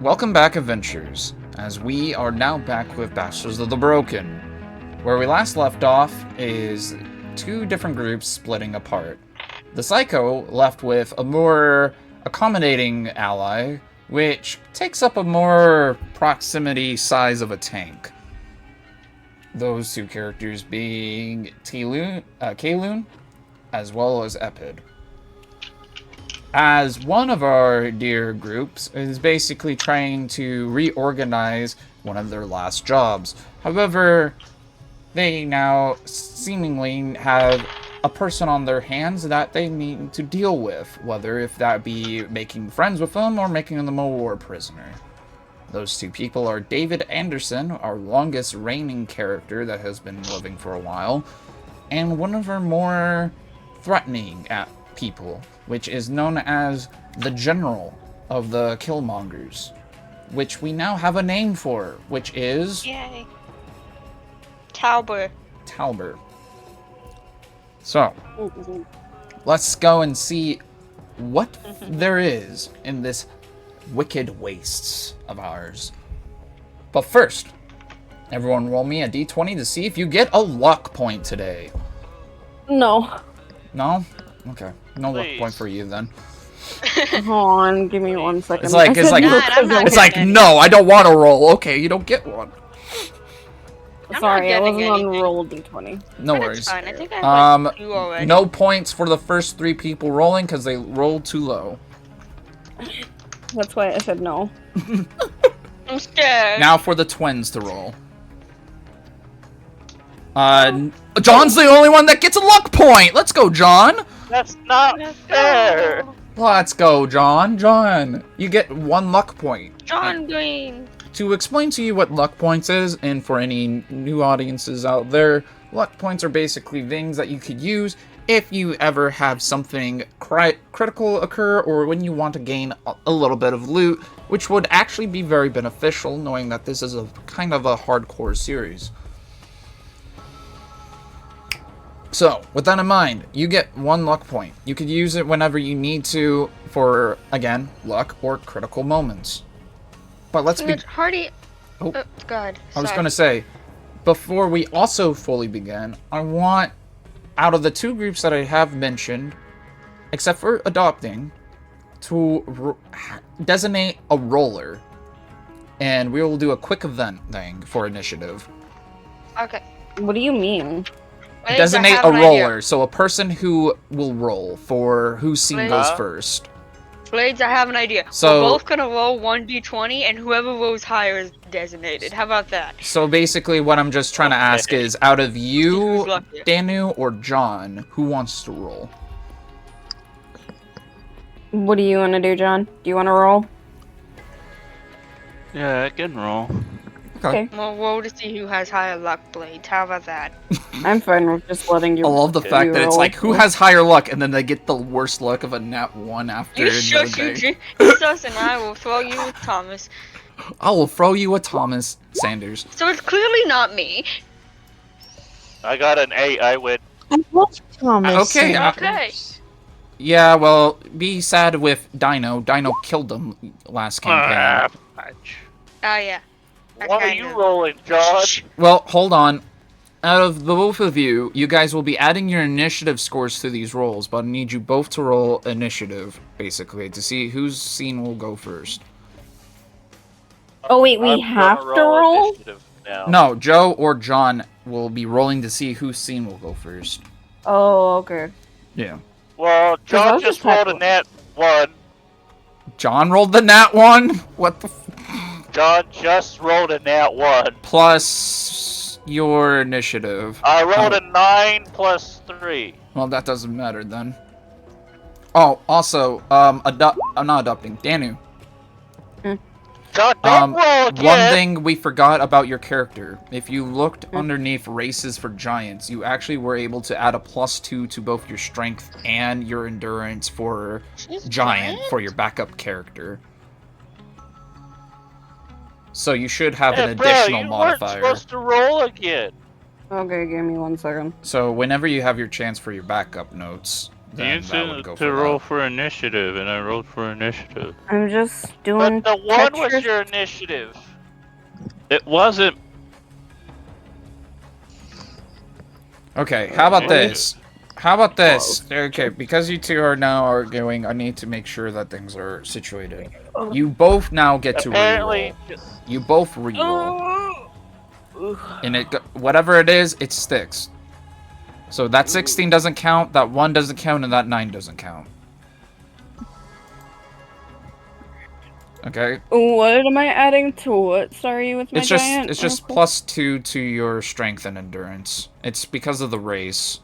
Welcome back, adventurers, as we are now back with Bastards of the Broken. Where we last left off is two different groups splitting apart. The Psycho left with a more accommodating ally, which takes up a more proximity size of a tank. Those two characters being Kaleun, as well as Epid. As one of our dear groups is basically trying to reorganize one of their last jobs. However, they now seemingly have a person on their hands that they need to deal with, whether if that be making friends with them or making them a war prisoner. Those two people are David Anderson, our longest reigning character that has been living for a while, and one of our more threatening people, which is known as the General of the Killmongers, which we now have a name for, which is... Yay. Talbur. Talbur. So, let's go and see what there is in this wicked wastes of ours. But first, everyone roll me a d20 to see if you get a luck point today. No. No? Okay. No luck Please. point for you then. Hold on, give me 1 second. It's like, I'm not no, I don't want to roll. Okay, you don't get one. I'm Sorry, not I wasn't getting on anything. roll d20. No But worries. it's fine. I think I have like 2 already. No points for the first 3 people rolling because they rolled too low. That's why I said no. I'm scared. Now for the twins to roll. John's the only one that gets a luck point. Let's go, John. That's not Let's fair. go. Let's go, John. John, you get 1 luck point. John Green. To explain to you what luck points is, and for any new audiences out there, luck points are basically things that you could use if you ever have something critical occur, or when you want to gain a little bit of loot, which would actually be very beneficial, knowing that this is a kind of a hardcore series. So, with that in mind, you get 1 luck point. You could use it whenever you need to for, again, luck or critical moments. But let's be... Harty. Oh. God. I was going to say, before we also fully begin, I want, out of the 2 groups that I have mentioned, except for adopting, to designate a roller. And we will do a quick event thing for initiative. Okay. What do you mean? Wait, Designate I have a an roller, idea. so a person who will roll for whose scene goes first. Blades, I have an idea. So- We're both gonna roll 1d20, and whoever rolls higher is designated. How about that? So basically what I'm just trying to ask is, out of you, Who's luckiest? Danu, or John, who wants to roll? What do you want to do, John? Do you want to roll? Yeah, I can roll. Okay. We'll roll to see who has higher luck, Blades. How about that? I'm fine with just letting you. I love the Okay. fact that it's roll. like, who has higher luck, and then they get the worst luck of a nat 1 after You another shush, day. you sus, and I will throw you with Thomas. I will throw you a Thomas Sanders. So it's clearly not me. I got an 8. I win. I love Thomas. Okay, Okay. Yeah, well, be sad with Dino. Dino killed him last campaign. Fudge. Oh yeah. What are you rolling, John? Well, hold on. Out of the both of you, you guys will be adding your initiative scores to these rolls, but I need you both to roll initiative, basically, to see whose scene will go first. Oh wait, we I'm have gonna to roll? initiative now. No, Joe or John will be rolling to see whose scene will go first. Oh, okay. Yeah. Well, I John was just just rolled a happy. nat 1. John rolled the nat 1? What the John just rolled a nat 1. Plus your initiative. I rolled Oh. a 9 plus 3. Well, that doesn't matter then. Oh, also, I'm not adopting. Danu. John, don't roll again. One thing we forgot about your character. If you looked underneath races for giants, you actually were able to add a +2 to both your strength and your endurance for giant for your backup character. So you should have an Bro, additional you modifier. weren't supposed to roll again. Okay, give me 1 second. So whenever you have your chance for your backup notes, then You that would said go to for roll that. for initiative, and I rolled for initiative. I'm just doing. But the 1 was Tetris. your initiative. It wasn't. Okay, how about Okay. this? How about this? Okay, because you two are now arguing, I need to make sure that things are situated. You both now get to Apparently, reroll. You both reroll. And whatever it is, it sticks. So that 16 doesn't count, that 1 doesn't count, and that 9 doesn't count. Okay? What am I adding to what? Sorry, with my It's just giant. +2 to your strength and endurance. It's because of the race.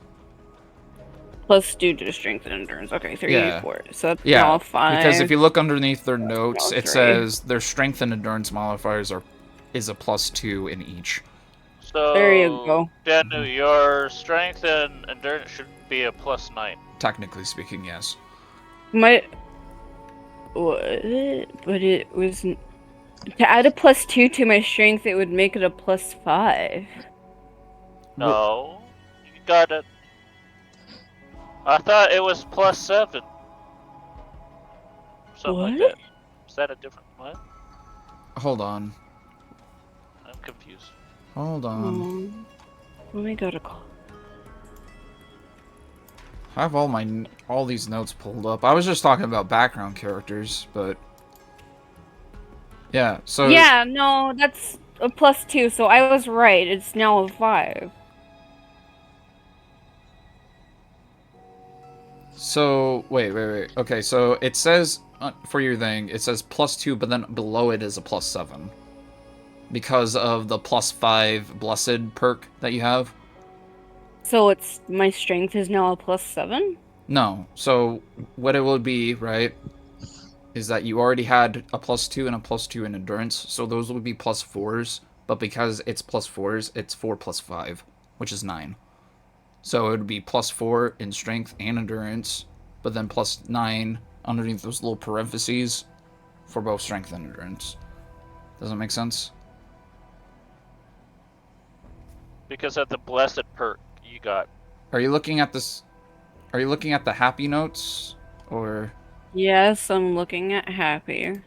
+2 to strength and endurance. Okay, 3, Yeah. 4. So that's Yeah, now 5. because if you look underneath their notes, No, it 3. says their strength and endurance modifiers is a +2 in each. so There you go. Danu, your strength and endurance should be a +9. Technically speaking, yes. My. What? But it was. To add a +2 to my strength, it would make it a +5. No, you got it. I thought it was +7. Something like What? that. Is that a different what? Hold on. I'm confused. Hold on. Let me go to call. I have all these notes pulled up. I was just talking about background characters, but yeah. So Yeah, no, that's a +2, so I was right. It's now a 5. So wait. Okay, so it says for your thing, it says +2, but then below it is a +7 because of the +5 blessed perk that you have. So it's my strength is now a +7? No. So what it would be, right, is that you already had a +2 and a +2 in endurance, so those would be +4s, but because it's +4s, it's 4 + 5, which is 9. So it would be +4 in strength and endurance, but then +9 underneath those little parentheses for both strength and endurance. Does that make sense? Because of the blessed perk you got. Are you looking at this? Are you looking at the happy notes, or Yes, I'm looking at happy.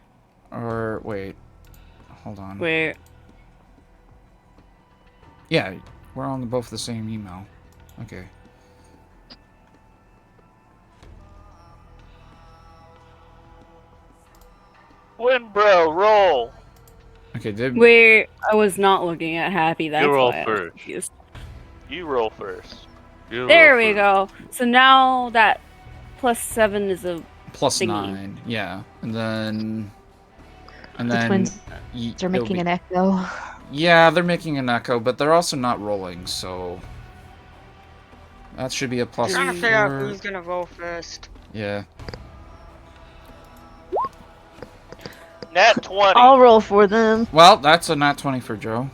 wait, hold on. Wait. Yeah, we're on both the same email. Okay. Winbro, roll. Okay, Wait, I was not looking at happy. That's roll why I was first. confused. You roll first. You There roll we first. go. So now that +7 is a thingy. +9, yeah, and then The twins are making an echo. Yeah, they're making an echo, but they're also not rolling, so that should be a I'm trying to figure out +4. who's gonna roll first. Yeah. Nat 20. I'll roll for them. Well, that's a nat 20 for Joe.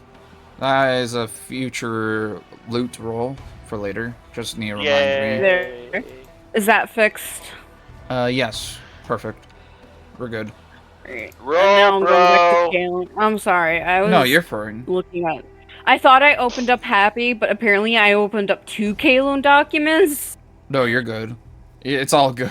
That is a future loot roll for later. Just need to remind me. There. Is that fixed? Yes. Perfect. We're good. Alright. Roll, And now I'm going back bro. to Kaleun. I'm sorry. I was No, you're fine. looking at. I thought I opened up happy, but apparently I opened up 2 Kaleun documents. No, you're good. It's all good.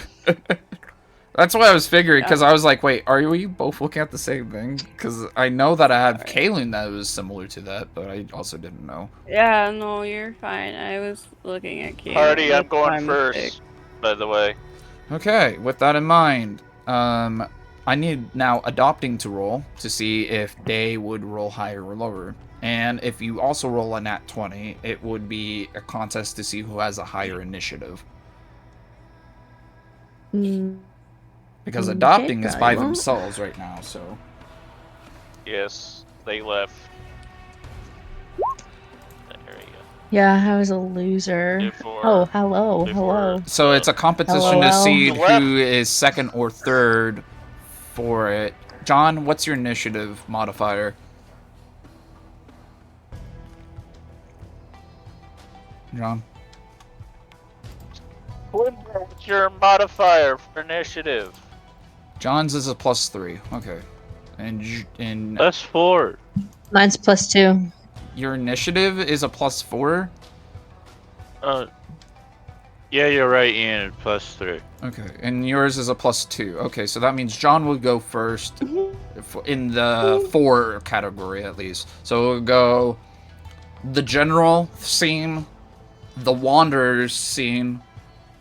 That's why I was figuring, because I was like, wait, are we both looking at the same thing? Because I know that I have Kaleun that was similar to that, but I also didn't know. Yeah, no, you're fine. I was looking at Kaleun. Harty, I'm That's going my first, mistake. by the way. Okay, with that in mind, I need now adopting to roll to see if they would roll higher or lower. And if you also roll a nat 20, it would be a contest to see who has a higher initiative. Because adopting is by themselves right now, so. Yes, they left. There you go. Yeah, I was a loser. Before- Oh, hello, before- hello. So it's a competition to LOL. see Left. who is second or third for it. John, what's your initiative modifier? John? What's your modifier for initiative? John's is a +3. Okay. And That's 4. Mine's +2. your initiative is a +4? Yeah, you're right, Ian. +3. Okay, and yours is a +2. Okay, so that means John will go first in the 4 category at least. So we'll go the general scene, the wanderers scene,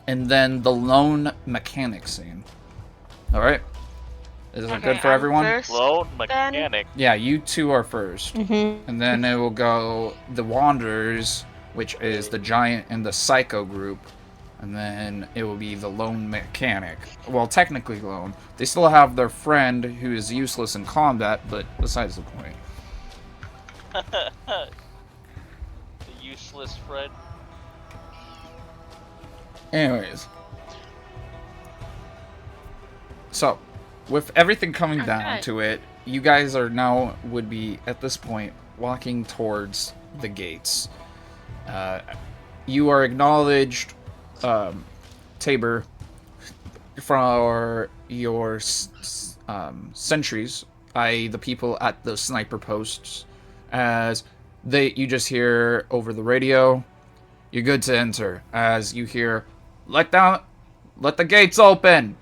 and then the lone mechanic scene. All right, is that good for I'm everyone? first, Lone then. mechanic. Yeah, you two are first, and then it will go the wanderers, which is the giant and the psycho group. And then it will be the lone mechanic. Well, technically lone. They still have their friend who is useless in combat, but besides the point. The useless friend. Anyways. So, with everything coming down Okay. to it, you guys are now, would be, at this point, walking towards the gates. You are acknowledged, Tabor, for your sentries, i.e. the people at the sniper posts, as you just hear over the radio, you're good to enter, as you hear, let the gates open!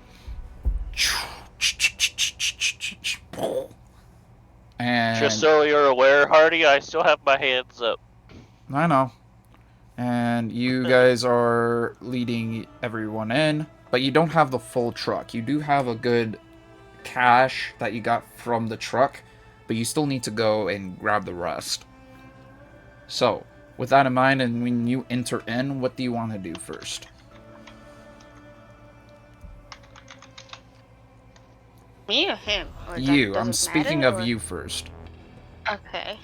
And Just so you're aware, Harty, I still have my hands up. I know. And you guys are leading everyone in, but you don't have the full truck. You do have a good cache that you got from the truck, but you still need to go and grab the rest. So, with that in mind, and when you enter in, what do you want to do first? Me or him? Or You. does I'm it speaking matter, of or- you first. Okay.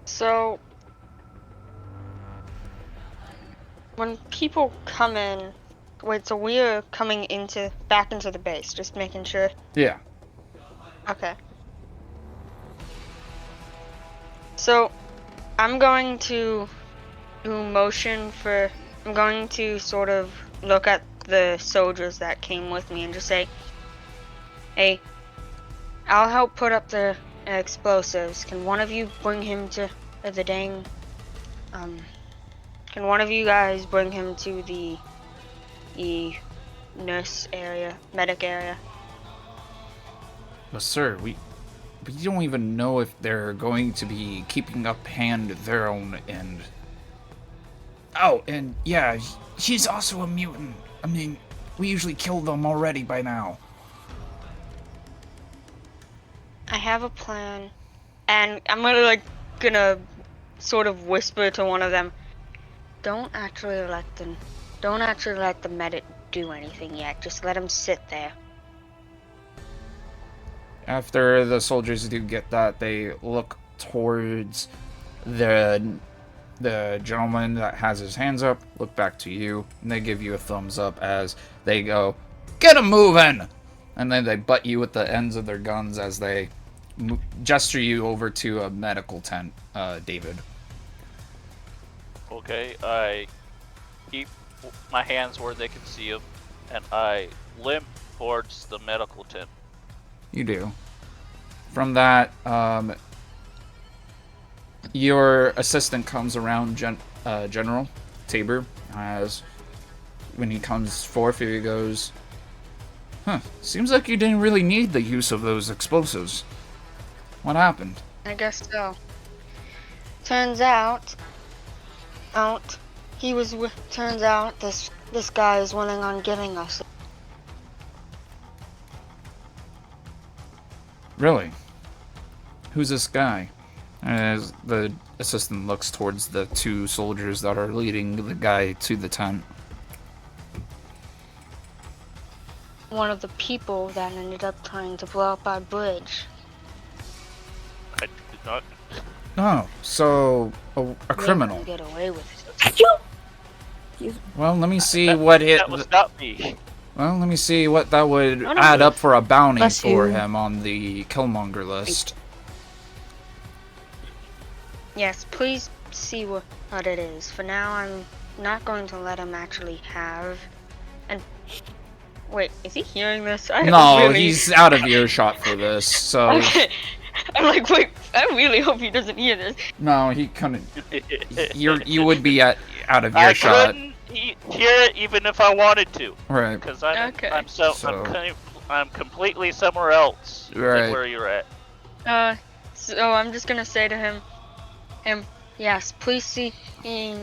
So, when people come in, wait, so we're coming back into the base, just making sure. Yeah. Okay. So, I'm going to I'm going to sort of look at the soldiers that came with me and just say, hey, I'll help put up the explosives. Can one of you bring him to the dang, can one of you guys bring him to the nurse area, medic area? But sir, we don't even know if they're going to be keeping up hand their own end. Oh, and yeah, he's also a mutant. I mean, we usually kill them already by now. I have a plan, and I'm gonna sort of whisper to one of them. Don't actually let the medic do anything yet. Just let him sit there. After the soldiers do get that, they look towards the gentleman that has his hands up, look back to you, and they give you a thumbs up as they go, "Get him moving!" And then they butt you with the ends of their guns as they gesture you over to a medical tent, David. Okay, I keep my hands where they can see them, and I limp towards the medical tent. You do. From that, your assistant comes around, General Tabor, as when he comes forth, he goes, seems like you didn't really need the use of those explosives. What happened? I guess so. Turns out, this guy is willing on giving us. Really? Who's this guy? As the assistant looks towards the two soldiers that are leading the guy to the tent. One of the people that ended up trying to blow up our bridge. I did not. Oh, so a criminal. Get away with it. Well, let me see what it. That was not me. Well, let me see what that would no. add up for a bounty Bless for you. him on the Killmonger list. Yes, please see what it is. For now, I'm not going to let him actually have. And wait, is he hearing this? No, he's out of earshot for this. So Okay. I'm like, wait, I really hope he doesn't hear this. No, he couldn't. You would be out of I earshot. couldn't hear it even if I wanted to, Right. because Okay. I'm completely somewhere else Right. than where you're at. So I'm just gonna say to him, yes, please see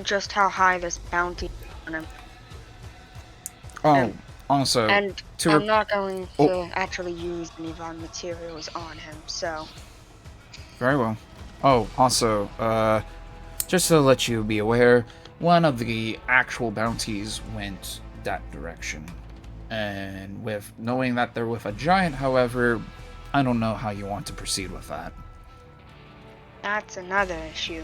just how high this bounty is on him. Oh, also, And to I'm not going Oh. to actually use any of our materials on him, so. very well. Oh, also, just to let you be aware, one of the actual bounties went that direction. And with knowing that they're with a giant, however, I don't know how you want to proceed with that. That's another issue.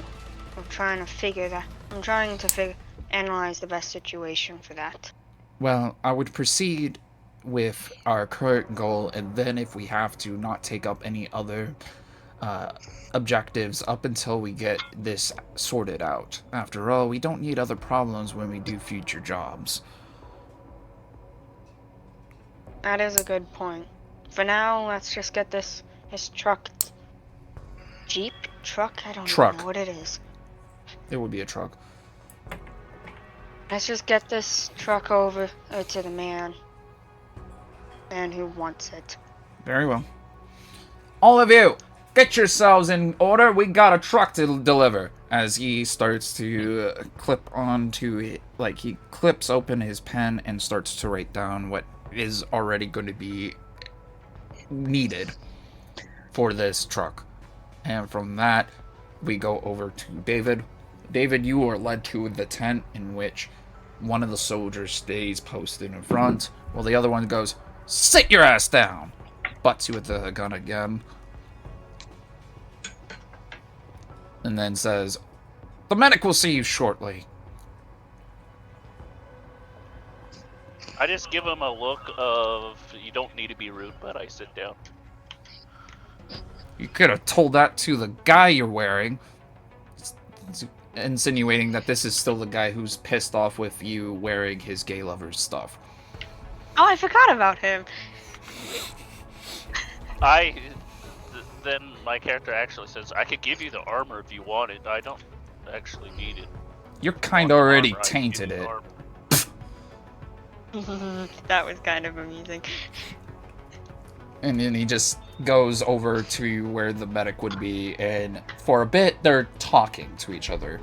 I'm trying to analyze the best situation for that. Well, I would proceed with our current goal, and then if we have to, not take up any other objectives up until we get this sorted out. After all, we don't need other problems when we do future jobs. That is a good point. For now, let's just get his truck. Jeep? Truck? I don't Truck. even know what it is. It would be a truck. Let's just get this truck over to the man who wants it. Very well. All of you, get yourselves in order. We got a truck to deliver. As he starts to clip onto it, like he clips open his pen and starts to write down what is already going to be needed for this truck. And from that, we go over to David. David, you are led to the tent in which one of the soldiers stays posted in front, while the other one goes, "Sit your ass down!" Butts you with the gun again. And then says, "The medic will see you shortly." I just give him a look of, you don't need to be rude, but I sit down. You could have told that to the guy you're wearing. It's insinuating that this is still the guy who's pissed off with you wearing his gay lover's stuff. Oh, I forgot about him. Then my character actually says, I could give you the armor if you want it. I don't actually need it. You're kind of already Armor, I can give tainted you the it. armor. That was kind of amusing. And then he just goes over to where the medic would be, and for a bit, they're talking to each other.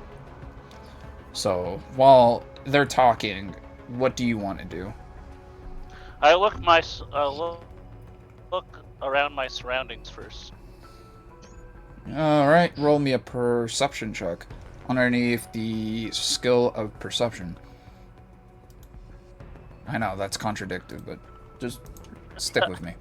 So, while they're talking, what do you want to do? I look around my surroundings first. Alright, roll me a perception check underneath the skill of perception. I know, that's contradicted, but just stick with me.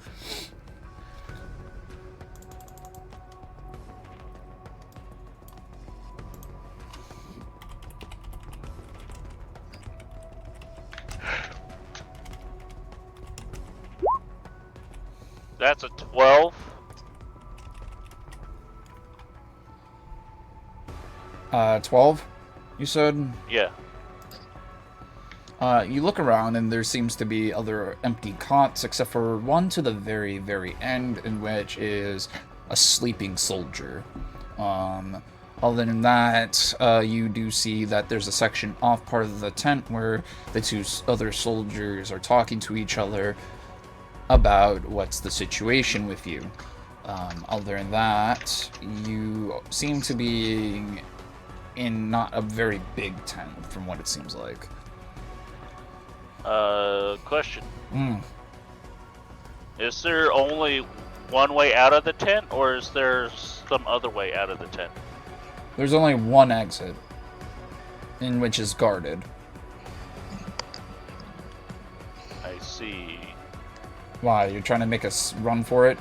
That's a 12. 12, you said? Yeah. You look around and there seems to be other empty cots, except for one to the very, very end, in which is a sleeping soldier. Other than that, you do see that there's a section off part of the tent where the two other soldiers are talking to each other about what's the situation with you. Other than that, you seem to be in not a very big tent, from what it seems like. Question. Is there only one way out of the tent, or is there some other way out of the tent? There's only one exit, in which is guarded. I see. Why, you're trying to make us run for it?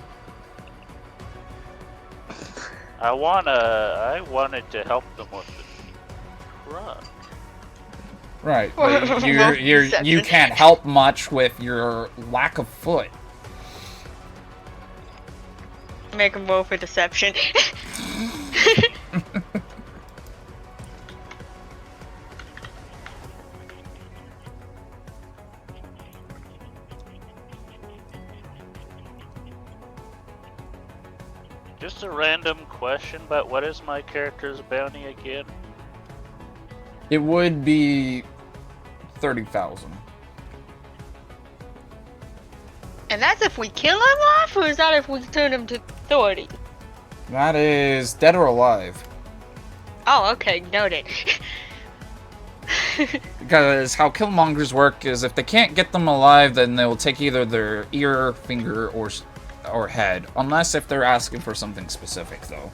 I wanted to help them with the truck. Right, but you can't help much with your lack of foot. Make him roll for deception. Just a random question, but what is my character's bounty again? It would be 30,000. And that's if we kill him off, or is that if we turn him to 30? That is dead or alive. Oh, okay, noted. Because how killmongers work is if they can't get them alive, then they'll take either their ear, finger, or head. Unless if they're asking for something specific, though.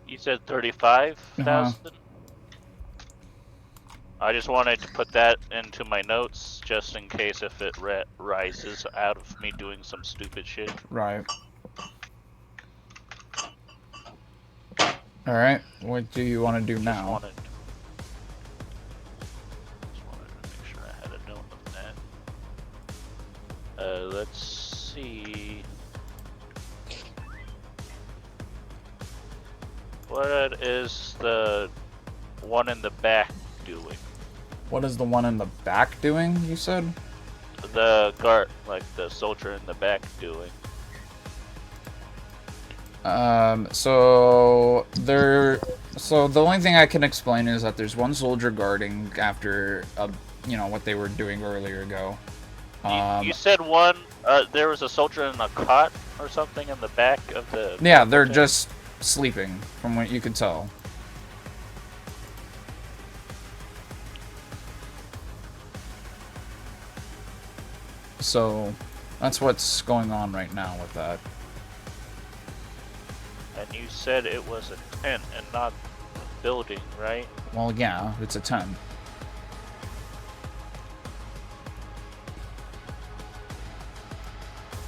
You said 35,000? I just wanted to put that into my notes, just in case if it rises out of me doing some stupid shit. Right. Alright, what do you want to do now? Just wanted to make sure I had a note of that. Let's see. What is the one in the back doing? What is the one in the back doing, you said? The guard, like the soldier in the back doing. So the only thing I can explain is that there's one soldier guarding after, you know, what they were doing earlier ago. You said one, there was a soldier in a cot or something in the back of the... Yeah, they're just sleeping, from what you could tell. So, that's what's going on right now with that. And you said it was a tent and not a building, right? Well, yeah, it's a 10.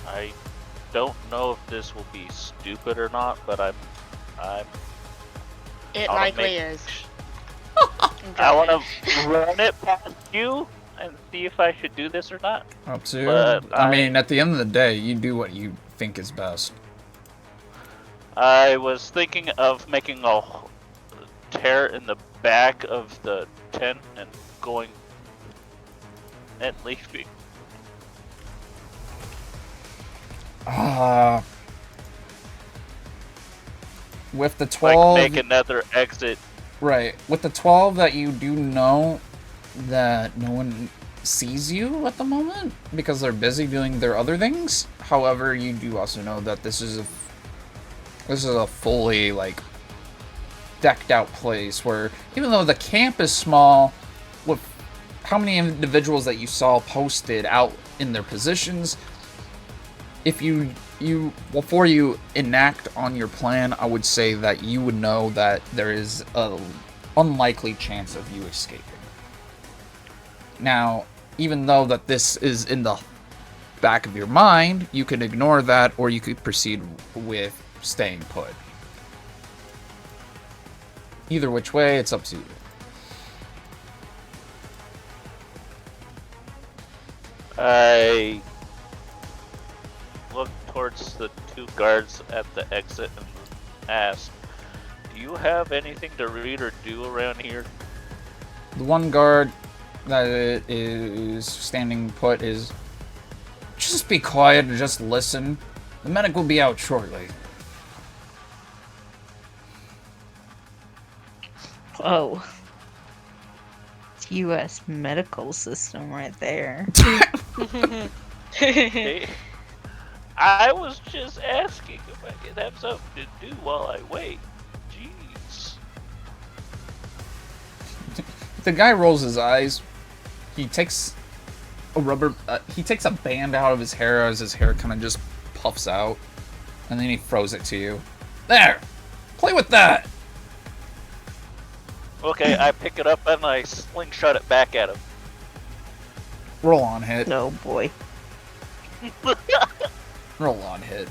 I don't know if this will be stupid or not, but I'm It I'll likely make- is. I want to run it past you and see if I should do this or not. Up to you. But I mean, at the end of the day, you do what you think is best. I was thinking of making a tear in the back of the tent and going and leaving. With the 12... Like make another exit. Right. With the 12 that you do know that no one sees you at the moment because they're busy doing their other things. However, you do also know that this is a fully, like, decked out place where even though the camp is small, with how many individuals that you saw posted out in their positions, if you before you enact on your plan, I would say that you would know that there is a unlikely chance of you escaping. Now, even though that this is in the back of your mind, you can ignore that or you could proceed with staying put. Either which way, it's up to you. I look towards the two guards at the exit and ask, do you have anything to read or do around here? The one guard that is standing put is, just be quiet and just listen. The medic will be out shortly. Whoa. It's U.S. medical system right there. Hey, I was just asking if I could have something to do while I wait. Jeez. The guy rolls his eyes. He takes a band out of his hair as his hair kind of just puffs out. And then he throws it to you. There! Play with that! Okay, I pick it up and I slingshot it back at him. Roll on hit. Oh boy. Roll on hit.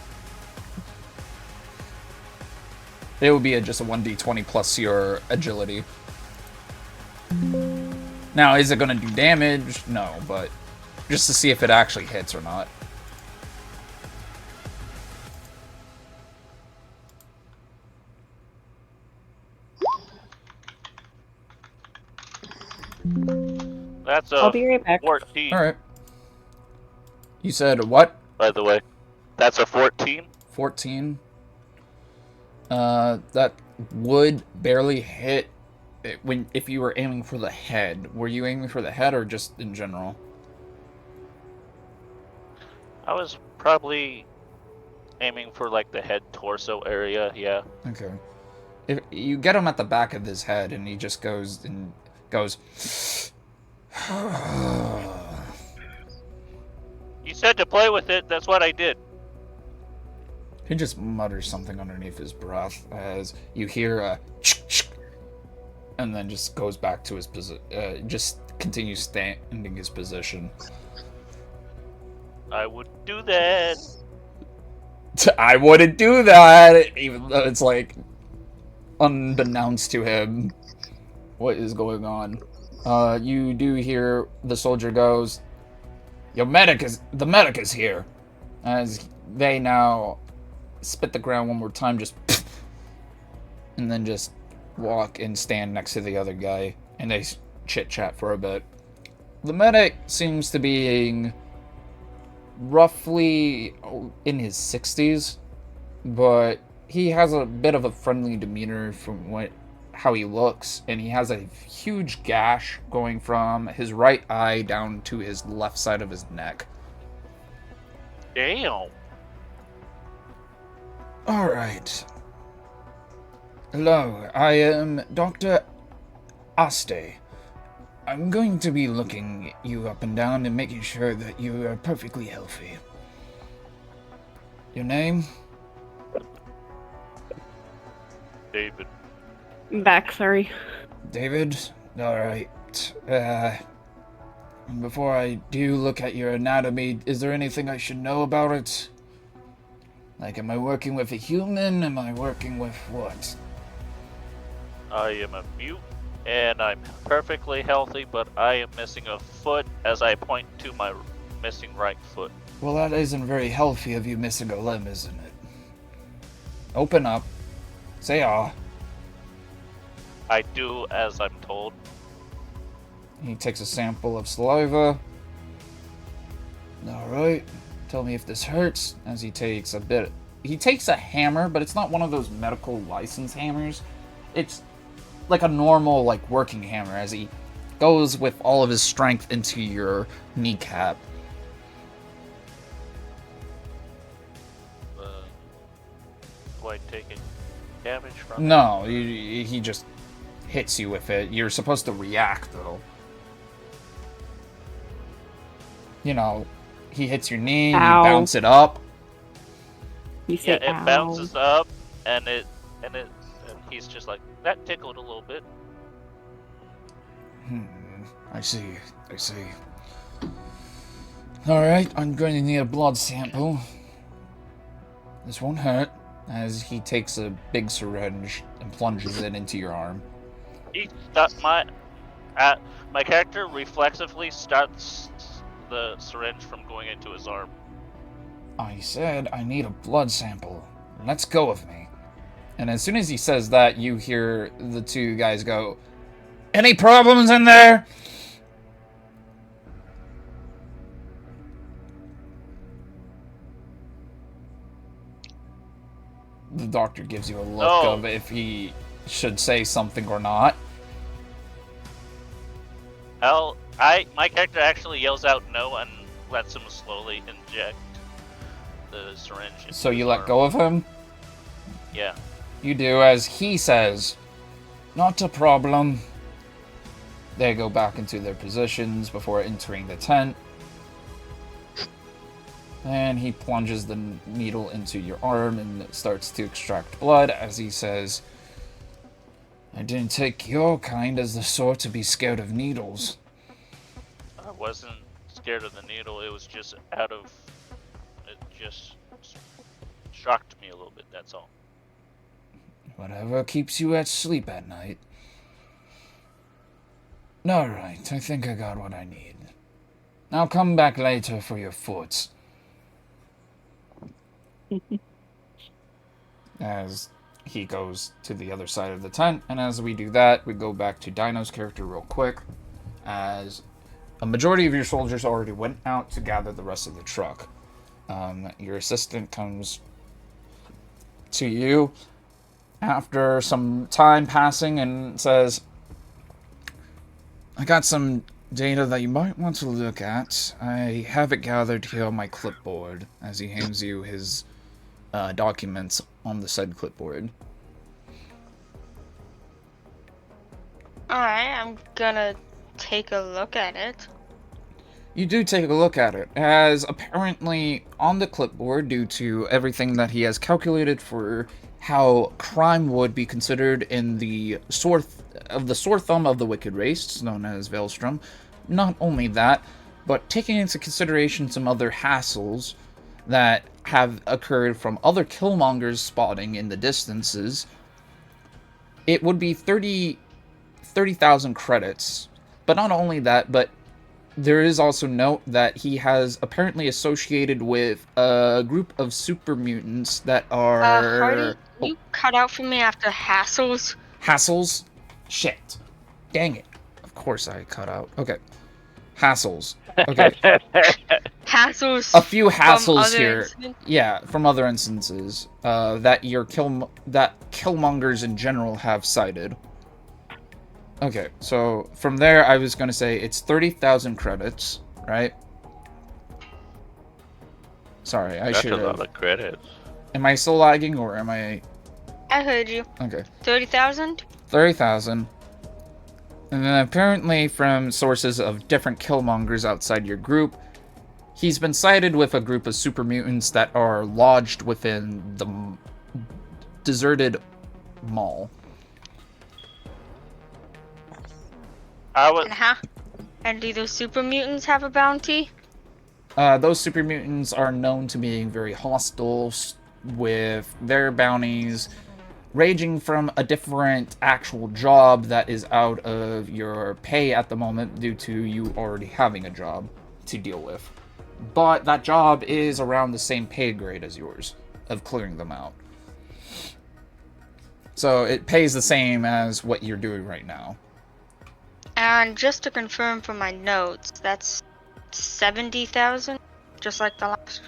It would be just a 1d20 plus your agility. Now, is it going to do damage? No, but just to see if it actually hits or not. That's I'll a be right back. 14, Alright. You said what? by the way. That's a 14. 14. That would barely hit it if you were aiming for the head. Were you aiming for the head or just in general? I was probably aiming for like the head torso area, yeah. Okay. If you get him at the back of his head and he just goes. You said to play with it, that's what I did. He just mutters something underneath his breath as you hear a and then just goes back to his position. Just continues standing his position. I would do that. I wouldn't do that, even though it's like unbeknownst to him what is going on. You do hear the soldier goes, the medic is here. As they now spit the ground one more time, just and then just walk and stand next to the other guy, and they chit-chat for a bit. The medic seems to be roughly in his 60s, but he has a bit of a friendly demeanor from how he looks, and he has a huge gash going from his right eye down to his left side of his neck. Damn. Alright. Hello, I am Dr. Aste. I'm going to be looking you up and down and making sure that you are perfectly healthy. Your name? David. Back, sorry. David? Alright. Before I do look at your anatomy, is there anything I should know about it? Like, am I working with a human? Am I working with what? I am a mute, and I'm perfectly healthy, but I am missing a foot as I point to my missing right foot. Well, that isn't very healthy of you missing a limb, isn't it? Open up. Say ah. I do as I'm told. He takes a sample of saliva. Alright. Tell me if this hurts. As he takes a bit. He takes a hammer, but it's not one of those medical license hammers. It's like a normal, like, working hammer as he goes with all of his strength into your kneecap. Do I take any damage from it? No, he just hits you with it. You're supposed to react, though. You know, he hits your knee, Ow. you bounce it up. You say Yeah, it ow. bounces up, and he's just like, that tickled a little bit. I see. Alright, I'm going to need a blood sample. This won't hurt. As he takes a big syringe and plunges it into your arm. My character reflexively starts the syringe from going into his arm. I said I need a blood sample. Let's go with me. And as soon as he says that, you hear the two guys go, "Any problems in there?" The doctor gives you a look of if he should say something or not. My character actually yells out no and lets him slowly inject the syringe. So you let go of him? Yeah. You do, as he says, "Not a problem." They go back into their positions before entering the tent. And he plunges the needle into your arm and starts to extract blood as he says, "I didn't take your kind as the sort to be scared of needles." I wasn't scared of the needle, it just shocked me a little bit, that's all. Whatever keeps you at sleep at night. Alright, I think I got what I need. I'll come back later for your foots. As he goes to the other side of the tent, and as we do that, we go back to Dino's character real quick, as a majority of your soldiers already went out to gather the rest of the truck. Your assistant comes to you after some time passing and says, I got some data that you might want to look at. I have it gathered here on my clipboard, as he hands you his documents on the said clipboard. Alright, I'm gonna take a look at it. You do take a look at it, as apparently on the clipboard, due to everything that he has calculated for how crime would be considered in the sore thumb of the wicked race, known as Veilstrom. Not only that, but taking into consideration some other hassles that have occurred from other killmongers spotting in the distances, it would be 30,000 credits. But not only that, but there is also note that he has apparently associated with a group of super mutants that are... Harty, you cut out for me after hassles? Hassles? Shit. Dang it. Of course I cut out. Okay. Hassles. Okay. Hassles. A few from hassles other here. incidents? Yeah, from other instances. That killmongers in general have cited. Okay, so from there I was going to say it's 30,000 credits, right? Sorry, I should have... That's a lot of credits. Am I still lagging or am I... I heard you. Okay. 30,000? 30,000. And then apparently from sources of different killmongers outside your group, he's been cited with a group of super mutants that are lodged within the deserted mall. And do those super mutants have a bounty? Those super mutants are known to being very hostile, with their bounties ranging from a different actual job that is out of your pay at the moment due to you already having a job to deal with. But that job is around the same pay grade as yours, of clearing them out. So it pays the same as what you're doing right now. And just to confirm from my notes, that's 70,000? Just like the last?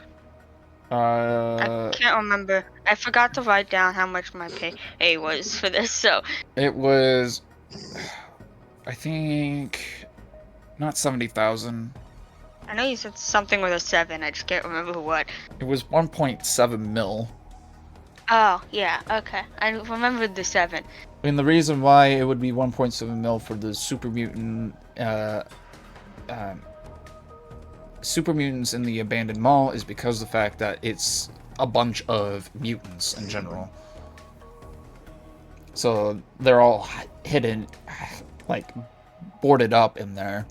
I can't remember. I forgot to write down how much my pay was for this, so... It was... I think... Not 70,000. I know you said something with a 7, I just can't remember what. It was 1.7 mil. Oh, yeah, okay. I remembered the 7. And the reason why it would be 1.7 mil for the super mutant, super mutants in the abandoned mall is because of the fact that it's a bunch of mutants in general. So they're all hidden, like, boarded up in there.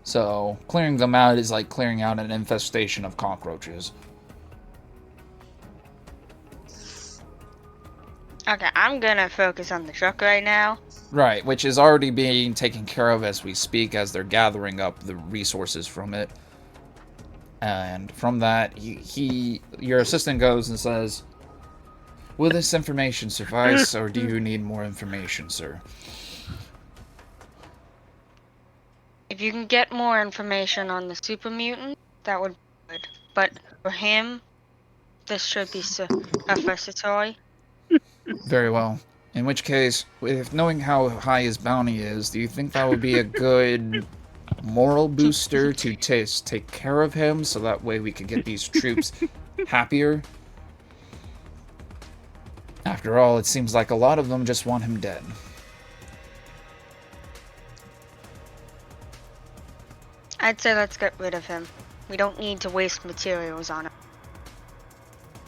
So clearing them out is like clearing out an infestation of cockroaches. Okay, I'm gonna focus on the truck right now. Right, which is already being taken care of as we speak, as they're gathering up the resources from it. And from that, your assistant goes and says, will this information suffice, or do you need more information, sir? If you can get more information on the super mutant, that would be good. But for him, this should be sufficient. Very well. In which case, with knowing how high his bounty is, do you think that would be a good moral booster to take care of him, so that way we could get these troops happier? After all, it seems like a lot of them just want him dead. I'd say let's get rid of him. We don't need to waste materials on him.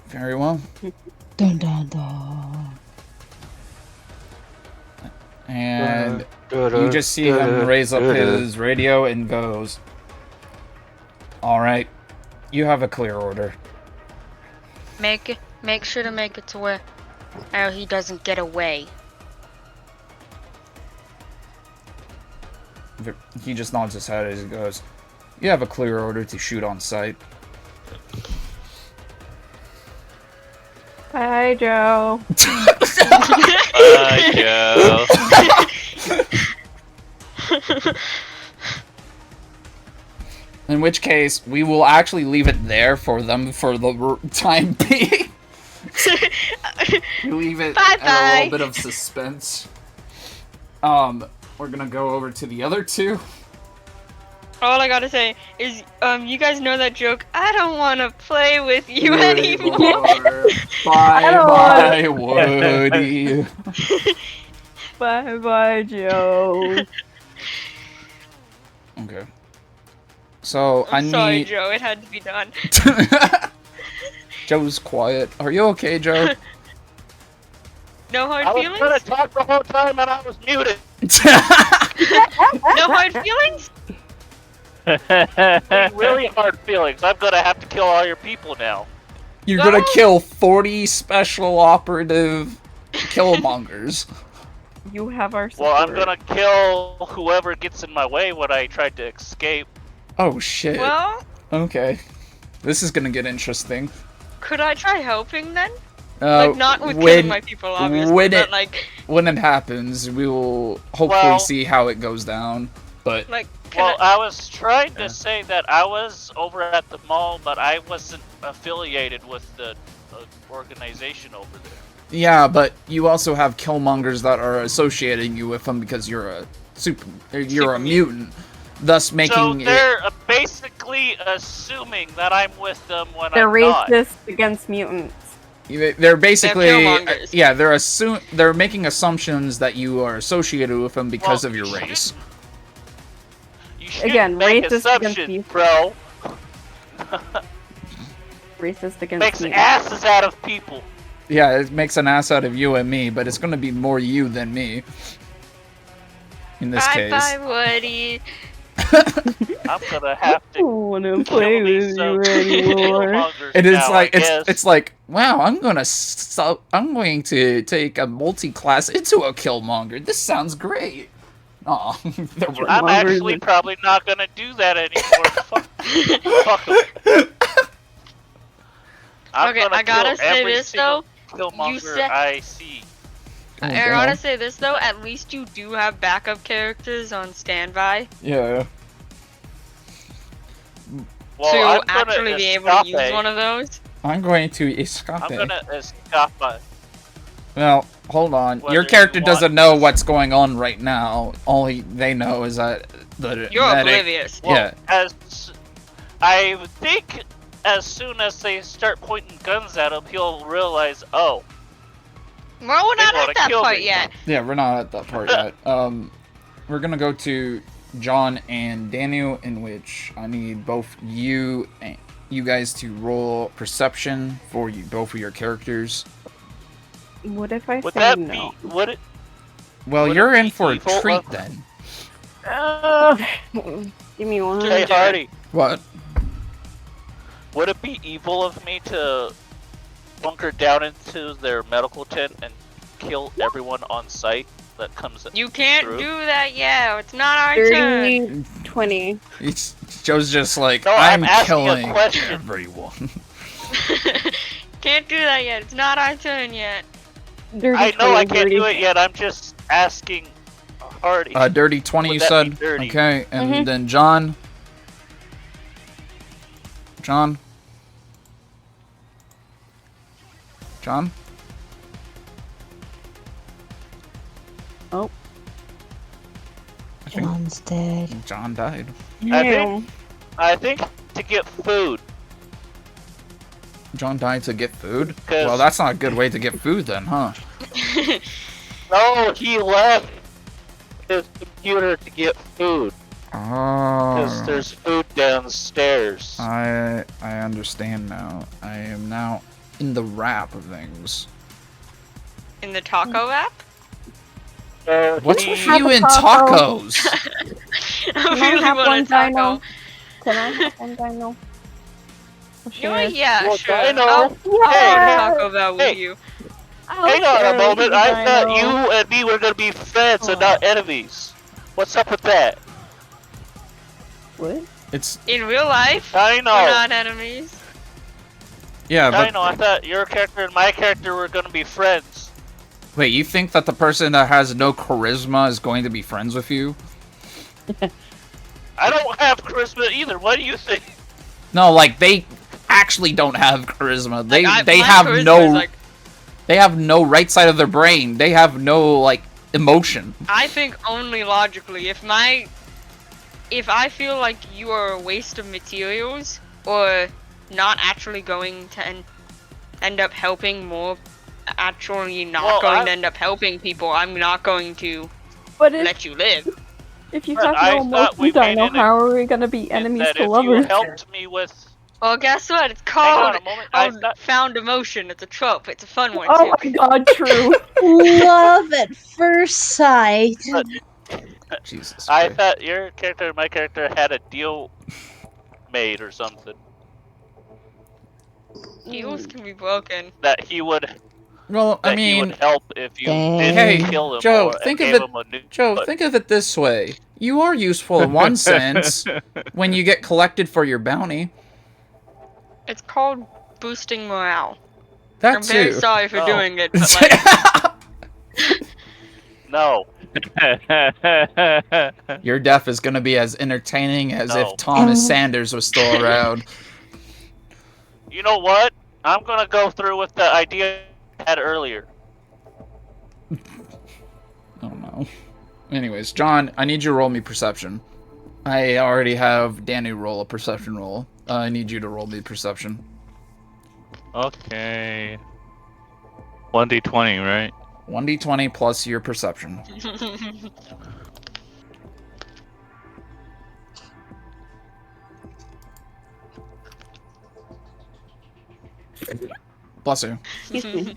Very well. Dun dun dun. And you just see him raise up his radio and goes, alright, you have a clear order. Make sure to make it to where he doesn't get away. He just nods his head as he goes, you have a clear order to shoot on sight. Bye, Joe. Bye, Joe. In which case, we will actually leave it there for them for the time being. Leave it at a little bit of suspense. We're gonna go over to the other two. All I gotta say is, you guys know that joke? I don't want to play with you anymore. Bye, Woody. Bye, Joe. Okay. So I'm sorry, need. Joe. It had to be done. Joe's quiet. Are you okay, Joe? No hard I was feelings? gonna talk the whole time and I was muted. No hard feelings? Really hard feelings. I'm gonna have to kill all your people now. You're gonna kill 40 special operative killmongers. You have our support. Well, I'm gonna kill whoever gets in my way when I tried to escape. Oh shit. Well, Okay. This is gonna get interesting. could I try helping then? Like, not with killing my people, obviously, but like... When it happens, we will hopefully see how it goes down, but... Like, Well, I was trying to say that I was over at the mall, but I wasn't affiliated with the organization over there. Yeah, but you also have killmongers that are associating you with them because you're a you're a mutant, thus making So they're basically assuming that I'm with them when They're I'm not. racist against mutants. They're basically killmongers. they're making assumptions that you are associated with them because of your race. You shouldn't Again, make racist against assumptions, youth. bro. Racist against Makes mutants. asses out of people. Yeah, it makes an ass out of you and me, but it's gonna be more you than me. In this case. Bye, Woody. I'm gonna have to wanna play with you anymore. It is like it's like, wow, I'm going to take a multi-class into a killmonger. This sounds great. Aw, I'm actually probably not gonna do that anymore. Fuck 'em. I'm Okay, gonna I gotta kill say every this single though. Killmonger I see. I gotta say this though. At least you do have backup characters on standby. Yeah. Well, So I'm you'll gonna actually be able to use escape. one of those. I'm going to escape. I'm gonna escape. Well, hold on. Whether Your you character want doesn't know what's going on right now. All they know is that the You're medic- oblivious. Well, Yeah. as I think, as soon as they start pointing guns at him, he'll realize, oh, Well, we're They not wanna at that kill part me. yet. Yeah, we're not at that part yet. We're gonna go to John and Danu, in which I need both you guys to roll perception for both of your characters. What if I would say that no? be? Would it? Well, Would you're it in be for a evil treat of- then. Give me one. Hey, Harty, What? would it be evil of me to bunker down into their medical tent and kill everyone on site that comes You can't through? do that yet. It's not our turn. 30, 20. Joe's just like, No, I'm I'm asking a killing question. everyone. Can't do that yet. It's not our turn yet. Dirty I know 20, I can't do 30. it yet. I'm just asking Harty. Dirty 20, Would you that said? be dirty? Okay, and then John. John? John? Oh. I think John's dead. John died. I think to get food. John died to get food? 'Cause- Well, that's not a good way to get food then, huh? No, he left his computer to get food because Oh. there's food downstairs. I understand now. I am now in the wrap of things. In the taco app? What's he- with have you a and taco. tacos? I Can I really have want a one taco. Dino? Can I have one Dino? You know what? Yeah, Well, sure. Dino. I'll Hey, go to Taco Bell with hey. you. Hang on a moment. I thought you and me were gonna be friends and not enemies. What's up with that? What? It's In real life, I we're know. not enemies. yeah, I but know. I thought your character and my character were gonna be friends. wait, you think that the person that has no charisma is going to be friends with you? I don't have charisma either. What do you think? No, like, they actually don't have charisma. They Like, they my have charisma no is, like, they have no right side of their brain. They have no like emotion. I think only logically. If I feel like you are a waste of materials or not actually going to end up helping more, actually not going to end up helping people, I'm not going to But let you live. if you But have I no thought we emotions, Dino, made an how are we gonna be enemies that to if lovers? you helped me with... Well, guess what? It's Hang on called a moment. I thought... found emotion. It's a trope. It's a fun one Oh too. my god, true. Love at first sight. Jesus I Christ. thought your character and my character had a deal made or something. Deals can be broken. That he would... Well, I That he mean, would help if you Hey, didn't kill him Joe, or think of gave it- him a new... Joe, think of it this way. You are useful in one sense when you get collected for your bounty. It's called boosting morale. That I'm very too. sorry for Oh. doing it, but like, No. Your death is gonna be as entertaining as No. if Thomas Sanders was still around. You know what? I'm gonna go through with the idea I had earlier. Oh no. Anyways, John, I need you to roll me perception. I already have Danu roll a perception roll. I need you to roll me perception. Okay. 1d20, right? 1d20 plus your perception. Bless you. Excuse me.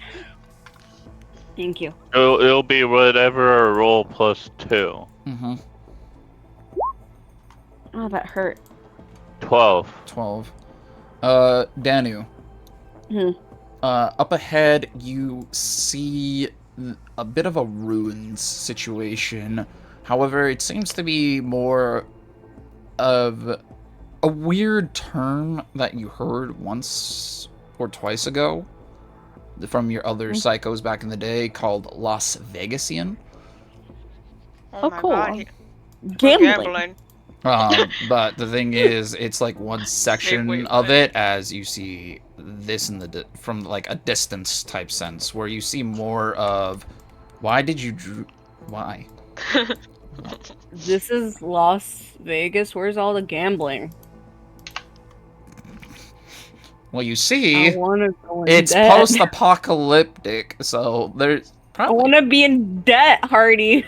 Thank you. It'll be whatever I roll plus 2. Mm-hmm. Oh, that hurt. 12. 12. Danu. Hmm. Up ahead, you see a bit of a ruins situation. However, it seems to be more of a weird term that you heard once or twice ago from your other psychos back in the day called Las Vegasian. Oh, my cool. God, we're Gambling. But the thing is, it's like one section Wait, of what? it as you see this in the from like a distance type sense, where you see more of why This is Las Vegas. Where's all the gambling? well you I see wanna go in it's debt. post-apocalyptic, so there's I probably wanna be in debt, Harty.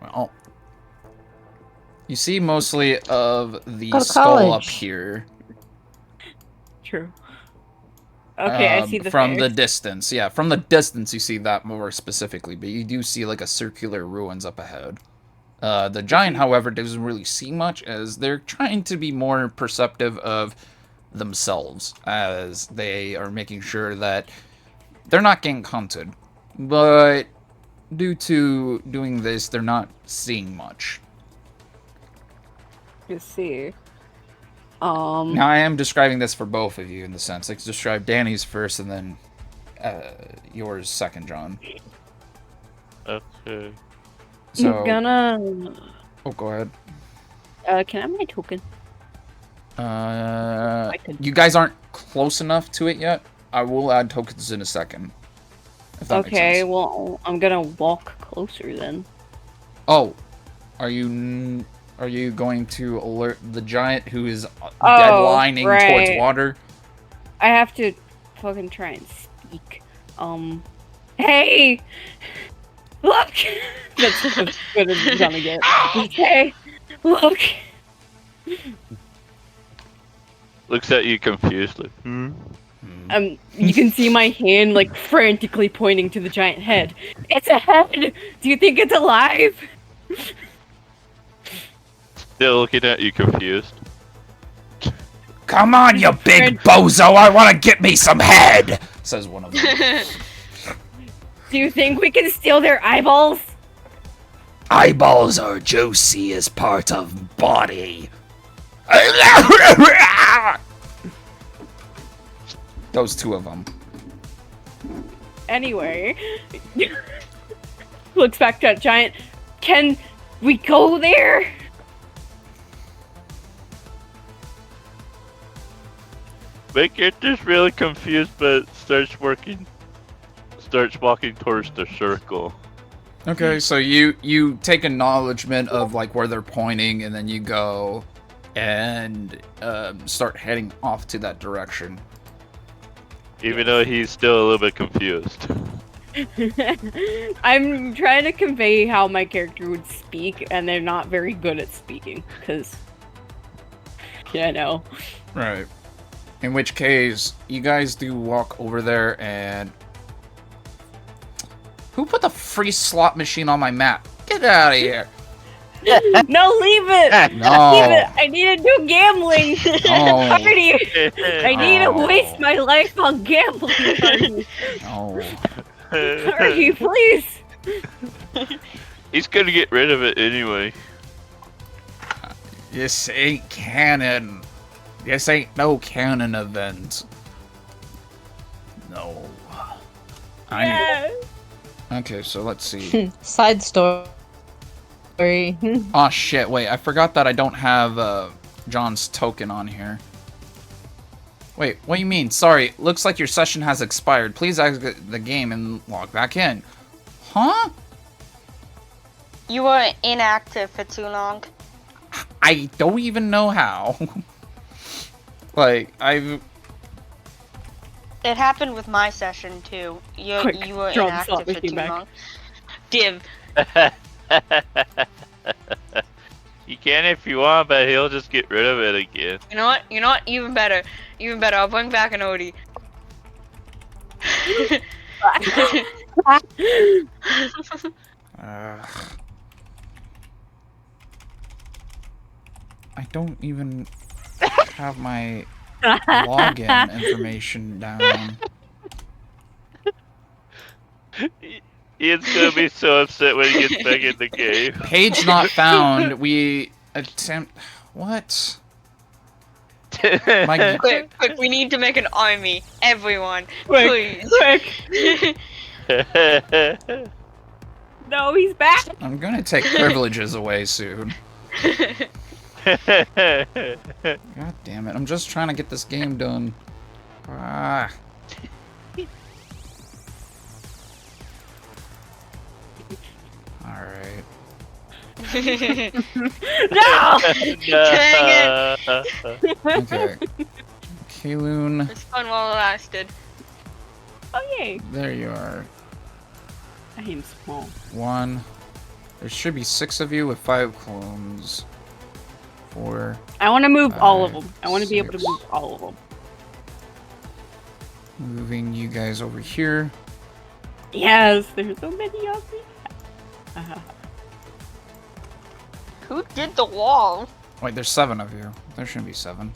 well, you see mostly of the Go to skull up college. here. True. Okay, I see the from face. the distance. Yeah, from the distance you see that more specifically, but you do see like a circular ruins up ahead. The giant, however, doesn't really see much as they're trying to be more perceptive of themselves as they are making sure that they're not getting hunted. But due to doing this, they're not seeing much. You see. Now, I am describing this for both of you in the sense. Like, describe Danny's first and then yours second, John. Okay. So, I'm gonna. oh, go ahead. Can I have my token? You guys aren't close enough to it yet. I will add tokens in a second. If that makes Okay, sense. well, I'm gonna walk closer then. Oh, are you going to alert the giant who is Oh, deadlining towards right. water? I have to fucking try and speak. Hey! Look! That's as good as it's gonna get. Hey! Look! Looks at you confused. Like, You can see my hand, like, frantically pointing to the giant head. It's a head! Do you think it's alive? Still looking at you confused. Come on, you big bozo! I want to get me some head! Says one of them. Do you think we can steal their eyeballs? Eyeballs are juicy as part of body. Those two of them. Anyway. Looks back to that giant. Can we go there? My character's really confused, but starts walking towards the circle. Okay, so you take acknowledgement of like where they're pointing, and then you go and start heading off to that direction. Even though he's still a little bit confused. I'm trying to convey how my character would speak, and they're not very good at speaking, because... Yeah, I know. Right. In which case, you guys do walk over there, and... Who put the free slot machine on my map? Get out of here! No, leave it! No. Leave it! I need to do gambling! No. Harty! I need to No. waste my life on gambling, Harty! No. Harty, please! He's gonna get rid of it anyway. This ain't canon. This ain't no canon event. No. Yeah. Okay, so let's see. Side story. Oh shit, wait, I forgot that I don't have John's token on here. Wait, what do you mean? Sorry, looks like your session has expired. Please exit the game and log back in. Huh? You were inactive for too long. I don't even know how. Like, I've... It happened with my session too. Quick, You were drop inactive slot for machine too back. long. Div. You can if you want, but he'll just get rid of it again. You know what? You know what? Even better. Even better. I'll bring back an Odie. I don't even have my login information down. Ian's gonna be so upset when he gets back in the game. Page not found. We attempt... What? My... Quick, we need to make an army. Everyone, Quick, please. quick! No, he's back! I'm gonna take privileges away soon. God damn it. I'm just trying to get this game done. Ah. Alright. No! Dang Okay. Kaleun, This fun while it lasted. Oh, yay. there you are. I am small. 1. There should be 6 of you with 5 clones. 4. I want to move all of them. I 5, want to be able to 6. move all of them. Moving you guys over here. Yes, there's so many of me. Who did the wall? Wait, there's 7 of you. There shouldn't be 7.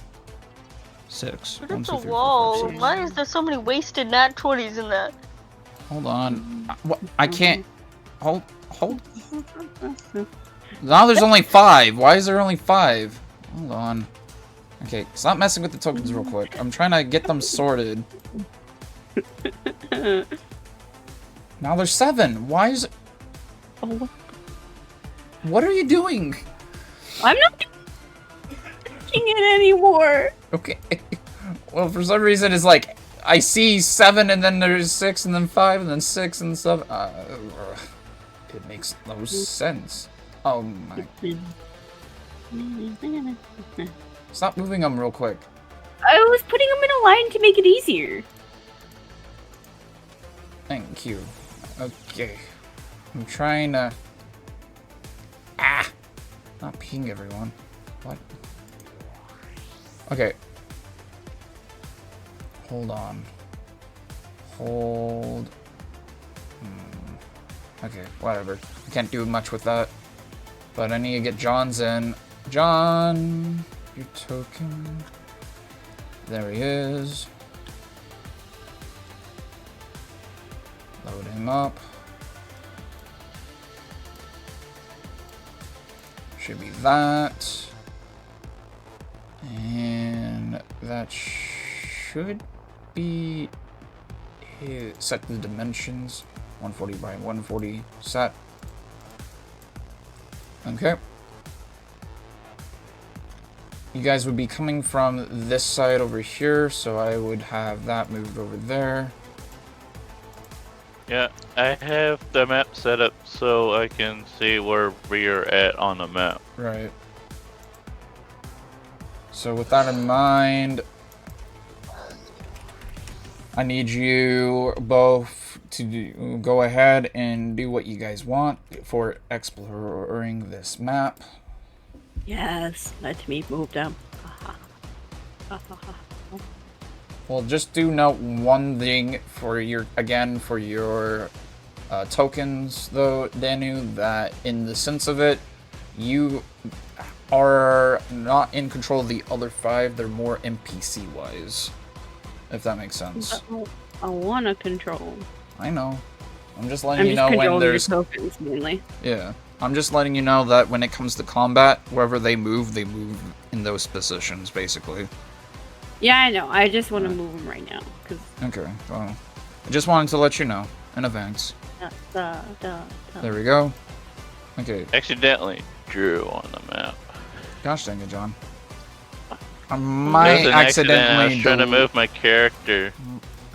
6. Who 1, did 2, the 3, 4, 5, wall? 6. Why is there so many wasted nat 20s in that? Hold on. What? I can't. Hold. Now there's only 5. Why is there only 5? Hold on. Okay, stop messing with the tokens real quick. I'm trying to get them sorted. Now there's 7. Why is it? Oh, What are you doing? I'm not touching it anymore. Okay. Well, for some reason it's like I see 7 and then there's 6 and then 5 and then 6 and 7. It makes no sense. Oh my. Stop moving them real quick. I was putting them in a line to make it easier. Thank you. Okay. I'm trying to... Not ping everyone. What? Okay. Hold on. Hold... Okay, whatever. I can't do much with that. But I need to get John's in. John! Your token. There he is. Load him up. Should be that. And that should be his, set the dimensions. 140 by 140 set. Okay. You guys would be coming from this side over here, so I would have that moved over there. Yeah, I have the map set up so I can see where we are at on the map. Right. So with that in mind, I need you both to go ahead and do what you guys want for exploring this map. Yes, let me move them. Well, just do note one thing for your tokens, though, Danu, that in the sense of it, you are not in control of the other 5. They're more NPC-wise, if that makes sense. I want to control. I know. I'm just letting you know when there's tokens mainly. Yeah. I'm just letting you know that when it comes to combat, wherever they move in those positions, basically. Yeah, I know. I just want to move them right now. Okay, well, I just wanted to let you know in advance. There we go. Okay. Accidentally drew on the map. Gosh dang it, John. I might accidentally... I was trying to move my character.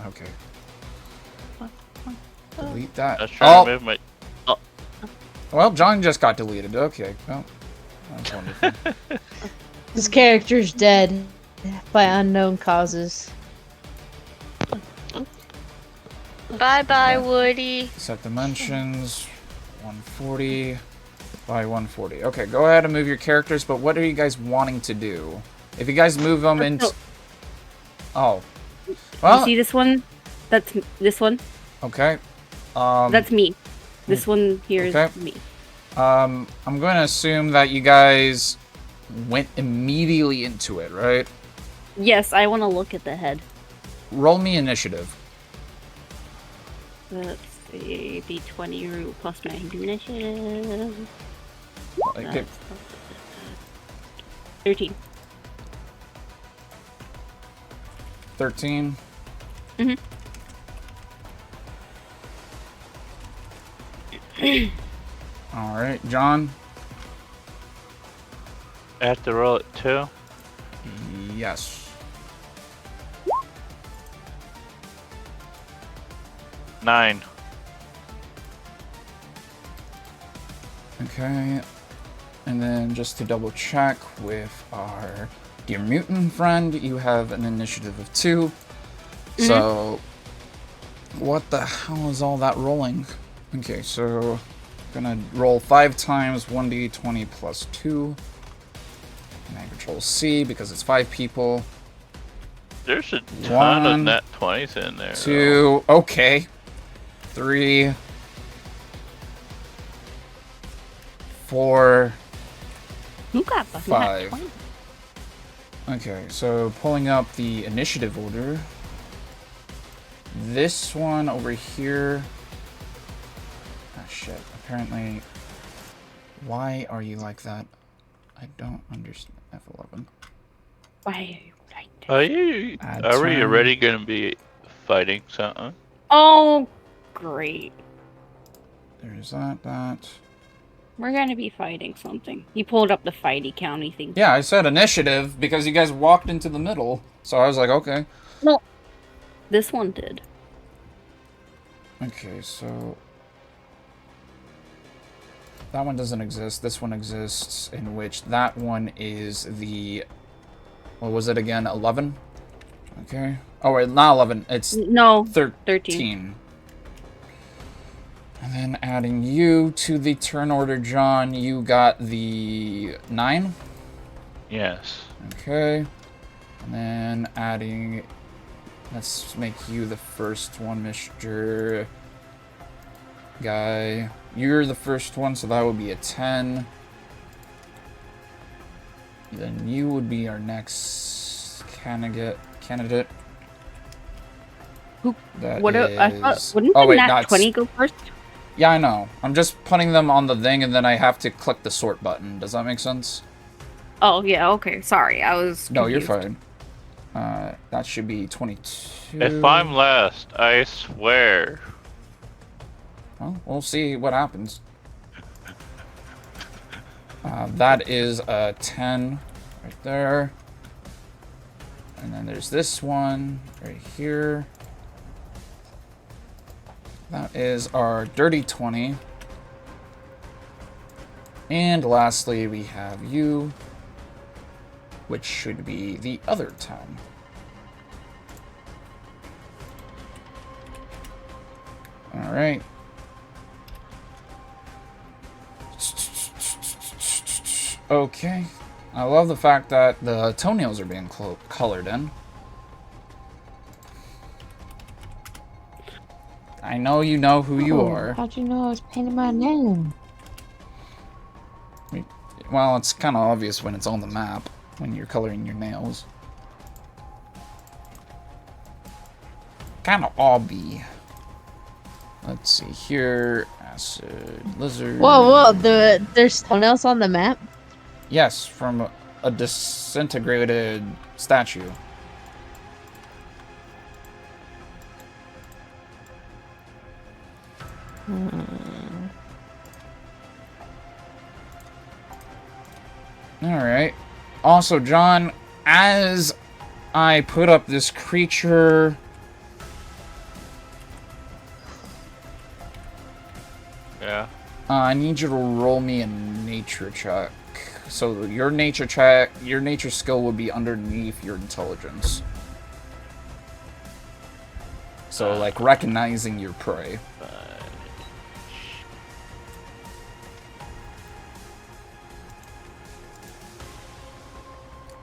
Okay. Delete that. I was trying to move my... Well, John just got deleted. Okay, well, that's wonderful. His character's dead by unknown causes. Bye-bye, Woody. Set dimensions, 140 by 140. Okay, go ahead and move your characters, but what are you guys wanting to do? If you guys move them into... Oh. Well, you see this one? That's this one? Okay. That's me. This one here is me. I'm going to assume that you guys went immediately into it, right? Yes, I want to look at the head. Roll me initiative. Let's see, D20 root plus my initiative. Okay. 13. 13? Mm-hmm. Alright, John? I have to roll it too? Yes. 9. Okay. And then just to double check with our dear mutant friend, you have an initiative of 2. Mm-hmm. So, what the hell is all that rolling? Okay, so gonna roll 5 times 1d20 plus 2. And I control C because it's 5 people. There's a ton of nat 20s in there. 2, okay. 3, 4, Who got the 5. nat 20? Okay, so pulling up the initiative order. This one over here. Ah, shit. Apparently. Why are you like that? I don't understand. F11. Why are you like that? Are we already gonna be fighting something? Oh, great. There's that. We're gonna be fighting something. You pulled up the fighty county thing. Yeah, I said initiative because you guys walked into the middle. So I was like, okay. No. This one did. Okay, so... That one doesn't exist. This one exists, in which that one is the... What was it again? 11? Okay. Oh, wait, not 11. It's no 13. And then adding you to the turn order, John, you got the 9? Yes. Okay. And then adding... Let's make you the first one, Mr. Guy. You're the first one, so that would be a 10. Then you would be our next candidate. Who? That what? is... I thought, wouldn't the nat 20 go first? Yeah, I know. I'm just putting them on the thing, and then I have to click the sort button. Does that make sense? Oh, yeah, okay. Sorry, I was confused. No, you're fine. That should be 22. If I'm last, I swear. Well, we'll see what happens. That is a 10 right there. And then there's this one right here. That is our dirty 20. And lastly, we have you, which should be the other 10. Alright. Okay. I love the fact that the toenails are being colored in. I know you know who you are. How'd you know I was painting my name? Well, it's kind of obvious when it's on the map, when you're coloring your nails. Kind of obby. Let's see here. Acid, lizard. Whoa, there's toenails on the map? Yes, from a disintegrated statue. Alright. Also, John, as I put up this creature... Yeah. I need you to roll me a nature check. So your nature check, your nature skill would be underneath your intelligence. So, like, recognizing your prey.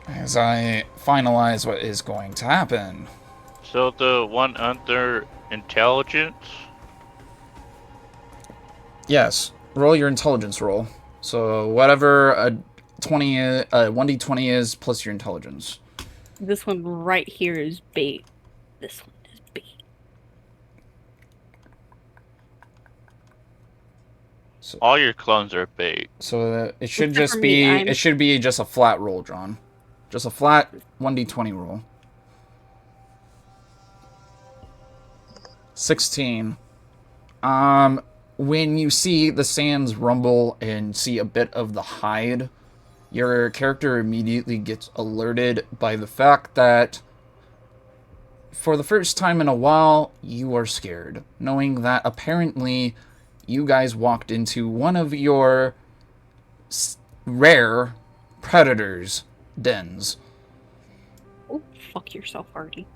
As I finalize what is going to happen. So the one under intelligence? Yes, roll your intelligence roll. So whatever a 1d20 is plus your intelligence. This one right here is bait. This one is bait. So, all your clones are bait. So it should Except just for be me, it should be just a flat roll, John. Just a flat 1d20 roll. 16. When you see the sands rumble and see a bit of the hide, your character immediately gets alerted by the fact that for the first time in a while, you are scared, knowing that apparently you guys walked into one of your rare predators' dens. Oh, fuck yourself, Harty.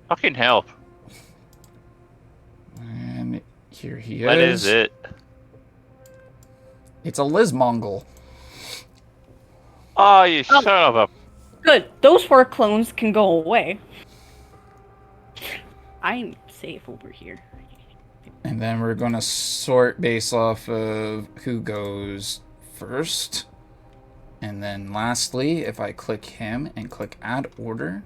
Fucking help. And here he is. What is it? It's a Lizmongol. Oh, you son of a... Good. Those 4 clones can go away. I'm safe over here. And then we're going to sort based off of who goes first. And then lastly, if I click him and click add order,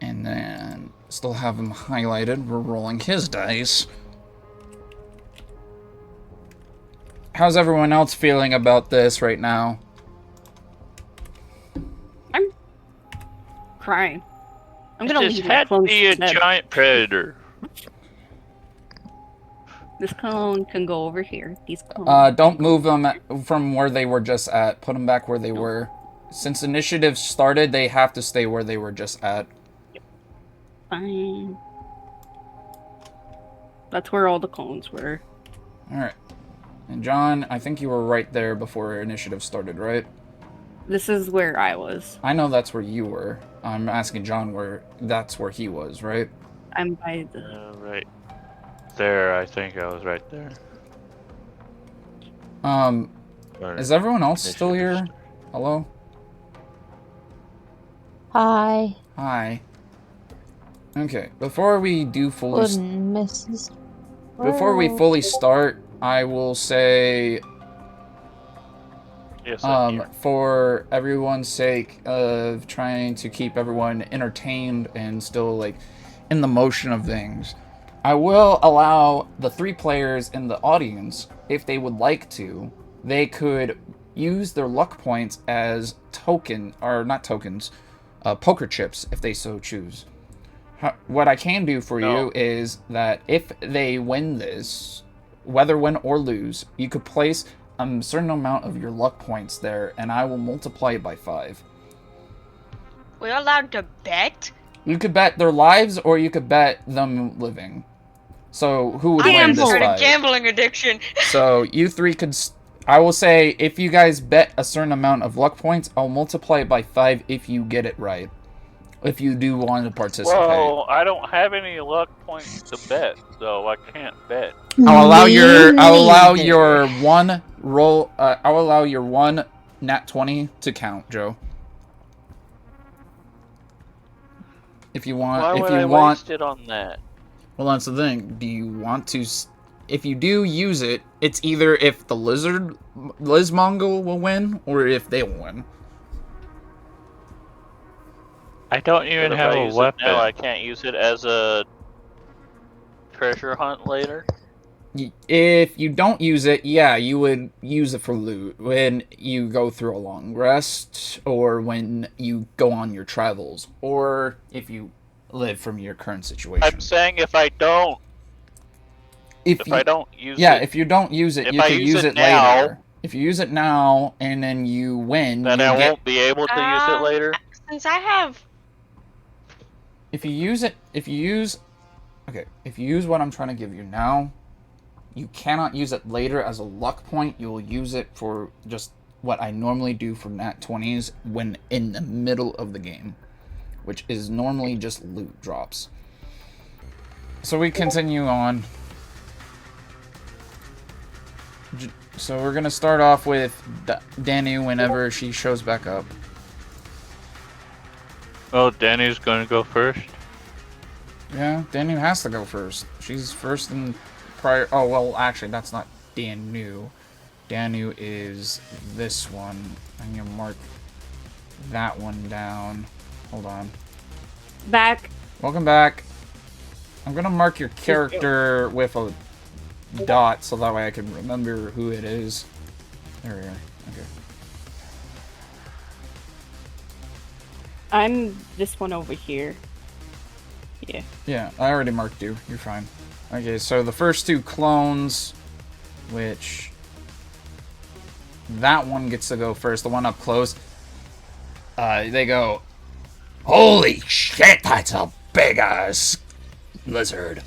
and then still have him highlighted, we're rolling his dice. How's everyone else feeling about this right now? I'm crying. I'm gonna This leave my had to clones be a dead. giant predator. This clone can go over here. These clones. Don't move them from where they were just at. Put them back where they were. Since initiative started, they have to stay where they were just at. Fine. That's where all the clones were. Alright. And John, I think you were right there before initiative started, right? This is where I was. I know that's where you were. I'm asking John where that's where he was, right? I'm by the... Right there, I think I was right there. Is everyone else still here? Hello? Hi. Hi. Okay, before we do fully... Good, Mrs. Before we fully start, I will say... Yes, I'm here. For everyone's sake of trying to keep everyone entertained and still, like, in the motion of things, I will allow the 3 players in the audience, if they would like to, they could use their luck points as poker chips, if they so choose. What I can do for you is that if they win this, whether win or lose, you could place a certain amount of your luck points there, and I will multiply it by 5. We're allowed to bet? You could bet their lives, or you could bet them living. So, who would win this Start a fight? gambling addiction. So, you 3 could... I will say, if you guys bet a certain amount of luck points, I'll multiply it by 5 if you get it right. If you do want to participate. Well, I don't have any luck points to bet, so I can't bet. I'll allow your one roll. I'll allow your one nat 20 to count, Joe. If you want, Why would I waste it on that? Well, that's the thing. Do you want to? If you do use it, it's either if the Lizmongol will win, or if they will win. I don't even have a weapon. Now I can't use it as a treasure hunt later. If you don't use it, yeah, you would use it for loot when you go through a long rest, or when you go on your travels, or if you live from your current situation. I'm saying if I don't. If I don't use it. Yeah, if you don't use it, you can use it now, later. If you use it now and then you win, then I won't be able to use it later. Since I have. If you use what I'm trying to give you now, you cannot use it later as a luck point. You will use it for just what I normally do for nat 20s when in the middle of the game, which is normally just loot drops. So we continue on. So we're gonna start off with Danu whenever she shows back up. Oh, Danu's gonna go first? Yeah, Danu has to go first. She's first in prior... Oh, well, actually, that's not Danu. Danu is this one. I'm gonna mark that one down. Hold on. Back. Welcome back. I'm gonna mark your character with a dot so that way I can remember who it is. There we are. Okay. I'm this one over here. Yeah. Yeah, I already marked you. You're fine. Okay, so the first 2 clones, which... That one gets to go first, the one up close. They go, "Holy shit, that's a big-ass lizard.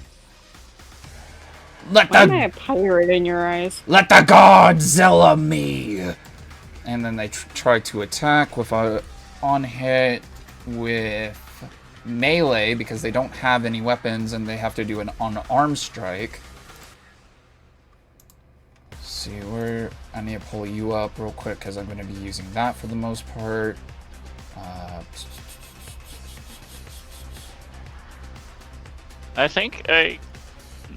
Why am I a pirate in your eyes? Let the Godzilla me!" And then they try to attack with a on-hit with melee because they don't have any weapons and they have to do an unarmed strike. Let's see where I need to pull you up real quick because I'm going to be using that for the most part. I think I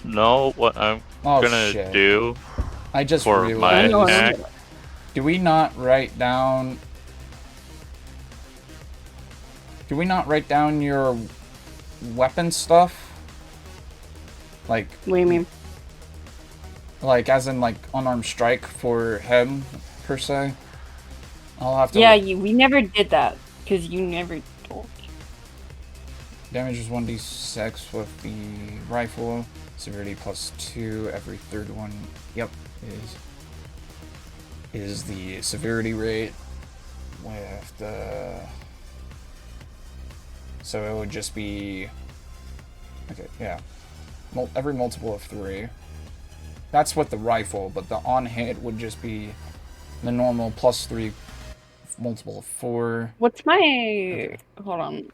know what I'm gonna do. I just for realized. my attack. Do we not write down? Do we not write down your weapon stuff? Like. What do you mean? Like, as in, like, unarmed strike for him, per se? I'll have to... Yeah, we never did that, because you never told me. Damage is 1d6 with the rifle. Severity +2 every third one. Yep, is the severity rate with the... So it would just be... Okay, yeah. Every multiple of 3. That's with the rifle, but the on-hit would just be the normal +3 multiple of 4. What's my... Okay. Hold on.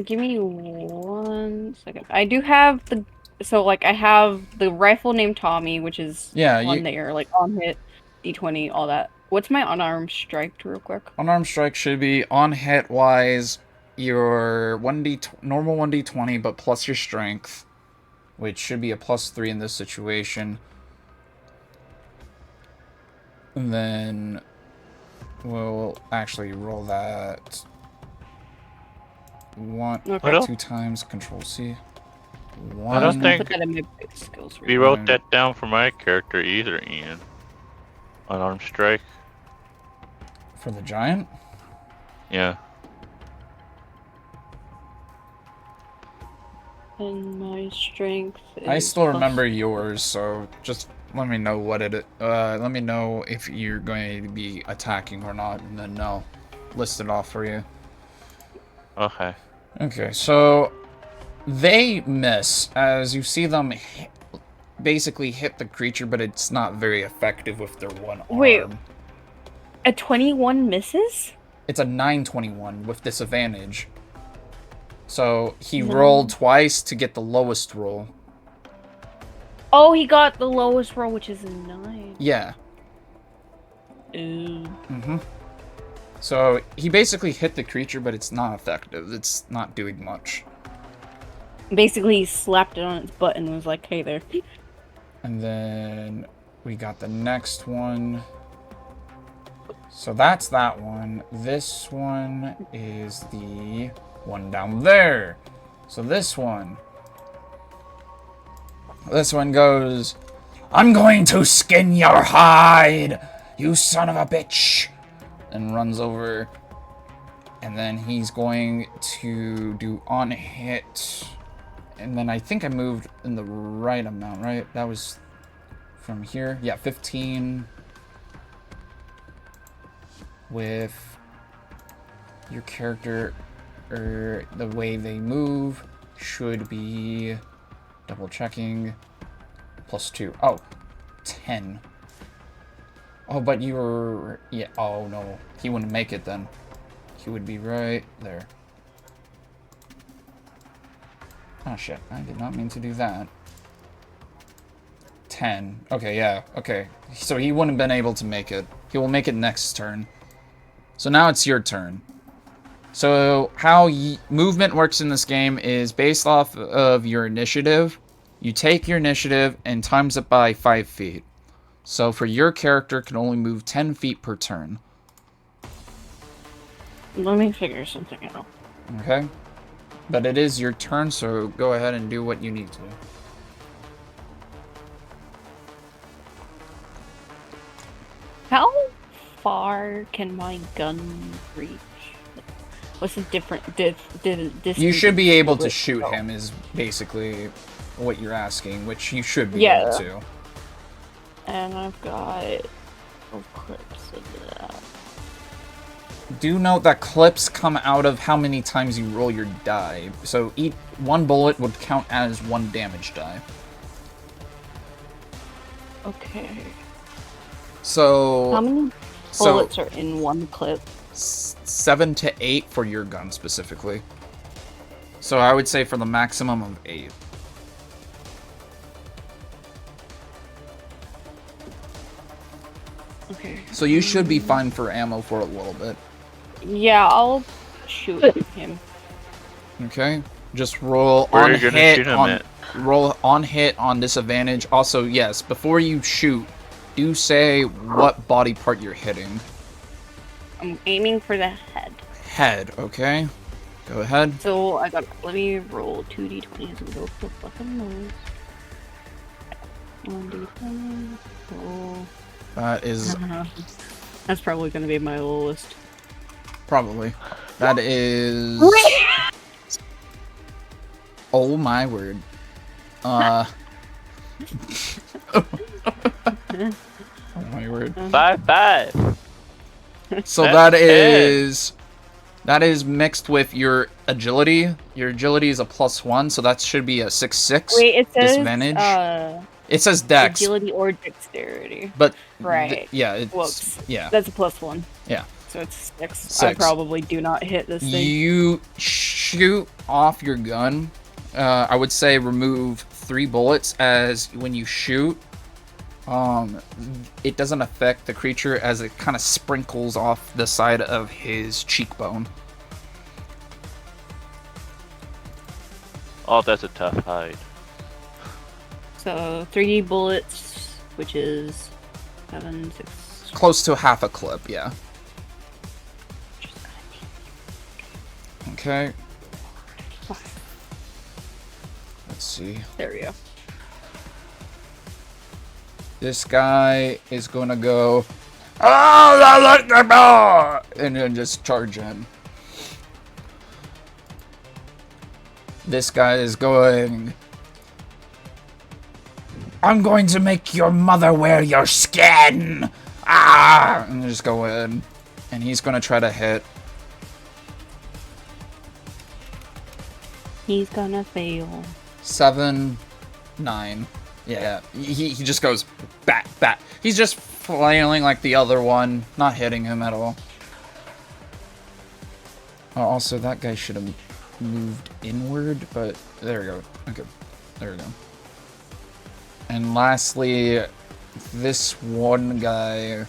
Give me 1 second. I do have the... So, like, I have the rifle named Tommy, which is on there, like, on-hit, D20, all that. What's my unarmed strike, real quick? Unarmed strike should be on-hit-wise your normal 1d20, but plus your strength, which should be a +3 in this situation. And then we'll actually roll that 2 times. Control C. 1. I don't think skills we wrote that down for my character either, Ian. Unarmed strike. For the giant? Yeah. And my strength is I still remember yours, so just let me know what it. Let me know if you're going to be attacking or not, and then I'll list it off for you. Okay. Okay, so they miss as you see them basically hit the creature, but it's not very effective with their one arm. Wait, a 21 misses? It's a 921 with disadvantage. So he rolled twice to get the lowest roll. Oh, he got the lowest roll, which is a 9. Yeah. Ooh. Mm-hmm. So he basically hit the creature, but it's not effective. It's not doing much. Basically, he slapped it on its butt and was like, hey there. And then we got the next one. So that's that one. This one is the one down there. So this one goes, I'm going to skin your hide, you son of a bitch. And runs over. And then he's going to do on hit. And then I think I moved in the right amount, right? That was from here. Yeah, 15. With your character, or the way they move should be double checking. +2. Oh, 10. Oh, but you were, yeah, oh no, he wouldn't make it then. He would be right there. Oh shit, I did not mean to do that. 10. Okay, yeah, okay. So he wouldn't have been able to make it. He will make it next turn. So now it's your turn. So how movement works in this game is based off of your initiative. You take your initiative and times it by 5 feet. So for your character, can only move 10 feet per turn. Let me figure something out. Okay? But it is your turn, so go ahead and do what you need to. How far can my gun reach? What's the different distance? You should be able to shoot him is basically what you're asking, which you should be able to. And I've got clips of that. Do note that clips come out of how many times you roll your die. So each one bullet would count as 1 damage die. Okay. So how many bullets are in one clip? 7 to 8 for your gun specifically. So I would say for the maximum of 8. Okay. So you should be fine for ammo for a little bit. Yeah, I'll shoot him. Okay. Just roll Where on are you gonna hit shoot him on at? roll on hit on disadvantage. Also, yes, before you shoot, do say what body part you're hitting. I'm aiming for the head. Head, okay. Go ahead. So let me roll 2d20 as we go for the fucking nose. 1d20. Roll. That is That's probably gonna be my lowest. probably. That is. Oh my word. Oh my word. 5-5. So That's that is mixed with your agility. Your agility is a +1, so that should be a 6/6. Wait, it says disadvantage. It says dex. Agility or dexterity. But right. Yeah, it's Whoops. yeah. That's a +1. Yeah. So it's 6. 6. I probably do not hit this thing. You shoot off your gun. I would say remove 3 bullets, as when you shoot, it doesn't affect the creature as it kind of sprinkles off the side of his cheekbone. Oh, that's a tough hide. So 3 bullets, which is 7, 6. Close to half a clip, yeah. Okay. Let's see. There we go. This guy is gonna go, oh, I like the ball, and then just charge in. This guy is going, I'm going to make your mother wear your skin! Ah! And just go in. And he's gonna try to hit. He's gonna fail. 7, 9. Yeah, he just goes bat, bat. He's just flailing like the other one, not hitting him at all. Oh, also, that guy should have moved inward, but there we go. Okay, there we go. And lastly, this one guy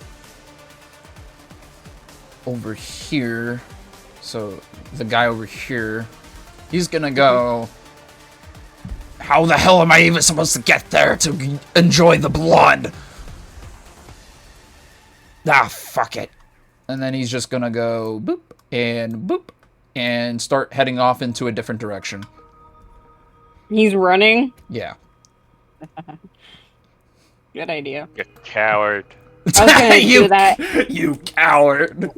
over here. So, the guy over here, he's gonna go... How the hell am I even supposed to get there to enjoy the blood? Ah, fuck it. And then he's just gonna go boop, and start heading off into a different direction. He's running? Yeah. Good idea. You coward. I was gonna do that. You coward.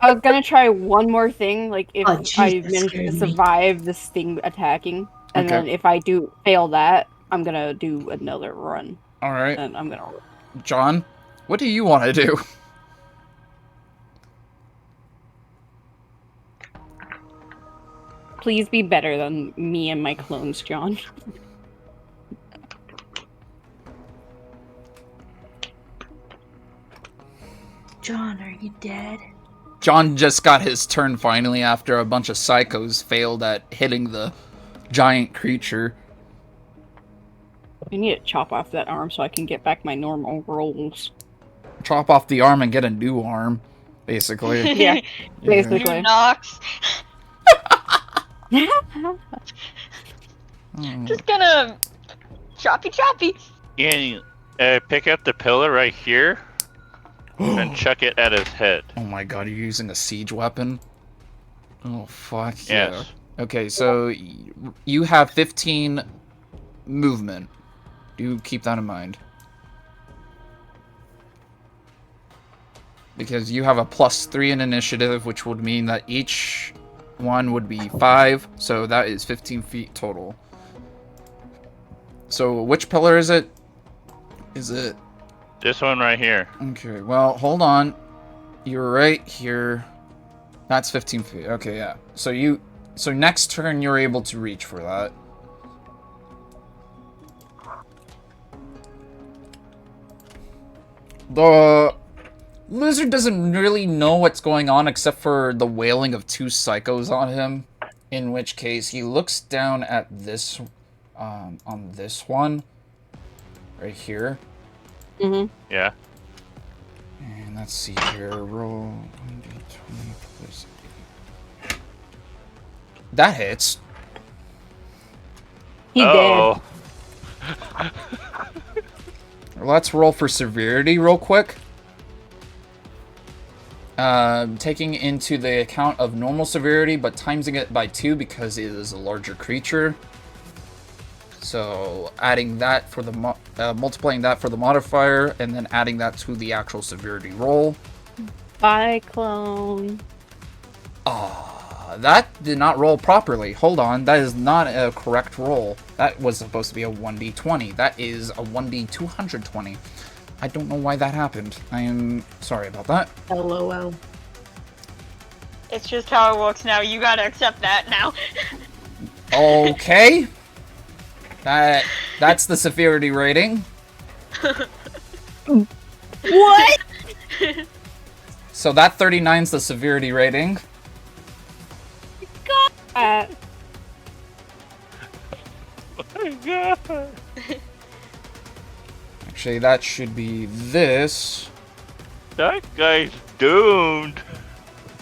I was gonna try one more thing, like if I manage to scared me. survive this thing attacking, and then if I do fail that, I'm gonna do another run. Alright. And I'm gonna... John, what do you want to do? Please be better than me and my clones, John. John, are you dead? John just got his turn finally after a bunch of psychos failed at hitting the giant creature. I need to chop off that arm so I can get back my normal rolls. Chop off the arm and get a new arm, basically. Yeah, basically. New Nox. Just gonna choppy. Ian, pick up the pillar right here and chuck it at his head. Oh my god, you're using a siege weapon? Oh, fuck Yes. yeah. Okay, so you have 15 movement. Do keep that in mind. Because you have a +3 in initiative, which would mean that each one would be 5, so that is 15 feet total. So which pillar is it? Is it... This one right here. Okay, well, hold on. You're right here. That's 15 feet. Okay, yeah. So next turn you're able to reach for that. The lizard doesn't really know what's going on except for the wailing of 2 psychos on him. In which case, he looks down at this, on this one. Right here. Mm-hmm. Yeah. And let's see here. Roll 1d20 plus 8. That hits. He did. Let's roll for severity real quick. Taking into the account of normal severity, but timesing it by 2 because it is a larger creature. So adding that for the multiplying that for the modifier, and then adding that to the actual severity roll. Bye, clone. That did not roll properly. Hold on, that is not a correct roll. That was supposed to be a 1d20. That is a 1d220. I don't know why that happened. I am sorry about that. LOL. It's just how it works now. You gotta accept that now. Okay. That's the severity rating. What? So that 39's the severity rating. God. My God. Actually, that should be this. That guy's doomed.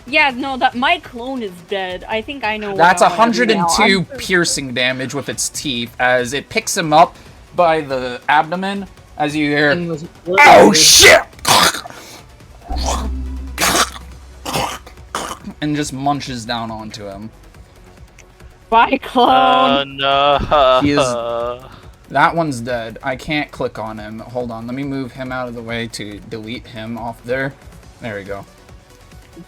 Yeah, no, that my clone is dead. I think I know. That's what I wanna do now. 102 piercing damage with its teeth as it picks him up by the abdomen as you hear, "Oh shit!" and just munches down onto him. Bye, clone. No. He is... That one's dead. I can't click on him. Hold on, let me move him out of the way to delete him off there. There we go.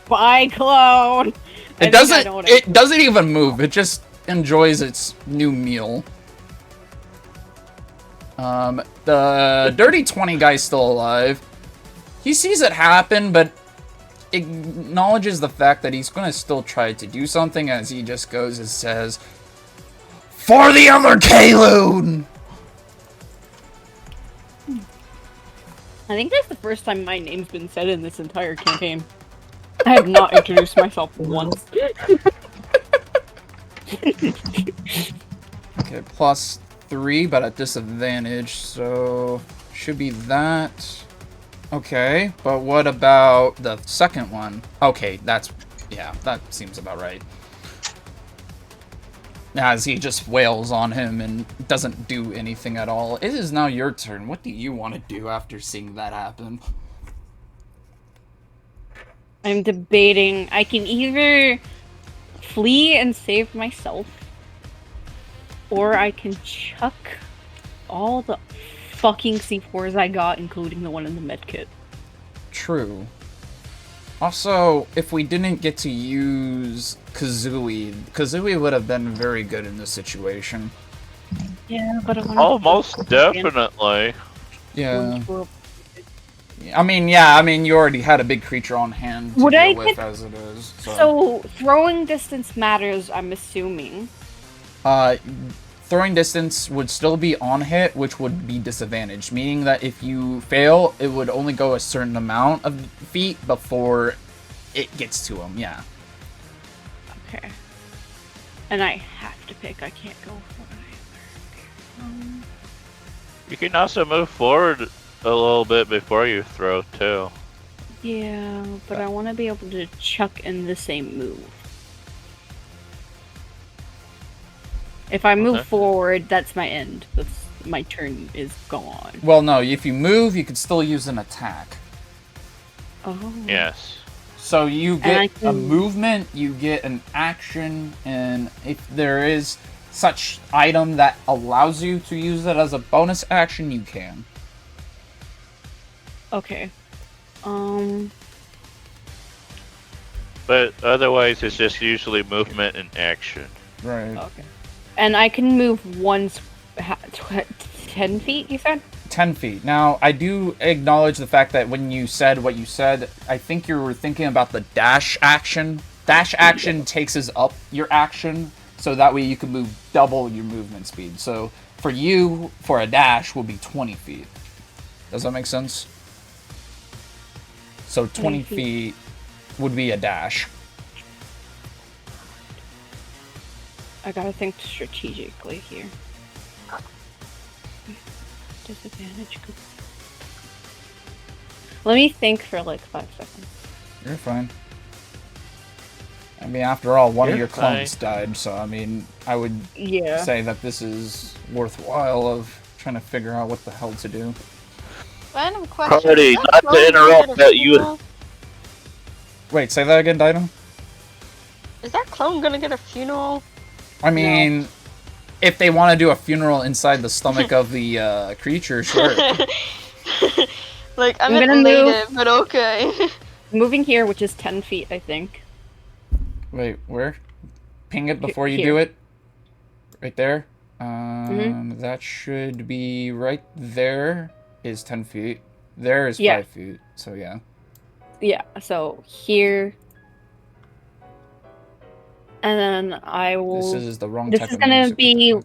Bye, clone. It doesn't even move. It just enjoys its new meal. The Dirty 20 guy's still alive. He sees it happen, but acknowledges the fact that he's gonna still try to do something as he just goes and says, "For the other Kaleun!" I think that's the first time my name's been said in this entire campaign. I have not introduced myself once. Okay, +3, but at disadvantage, so should be that. Okay, but what about the second one? Okay, yeah, that seems about right. As he just wails on him and doesn't do anything at all. It is now your turn. What do you want to do after seeing that happen? I'm debating. I can either flee and save myself, or I can chuck all the fucking C4s I got, including the one in the medkit. True. Also, if we didn't get to use Kazooie would have been very good in this situation. Yeah, but I want almost definitely. Yeah. I mean, you already had a big creature on hand to deal with as it is. So throwing distance matters, I'm assuming. Throwing distance would still be on hit, which would be disadvantaged, meaning that if you fail, it would only go a certain amount of feet before it gets to him, yeah. Okay. And I have to pick, I can't go for either. You can also move forward a little bit before you throw, too. Yeah, but I want to be able to chuck in the same move. If I move forward, that's my end. My turn is gone. Well, no, if you move, you can still use an attack. Oh. Yes. So you get a movement, you get an action, and if there is such item that allows you to use it as a bonus action, you can. Okay. But otherwise, it's just usually movement and action. Right. Okay. And I can move once, 10 feet, you said? 10 feet. Now, I do acknowledge the fact that when you said what you said, I think you were thinking about the dash action. Dash action takes us up your action, so that way you can move double your movement speed. So, for you, for a dash, will be 20 feet. Does that make sense? So, 20 feet would be a dash. I gotta think strategically here. Disadvantage. Let me think for like 5 seconds. You're fine. I mean, after all, one of your clones died, so I mean, I would say that this is worthwhile of trying to figure out what the hell to do. Random question. Harty, not to interrupt, but you... Wait, say that again, Dino? Is that clone gonna get a funeral? I mean, if they want to do a funeral inside the stomach of the creature, sure. Like, I'm gonna move, but okay. Moving here, which is 10 feet, I think. Wait, where? Ping it before you do it. Right there. That should be right there is 10 feet. There is 5 feet, so yeah. Yeah, so here. And then I will... This is the wrong This type is of gonna music be...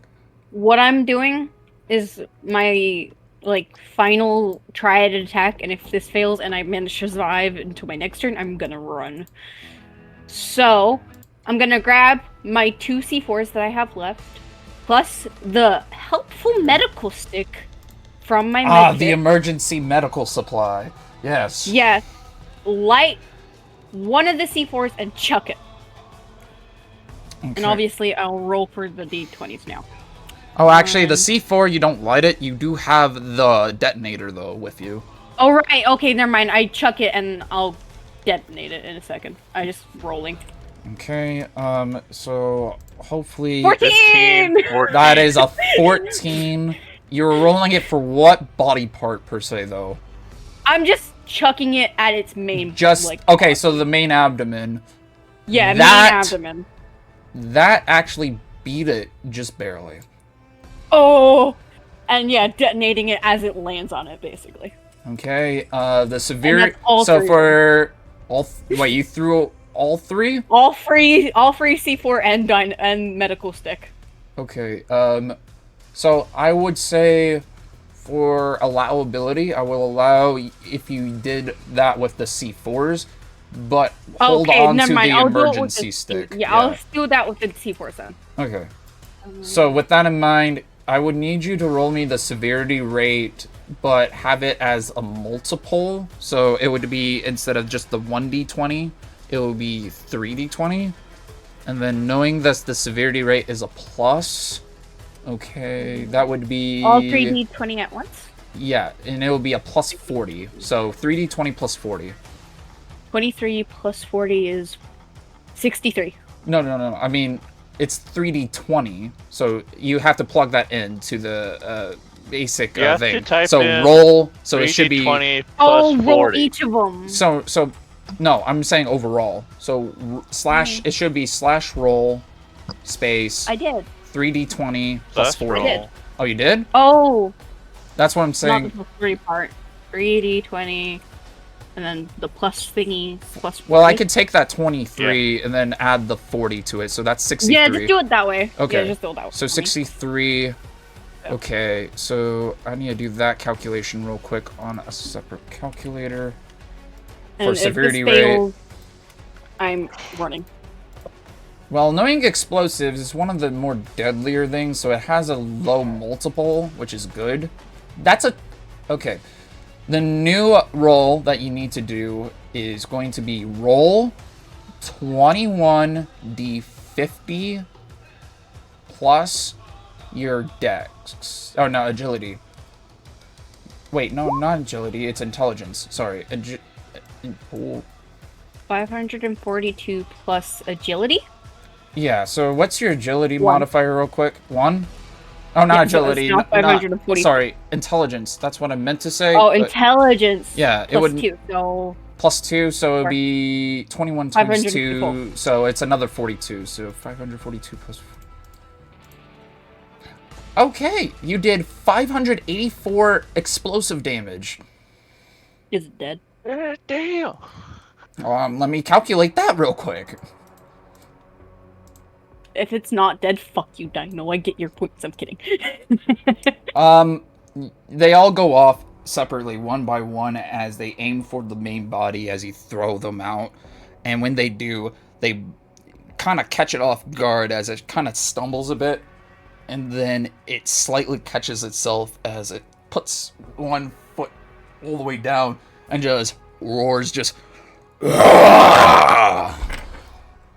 What I'm doing is my, like, final triad attack, and if this fails and I manage to survive until my next turn, I'm gonna run. So, I'm gonna grab my 2 C4s that I have left, plus the helpful medical stick from my medkit. The emergency medical supply. Yes. Yes. Light one of the C4s and chuck it. Okay. And obviously, I'll roll for the D20s now. Oh, actually, the C4, you don't light it. You do have the detonator, though, with you. Oh, right. Okay, never mind. I chuck it, and I'll detonate it in a second. I'm just rolling. Okay, so hopefully... 14! 14! That is a 14. You're rolling it for what body part, per se, though? I'm just chucking it at its main... Okay, so the main abdomen. Yeah, main abdomen. That actually beat it just barely. Oh! And yeah, detonating it as it lands on it, basically. Okay, the severe... all so three. for... wait, you threw all 3? All free C4 and medical stick. Okay, so I would say for allowability, I will allow if you did that with the C4s, but hold on to the emergency stick. Yeah, I'll do that with the C4s then. Okay. So with that in mind, I would need you to roll me the severity rate, but have it as a multiple. So it would be, instead of just the 1d20, it will be 3d20. And then knowing that the severity rate is a plus, okay, that would be... All 3d20 at once? Yeah, and it will be a plus 40. So 3d20 plus 40. 23 plus 40 is 63. No. I mean, it's 3d20, so you have to plug that into the basic thing. So roll, so it should be... 20 plus 40. Roll each of them. So, no, I'm saying overall. So slash, it should be slash roll, space... I did. 3d20 plus 40. I did. Oh, you did? Oh. That's what I'm saying. Not the 3 part. 3d20, and then the plus thingy, plus 40. Well, I could take that 23 and then add the 40 to it, so that's 63. Yeah, just do it that way. Okay. Yeah, just do it that way. So 63. Okay, so I need to do that calculation real quick on a separate calculator. And for severity if this fails, rate. I'm running. Well, knowing explosives is one of the more deadlier things, so it has a low multiple, which is good. That's a... Okay. The new roll that you need to do is going to be roll 21d50 plus your dex. Oh, no, agility. Wait, no, not agility. It's intelligence. Sorry. 542 plus agility? Yeah, so what's your agility modifier real quick? 1? Oh, not agility. So sorry, intelligence. That's what I meant to say. Oh, intelligence. Yeah, it would... Two, so... Plus 2, so it would be 21 times 2, so it's another 42. So 542 plus... Okay, you did 584 explosive damage. Is it dead? Damn. Let me calculate that real quick. If it's not dead, fuck you, Dino. I get your points. I'm kidding. They all go off separately, one by one, as they aim for the main body as you throw them out. And when they do, they kind of catch it off guard as it kind of stumbles a bit. And then it slightly catches itself as it puts one foot all the way down and just roars, just...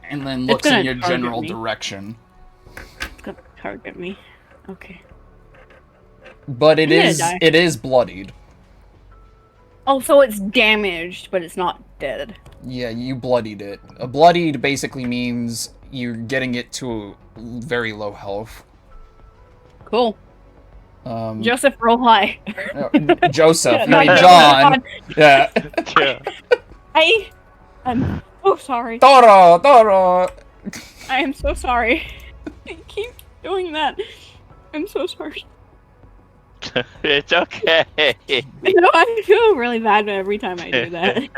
And then looks in your general direction. It's gonna target me. Okay. But it is bloodied. Oh, so it's damaged, but it's not dead. Yeah, you bloodied it. A bloodied basically means you're getting it to very low health. Cool. Joseph, roll high. Joseph, you mean John. Yeah. I'm so sorry. Toro! I am so sorry. I keep doing that. I'm so sorry. It's okay. No, I feel really bad every time I do that.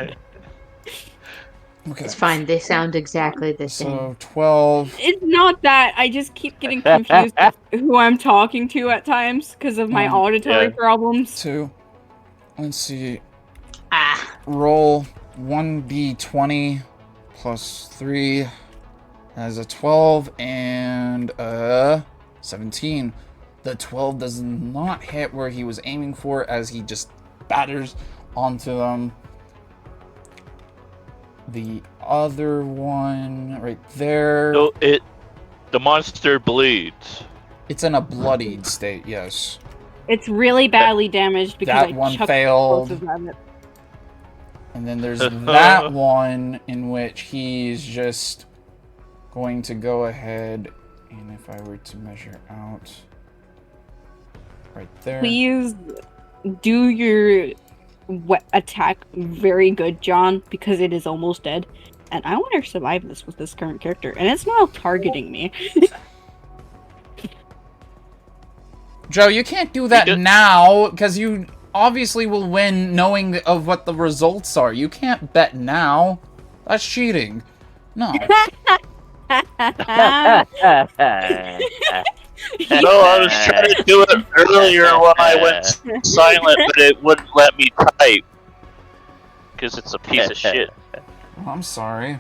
Okay. It's fine. They sound exactly the same. So 12. It's not that. I just keep getting confused with who I'm talking to at times because of my auditory problems. 2. Let's see. Roll 1d20 plus 3 has a 12 and a 17. The 12 does not hit where he was aiming for as he just batters onto them. The other one right there. So the monster bleeds. It's in a bloodied state, yes. It's really badly damaged because that one failed. And then there's that one in which he's just going to go ahead, and if I were to measure out right there. Please do your attack very good, John, because it is almost dead. And I want to survive this with this current character, and it's not targeting me. Joe, you can't do that now, because you obviously will win knowing of what the results are. You can't bet now. That's cheating. No. No, I was trying to do it earlier when I went silent, but it wouldn't let me type. Because it's a piece of shit. Oh, I'm sorry.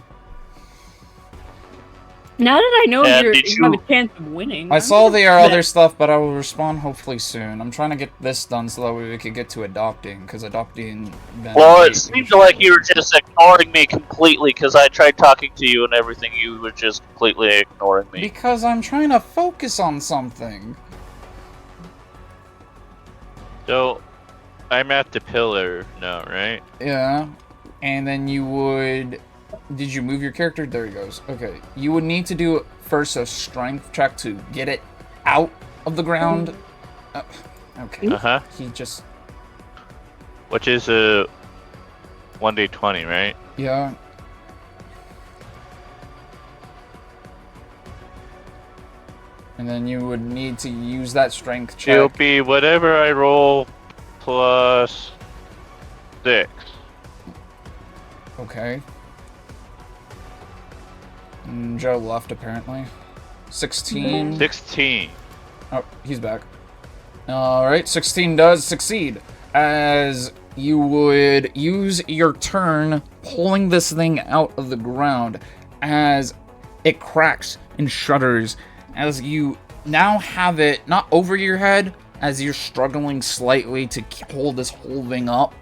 Now that I know you have a chance of winning. I saw there are other stuff, but I will respond hopefully soon. I'm trying to get this done so that we could get to adopting, because adopting... Well, it seemed like you were just ignoring me completely, because I tried talking to you and everything, you were just completely ignoring me. Because I'm trying to focus on something. So, I'm at the pillar now, right? Yeah, and then you would... Did you move your character? There he goes. Okay. You would need to do first a strength check to get it out of the ground. Okay. Uh-huh. He just... Which is a 1d20, right? Yeah. And then you would need to use that strength check. It'll be whatever I roll plus 6. Okay. And Joe left, apparently. 16. 16. Oh, he's back. Alright, 16 does succeed. As you would use your turn pulling this thing out of the ground as it cracks and shudders. As you now have it not over your head, as you're struggling slightly to hold this whole thing up,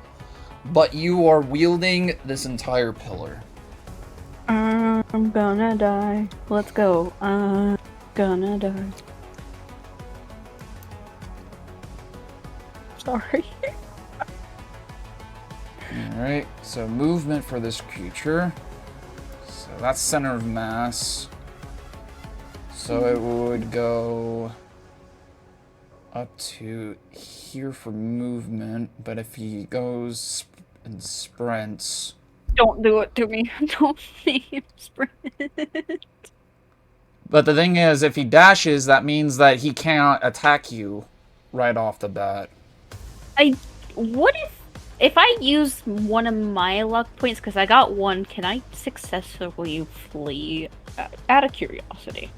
but you are wielding this entire pillar. I'm gonna die. Let's go. I'm gonna die. Sorry. Alright, so movement for this creature. So that's center of mass. So it would go up to here for movement, but if he goes and sprints... Don't do it to me. Don't make him sprint. But the thing is, if he dashes, that means that he cannot attack you right off the bat. What if I use one of my luck points, because I got one, can I successfully flee? Out of curiosity.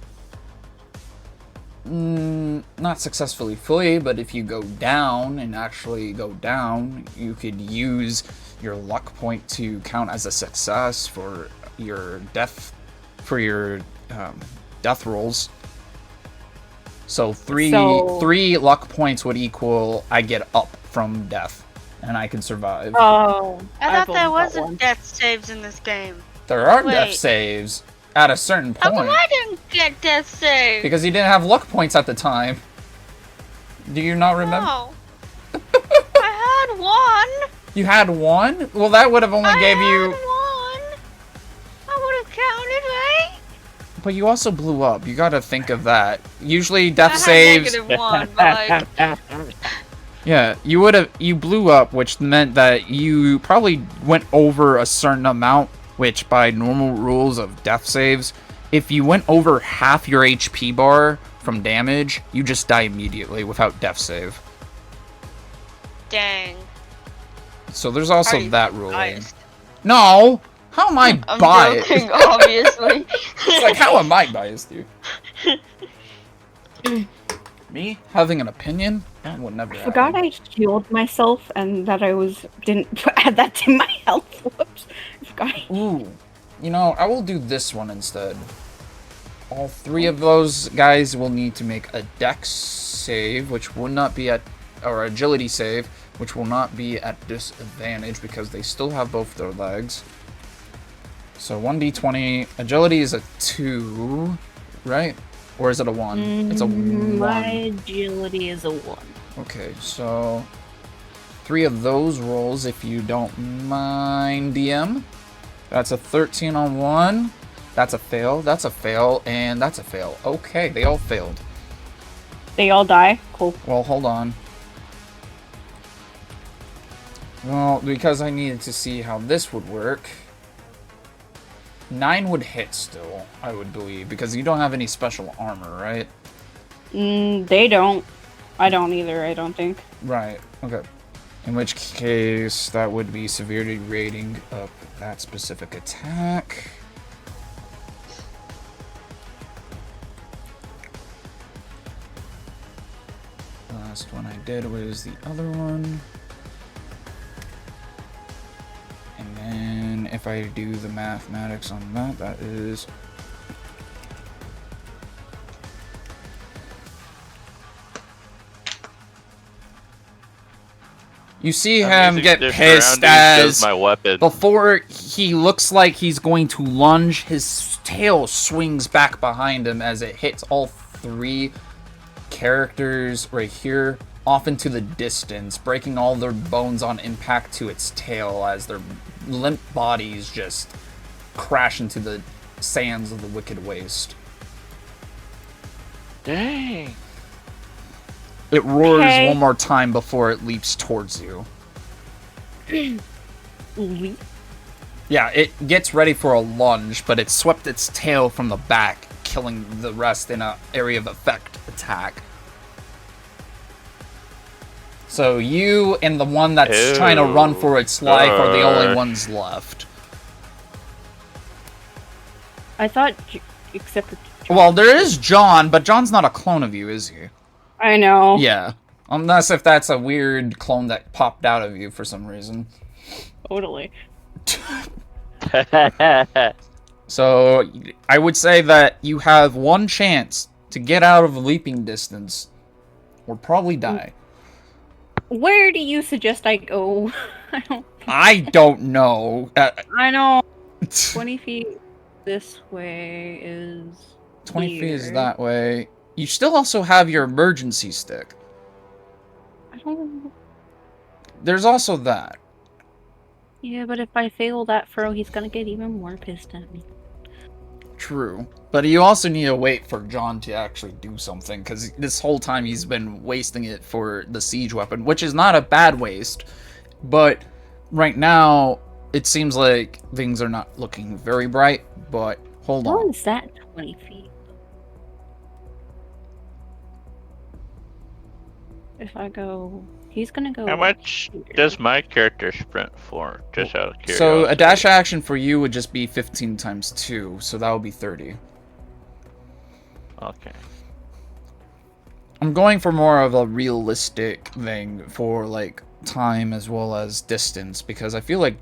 Not successfully flee, but if you go down and actually go down, you could use your luck point to count as a success for your death rolls. So three luck points would equal I get up from death and I can survive. Oh, I thought there wasn't death saves in this game. There are death saves at a certain point. How come I didn't get death saves? Because you didn't have luck points at the time. Do you not remember? No. I had one. You had one? Well, that would have only gave you... I had one. I would have counted, right? But you also blew up. You gotta think of that. Usually death I saves... had -1, but like... Yeah, you blew up, which meant that you probably went over a certain amount, which by normal rules of death saves, if you went over half your HP bar from damage, you just die immediately without death save. Dang. So there's also that ruling. No! How am I biased? Joking, obviously. It's like, how am I biased, dude? Me having an opinion? That would never happen. I forgot I healed myself and that I didn't add that to my health. Whoops. I forgot. Ooh. You know, I will do this one instead. All three of those guys will need to make a dex save, which will not be at... or agility save, which will not be at disadvantage because they still have both their legs. So 1d20. Agility is a 2, right? Or is it a 1? It's a 1. My agility is a 1. Okay, so 3 of those rolls, if you don't mind, DM. That's a 13 on 1. That's a fail. That's a fail. And that's a fail. Okay, they all failed. They all die? Cool. Well, hold on. Well, because I needed to see how this would work. 9 would hit still, I would believe, because you don't have any special armor, right? They don't. I don't either, I don't think. Right, okay. In which case, that would be severely rating up that specific attack. The last one I did was the other one. And then if I do the mathematics on that, that is... You see him get pissed as before he looks like he's going to lunge, his tail swings back behind him as it hits all 3 characters right here off into the distance, breaking all their bones on impact to its tail as their limp bodies just crash into the sands of the Wicked Waste. Dang. It roars one more time before it leaps towards you. Yeah, it gets ready for a lunge, but it swept its tail from the back, killing the rest in an area of effect attack. So you and the one that's trying to run for its life are the only ones left. I thought, except for John. Well, there is John, but John's not a clone of you, is he? I know. Yeah. Unless if that's a weird clone that popped out of you for some reason. Totally. So, I would say that you have one chance to get out of leaping distance, or probably die. Where do you suggest I go? I don't know. I know. 20 feet this way is 20 feet is that way. You still also have your emergency stick. I don't... There's also that. Yeah, but if I fail that throw, he's gonna get even more pissed at me. True. But you also need to wait for John to actually do something, because this whole time he's been wasting it for the siege weapon, which is not a bad waste. But right now, it seems like things are not looking very bright, but hold on. How is that 20 feet? If I go... He's gonna go... How much does my character sprint for? Just out of curiosity. So a dash action for you would just be 15 times 2, so that would be 30. Okay. I'm going for more of a realistic thing for, like, time as well as distance, because I feel like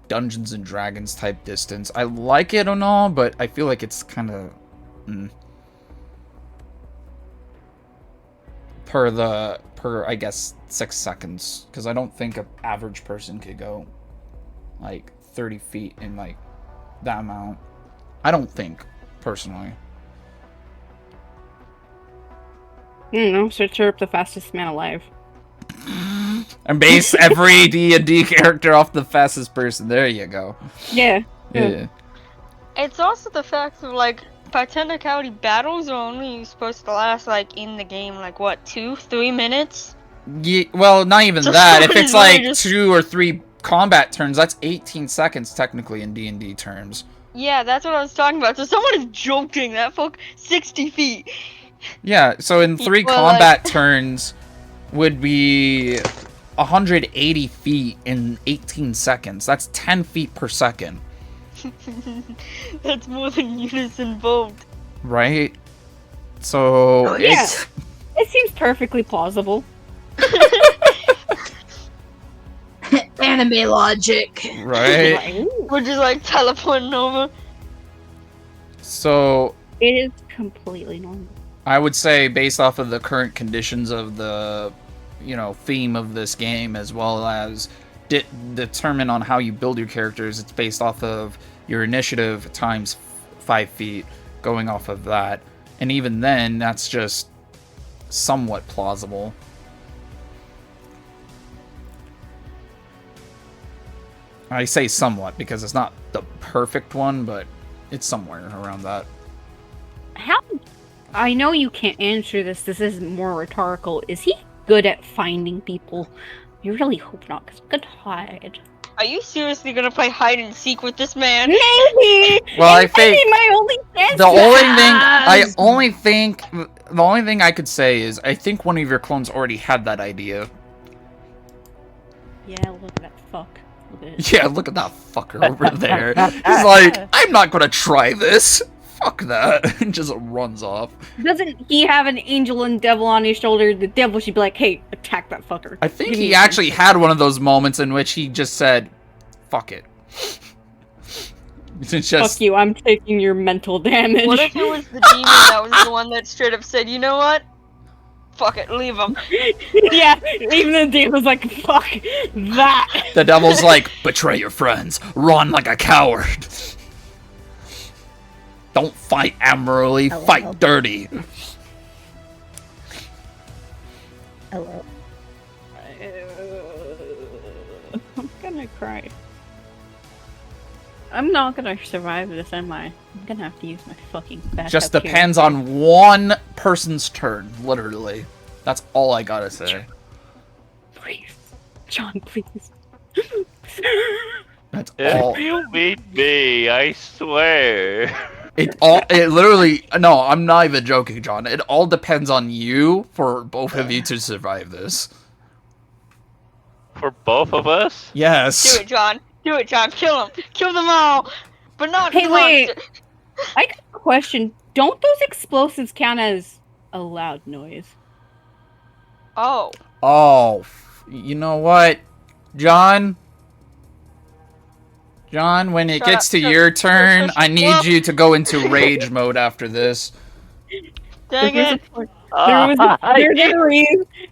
Dungeons and Dragons type distance, I like it and all, but I feel like it's kind of... Per, I guess, 6 seconds. Because I don't think an average person could go, like, 30 feet in, like, that amount. I don't think, personally. I don't know, search up the fastest man alive. And base every D&D character off the fastest person. There you go. Yeah. It's also the fact of, like, by technicality, battles are only supposed to last, like, in the game, like, what, 2-3 minutes? Yeah, well, not even that. If it's, like, 2 or 3 combat turns, that's 18 seconds, technically, in D&D terms. Yeah, that's what I was talking about. So someone is joking. That fuck 60 feet. Yeah, so in 3 combat turns would be 180 feet in 18 seconds. That's 10 feet per second. That's more than units involved. Right? So, yeah. It seems perfectly plausible. Anime logic. Right? We're just like teleporting over. So... It is completely normal. I would say, based off of the current conditions of the, you know, theme of this game, as well as determine on how you build your characters, it's based off of your initiative times 5 feet, going off of that. And even then, that's just somewhat plausible. I say somewhat because it's not the perfect one, but it's somewhere around that. How... I know you can't answer this. This is more rhetorical. Is he good at finding people? You really hope not, because good hide. Are you seriously gonna play hide and seek with this man? Maybe. Well, I think my only chance. the only thing I could say is I think one of your clones already had that idea. Yeah, look at that fuck. Yeah, look at that fucker over there. He's like, I'm not gonna try this. Fuck that. And just runs off. Doesn't he have an angel and devil on his shoulder? The devil should be like, hey, attack that fucker. I think he actually had one of those moments in which he just said, fuck it. It's just... Fuck you, I'm taking your mental damage. What if it was the demon that was the one that straight up said, you know what? Fuck it, leave him. Yeah, even the demon's like, fuck that. The devil's like, betray your friends. Run like a coward. Don't fight admirably, fight dirty. Hello. I'm gonna cry. I'm not gonna survive this, am I? I'm gonna have to use my fucking backup. Just depends on one person's turn, literally. That's all I gotta say. Please. John, please. That's all. If you beat me, I swear. It literally, no, I'm not even joking, John. It all depends on you for both of you to survive this. For both of us? Yes. Do it, John. Do it, John. Kill him. Kill them all. But not Hey, the wait. monster. I got a question. Don't those explosives count as a loud noise? Oh. Oh, you know what, John? John, when it gets to your turn, I need you to go into rage mode after this. Dang it.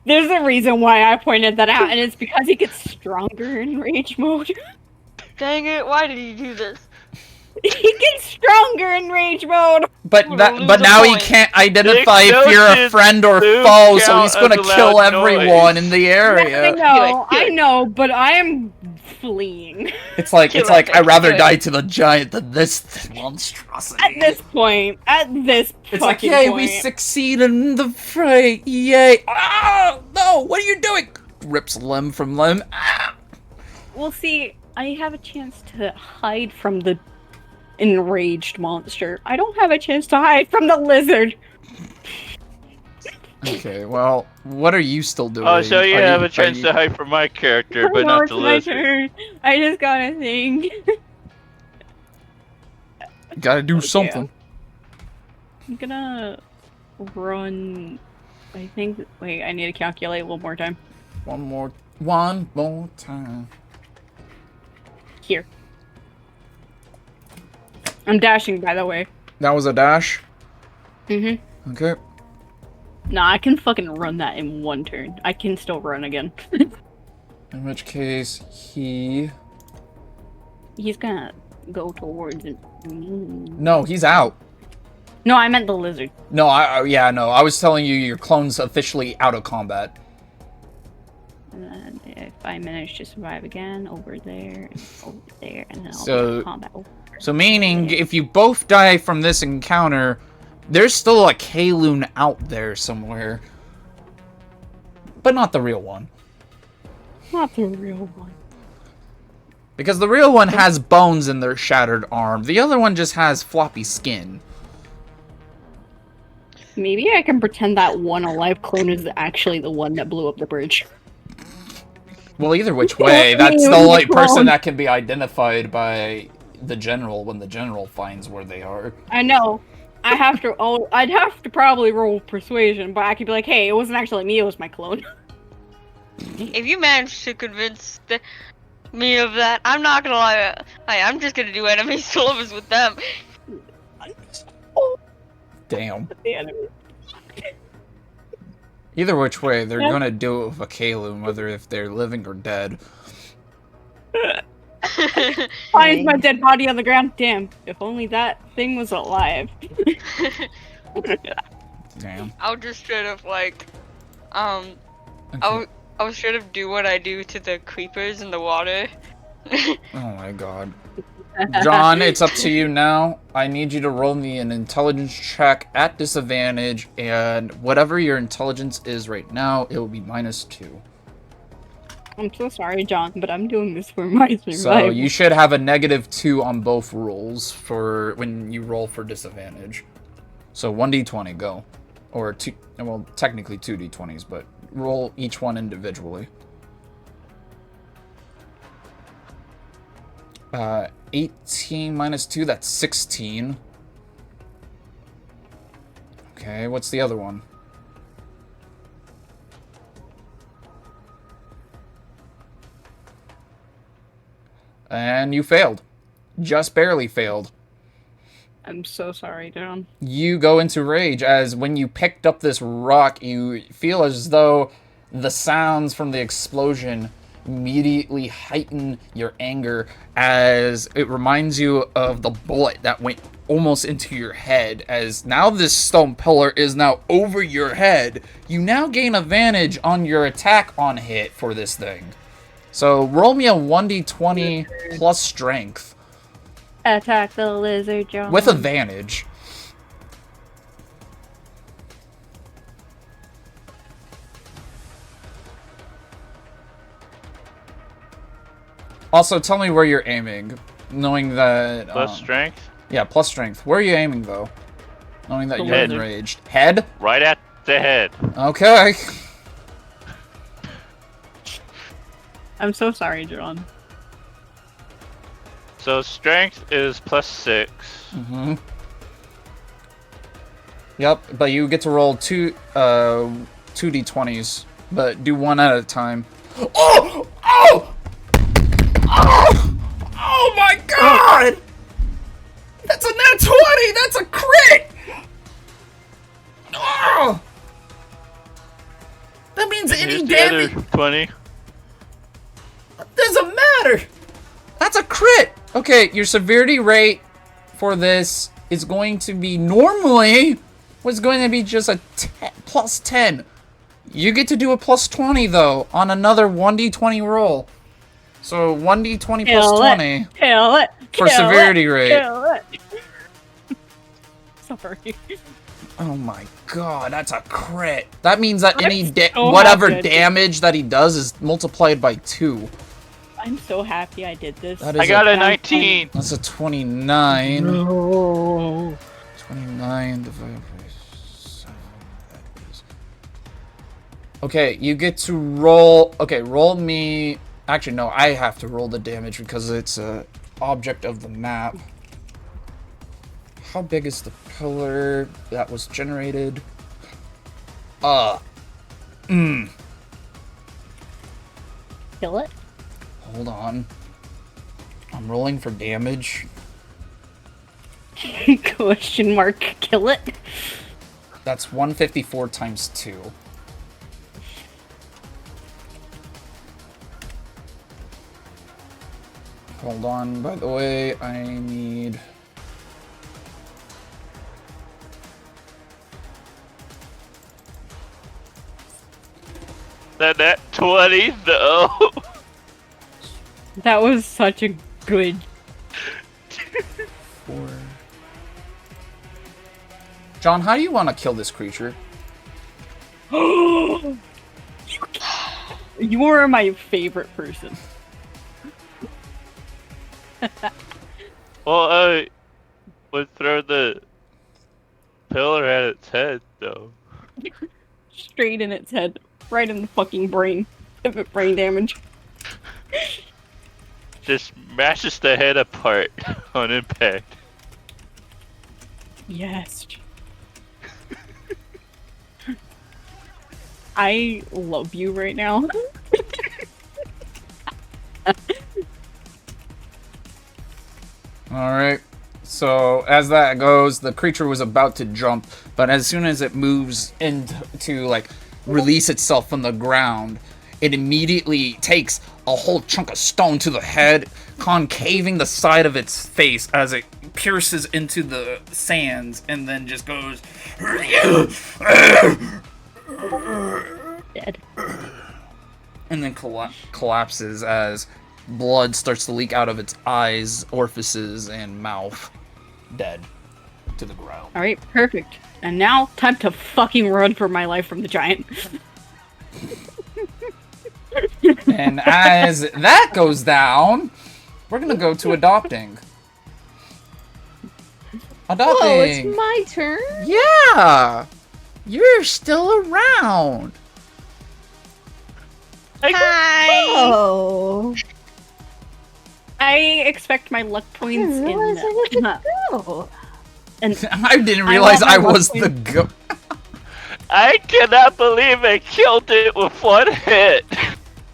There's a reason why I pointed that out, and it's because he gets stronger in rage mode. Dang it. Why did he do this? He gets stronger in rage mode. But now he can't identify if you're a friend or foe, so he's gonna kill everyone in the area. I know, but I am fleeing. It's like I'd rather die to the giant than this monstrosity. At this point, it's like, yay, we succeed in the fray, yay! Oh no, what are you doing? Rips limb from limb. Ah! Well, see, I have a chance to hide from the enraged monster. I don't have a chance to hide from the lizard. Okay, well, what are you still doing? Oh, so you have a chance to hide from my character, but not the lizard. Turn. I just gotta think. Gotta do something. I'm gonna run. I think. Wait, I need to calculate one more time. One more time. Here. I'm dashing, by the way. That was a dash? Mm-hmm. Okay. Nah, I can fucking run that in one turn. I can still run again. In which case, he's gonna go towards it. No, he's out. No, I meant the lizard. No, I was telling you your clone's officially out of combat. And if I manage to survive again, over there, and over there, and then I'll So- go combat over. So meaning, if you both die from this encounter, there's still a Kaleun out there somewhere. But not the real one. Not the real one. Because the real one has bones in their shattered arm. The other one just has floppy skin. Maybe I can pretend that one alive clone is actually the one that blew up the bridge. Well, either which way, that's the only person that can be identified by the general when the general finds where they are. I know. I'd have to probably roll persuasion, but I could be like, hey, it wasn't actually me, it was my clone. If you manage to convince me of that, I'm not gonna lie. I'm just gonna do enemies to lovers with them. Damn. The enemy. Either which way, they're gonna do it with a Kaleun, whether if they're living or dead. Finds my dead body on the ground. Damn, if only that thing was alive. Damn. I'll just straight up like, Okay. I'll straight up do what I do to the creepers in the water. Oh my god. John, it's up to you now. I need you to roll me an intelligence check at disadvantage, and whatever your intelligence is right now, it will be -2. I'm so sorry, John, but I'm doing this for my survival. So you should have a -2 on both rolls for when you roll for disadvantage. So 1d20, go. Or two, well, technically 2d20s, but roll each one individually. 18 minus 2, that's 16. Okay, what's the other one? And you failed. Just barely failed. I'm so sorry, John. You go into rage as when you picked up this rock, you feel as though the sounds from the explosion immediately heighten your anger as it reminds you of the bullet that went almost into your head. As now this stone pillar is now over your head, you now gain advantage on your attack on hit for this thing. So roll me a 1d20 plus strength. Attack the lizard, John. With advantage. Also, tell me where you're aiming, knowing that... Plus strength? Yeah, plus strength. Where are you aiming, though? Knowing that you're Head. enraged. Head? Right at the head. Okay. I'm so sorry, John. So strength is +6. Mm-hmm. Yep, but you get to roll two d20s, but do one at a time. Oh! Oh! Oh! Oh my god! That's a nat 20! That's a crit! Oh! That means any Here's damage... the other 20. Doesn't matter! That's a crit! Okay, your severity rate for this is going to be normally was going to be just a plus 10. You get to do a plus 20 though on another 1d20 roll. So 1d20 plus 20 for severity rate. Sorry. Oh my god, that's a crit. That means that any so whatever happy. damage that he does is multiplied by 2. I'm so happy I did this. That is I got a 19. That's a 29. No. 29 divided by 7. Okay, you get to roll. Okay, roll me. Actually, no, I have to roll the damage because it's a object of the map. How big is the pillar that was generated? Kill it? Hold on. I'm rolling for damage. Question mark, kill it? That's 154 times 2. Hold on, by the way, I need... That 20 though. That was such a good... 4. John, how do you want to kill this creature? You are my favorite person. Well, I would throw the pillar at its head though. Straight in its head. Right in the fucking brain. If it brain damage. Just mashes the head apart on impact. Yes. I love you right now. Alright, so as that goes, the creature was about to jump, but as soon as it moves into, like, release itself from the ground, it immediately takes a whole chunk of stone to the head, concaving the side of its face as it pierces into the sands, and then just goes... Dead. And then collapses as blood starts to leak out of its eyes, orifices, and mouth. Dead. To the ground. Alright, perfect. And now, time to fucking run for my life from the giant. And as that goes down, we're gonna go to adopting. Adopting. Oh, it's my turn? Yeah! You're still around. Hi! Oh. I expect my luck points in. Go. And I didn't realize I was the go. I cannot believe I killed it with one hit.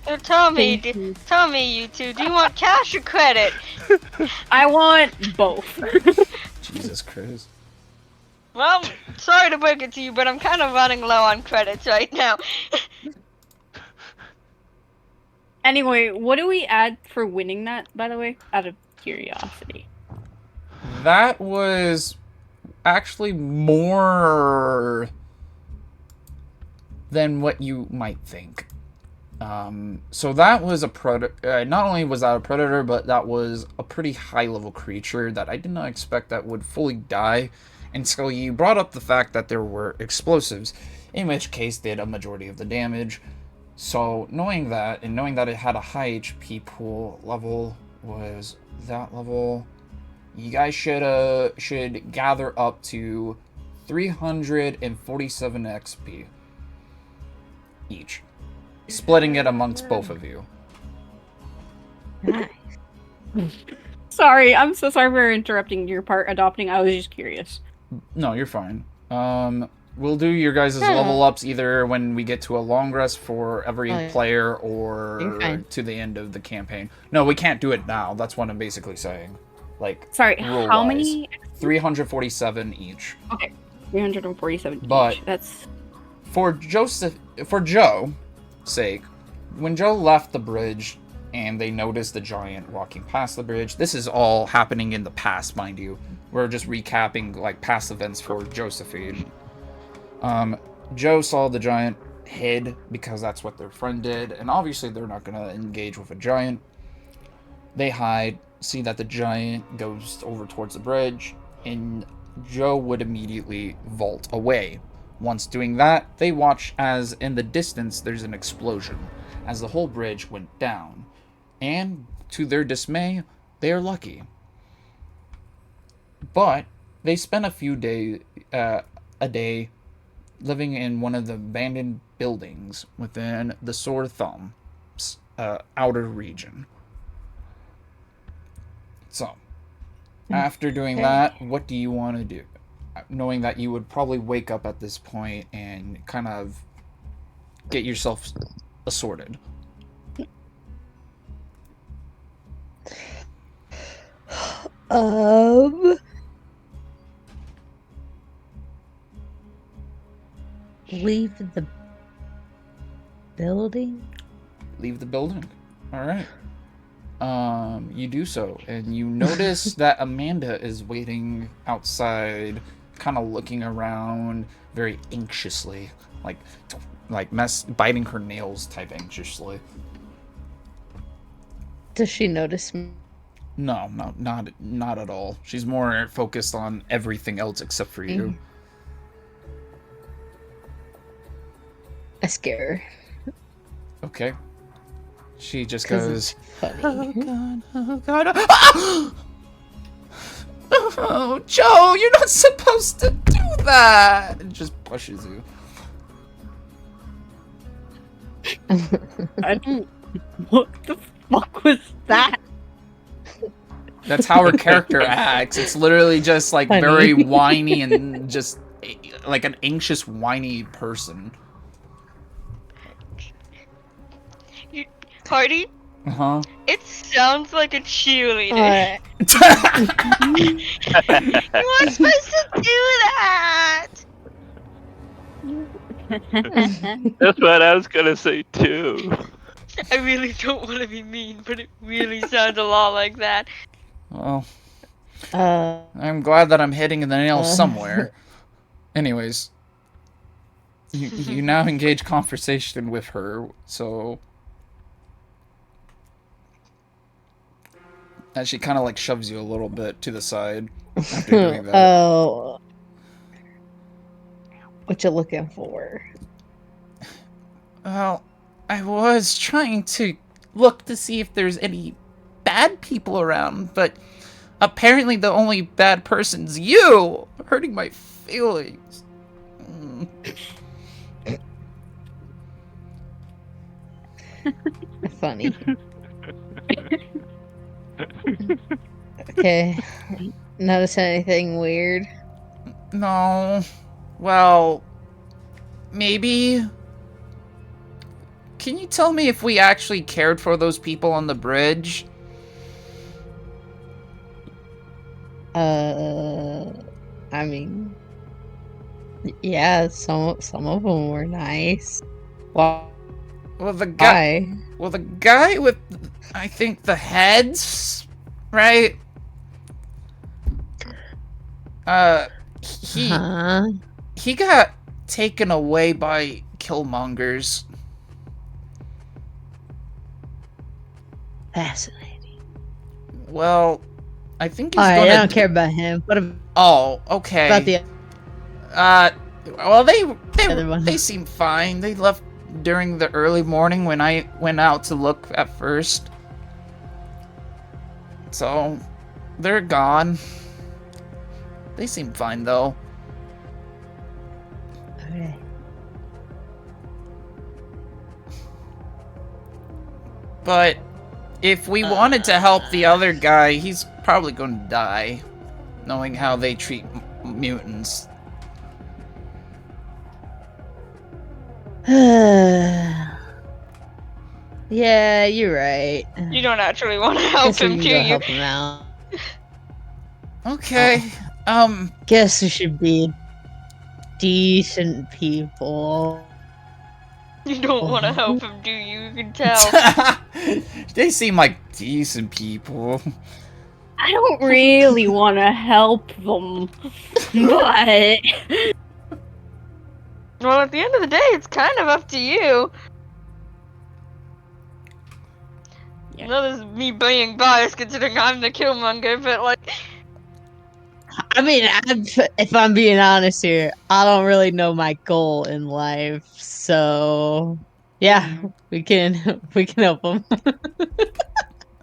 So tell me, you two, do you want cash or credit? I want both. Jesus Christ. Well, sorry to break it to you, but I'm kind of running low on credits right now. Anyway, what do we add for winning that, by the way? Out of curiosity. That was actually more than what you might think. So that was a predator. Not only was that a predator, but that was a pretty high-level creature that I did not expect that would fully die. And so you brought up the fact that there were explosives, in which case did a majority of the damage. So knowing that, and knowing that it had a high HP pool level, was that level, you guys should gather up to 347 XP each, splitting it amongst both of you. Nice. Sorry, I'm so sorry for interrupting your part adopting. I was just curious. No, you're fine. We'll do your guys' level ups either when we get to a long rest for every player or to the end of the campaign. No, we can't do it now. That's what I'm basically saying. Like, sorry, how many? 347 each. Okay, 347 but each. That's for Joe's sake. When Joe left the bridge and they noticed the giant walking past the bridge, this is all happening in the past, mind you. We're just recapping like past events for Josaphine. Joe saw the giant hid because that's what their friend did, and obviously they're not going to engage with a giant. They hide, see that the giant goes over towards the bridge, and Joe would immediately vault away. Once doing that, they watch as in the distance there's an explosion as the whole bridge went down, and to their dismay, they are lucky. But they spent a day living in one of the abandoned buildings within the Sore Thumb's outer region. So, after doing that, what do you want to do? Knowing that you would probably wake up at this point and kind of get yourself assorted. Leave the building? Leave the building. Alright. You do so, and you notice that Amanda is waiting outside, kind of looking around very anxiously, like biting her nails type anxiously. Does she notice me? No, not at all. She's more focused on everything else except for you. I scare her. Okay. She just goes, funny. oh god, oh, Joe, you're not supposed to do that! And just pushes you. What the fuck was that? That's how her character acts. It's literally just like Funny. very whiny and just like an anxious, whiny person. Harty? Uh-huh. It sounds like a cheerleader. You weren't supposed to do that! That's what I was gonna say too. I really don't want to be mean, but it really sounds a lot like that. Well, I'm glad that I'm hitting the nail somewhere. Anyways, you now engage conversation with her, so... And she kind of like shoves you a little bit to the side after doing that. Oh. What you looking for? Well, I was trying to look to see if there's any bad people around, but apparently the only bad person's you, hurting my feelings. Funny. Okay. Notice anything weird? No. Well, maybe. Can you tell me if we actually cared for those people on the bridge? I mean, yeah, some of them were nice. Why? Well, the guy with, I think, the heads, right? He got taken away by killmongers. Fascinating. Well, I think he's Alright, gonna... I don't care about him. What about... Oh, okay. About the... Well, other one? they seem fine. They left during the early morning when I went out to look at first. So, they're gone. They seem fine, though. Okay. But if we wanted to help the other guy, he's probably going to die, knowing how they treat mutants. Yeah, you're right. You don't actually want to help Guess we him, can do go you? help him out. Okay. Guess we should be decent people. You don't want to help him, do you? You can tell. They seem like decent people. I don't really want to help them, but... Well, at the end of the day, it's kind of up to you. Yeah. I know this is me being biased considering I'm the killmonger, but like... I mean, if I'm being honest here, I don't really know my goal in life, so yeah, we can help them.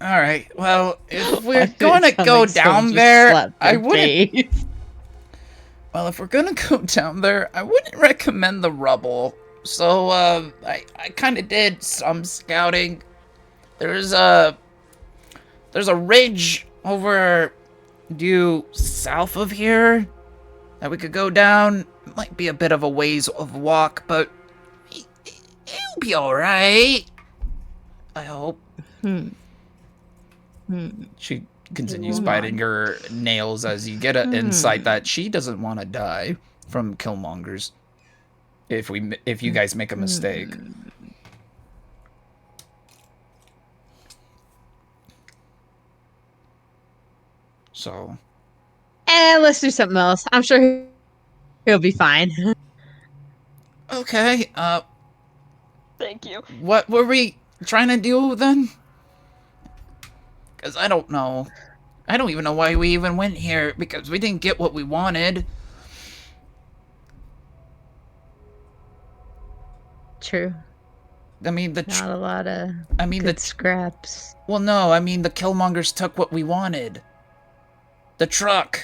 All right. Well, if we're gonna go down there, I wouldn't. Well, if we're gonna go down there, I wouldn't recommend the rubble. So, I kind of did some scouting. There's a ridge over due south of here that we could go down. It might be a bit of a ways of walk, but it'll be all right. I hope. She continues biting her nails as you get an insight that she doesn't want to die from killmongers if you guys make a mistake. So, let's do something else. I'm sure he'll be fine. Okay, Thank you. what were we trying to do then? Because I don't know. I don't even know why we even went here, because we didn't get what we wanted. True. I mean, Not a lot of good scraps. Well, no, I mean, the killmongers took what we wanted. The truck.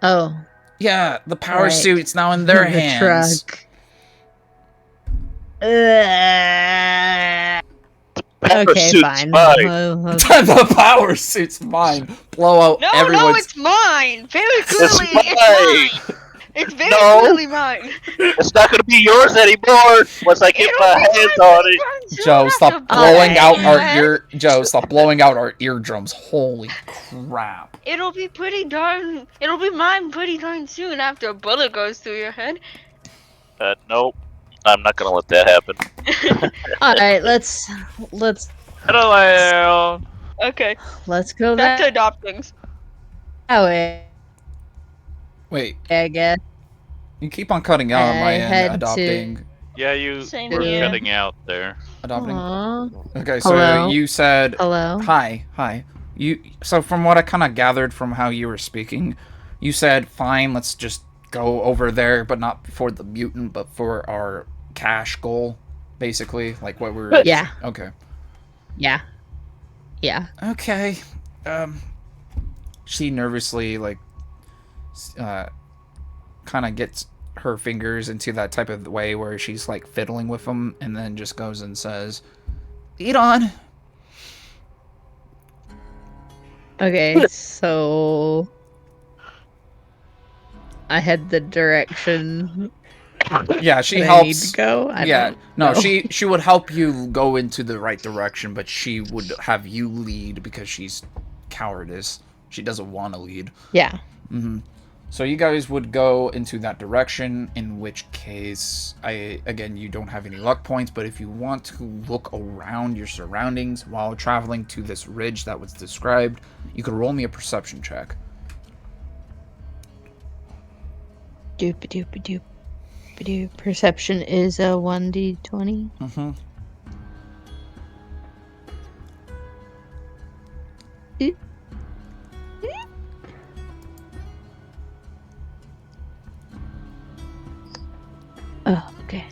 Oh. Yeah, the power Right. suit's now in their hands. Truck. Okay, fine. The power suit's mine. Blow out No, everyone's... it's mine! Very clearly, mine. it's mine! It's very clearly mine! It's not gonna be yours anymore once I get my hands on it. Joe, stop blowing out our stop blowing out our eardrums. Holy crap. It'll be mine pretty darn soon after a bullet goes through your head. Nope. I'm not gonna let that happen. Alright, let's Hello. Okay, let's go back to that adopt things. way, Wait, I guess. you keep on cutting out on my end. head Adopting. Yeah, you Same were here. cutting out there. Adopting. Aww. Okay, so Hello? you said... Hello? Hi. So from what I kind of gathered from how you were speaking, you said, fine, let's just go over there, but not for the mutant, but for our cash goal. basically, like what we're. Yeah. Okay. Yeah. Yeah. Okay. She nervously like, kind of gets her fingers into that type of way where she's like fiddling with them, and then just goes and says, "Eat on." Okay, so I head the direction. Yeah, she that helps. I need to go. No, she would help you go into the right direction, but she would have you lead because she's cowardice. She doesn't want to lead. Yeah. Mm-hmm. So you guys would go into that direction, in which case, again, you don't have any luck points, but if you want to look around your surroundings while traveling to this ridge that was described, you could roll me a perception check. Doop-a-doop-a-doop. Perception is a 1d20. Mm-hmm. Oh, okay.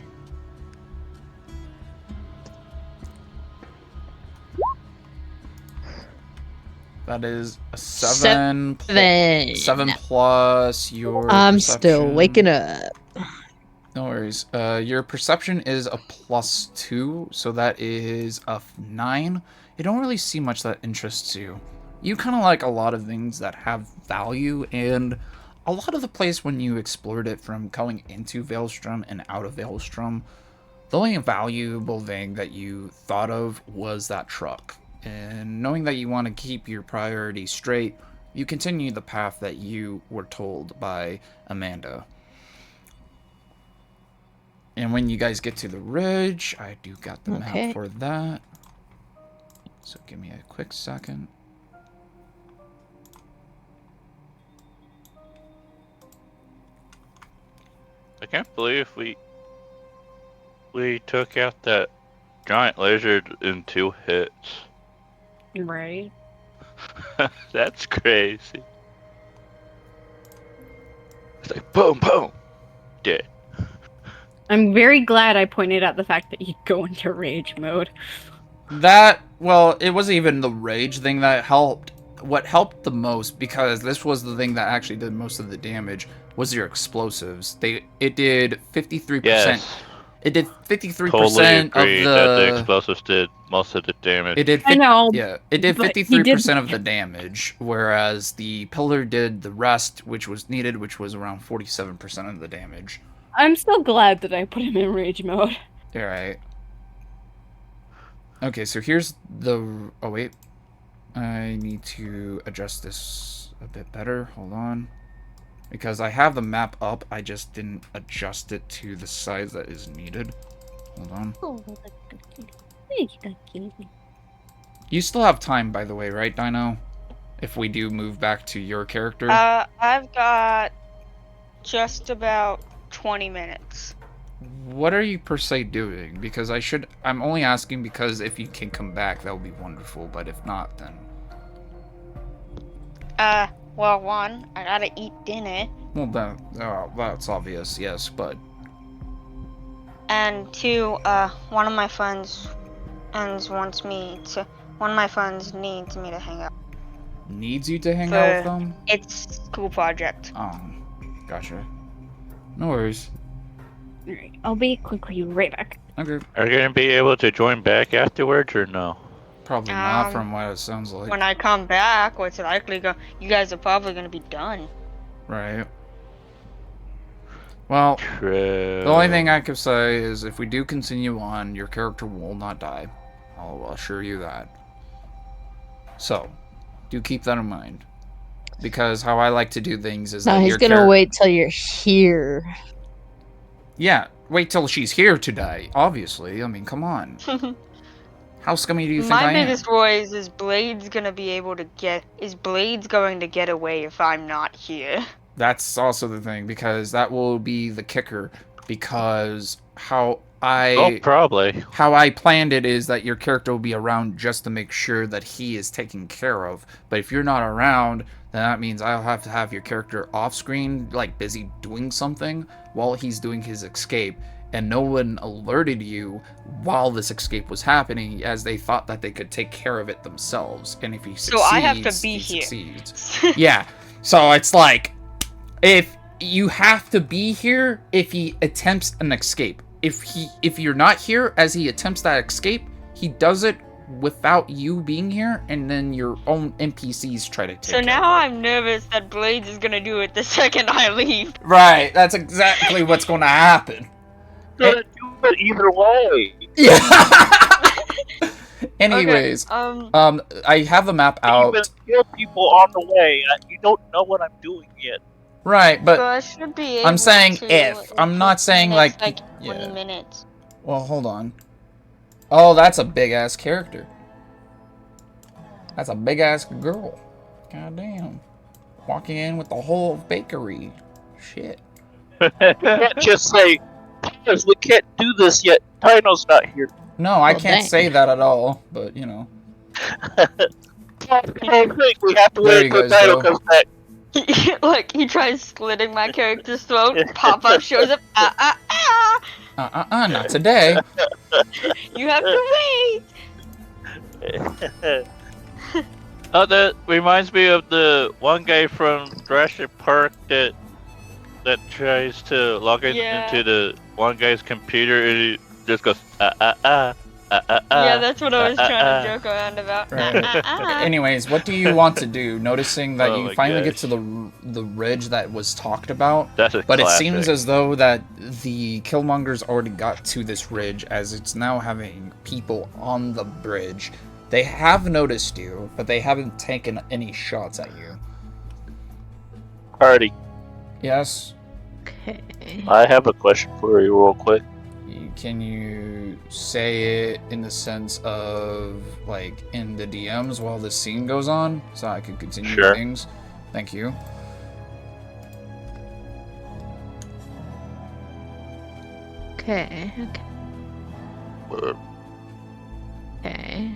That is a 7. 7 plus your I'm perception. still waking up. No worries. Your perception is a +2, so that is a 9. You don't really see much that interests you. You kind of like a lot of things that have value, and a lot of the place when you explored it from going into Veilstrom and out of Veilstrom, the only valuable thing that you thought of was that truck. And knowing that you want to keep your priorities straight, you continue the path that you were told by Amanda. And when you guys get to the ridge, I do got the map for that. So give me a quick second. I can't believe we took out that giant lizard in 2 hits. Right. That's crazy. It's like boom, boom, dead. I'm very glad I pointed out the fact that you go into rage mode. Well, it wasn't even the rage thing that helped. What helped the most, because this was the thing that actually did most of the damage, was your explosives. It did 53%. Yes. It did 53% Totally agree of that the explosives did most of the damage. It did. I know. Yeah, it did 53% of the damage, whereas the pillar did the rest, which was needed, which was around 47% of the damage. I'm still glad that I put him in rage mode. Alright. Okay, so here's the... Oh, wait. I need to adjust this a bit better. Hold on. Because I have the map up, I just didn't adjust it to the size that is needed. Hold on. You still have time, by the way, right, Dino? If we do move back to your character? I've got just about 20 minutes. What are you per se doing? Because I'm only asking because if you can come back, that would be wonderful, but if not, then... Well, one, I gotta eat dinner. Well, that's obvious, yes, but... And two, one of my friends needs me to hang out. Needs you to hang out with them? It's school project. Oh, gotcha. No worries. Alright, I'll be quickly right back. Okay. Are you gonna be able to join back afterwards or no? Probably not, from what it sounds like. When I come back, what's likely you guys are probably gonna be done. Right. Well, True. The only thing I can say is if we do continue on, your character will not die. I'll assure you that. So, do keep that in mind. Because how I like to do things is that he's gonna wait till you're here. Yeah, wait till she's here to die, obviously. I mean, come on. How scummy do you think I am? My biggest worry is Blade's going to get away if I'm not here? That's also the thing, because that will be the kicker. Because how I planned it is that your character will be around just to make sure that he is taken care of. But if you're not around, then that means I'll have to have your character off screen, like busy doing something while he's doing his escape. and no one alerted you while this escape was happening, as they thought that they could take care of it themselves. And if he succeeds, So I have to be he here. succeeds. Yeah. So it's like, if you have to be here if he attempts an escape. If you're not here as he attempts that escape, he does it without you being here, and then your own NPCs try to take So care now of it. I'm nervous that Blades is gonna do it the second I leave. Right, that's exactly what's going to happen. Gonna do it either way. Yeah. Anyways, Okay, I have a map out. Even kill people on the way. You don't know what I'm doing yet. Right, so but I should be able I'm saying to if. I'm not saying in the next, like 20 yeah. minutes. Well, hold on. Oh, that's a big ass character. That's a big ass girl. God damn. Walking in with the whole bakery. Shit. You can't just say, "Yes, we can't do this yet. Dino's not here." No, I Well, can't dang. say that at all, but you know. I think we have to There wait you until guys Dino go. comes back. Like, he tries slitting my character's throat, pop-up shows up, Not today. you have to wait! Oh, that reminds me of the one guy from Jurassic Park that tries to log Yeah. into the one guy's computer and he just goes Yeah, that's what I was trying to joke around about. Right. Anyways, what do you want to do? Noticing that Oh you my finally get gosh. to the ridge that was talked about. That's a But classic. it seems as though that the Killmongers already got to this ridge, as it's now having people on the bridge. They have noticed you, but they haven't taken any shots at you. Harty, Yes? Okay. I have a question for you real quick. Can you say it in the sense of, like, in the DMs while the scene goes on? So I can continue Sure. things? Thank you. Okay. Okay.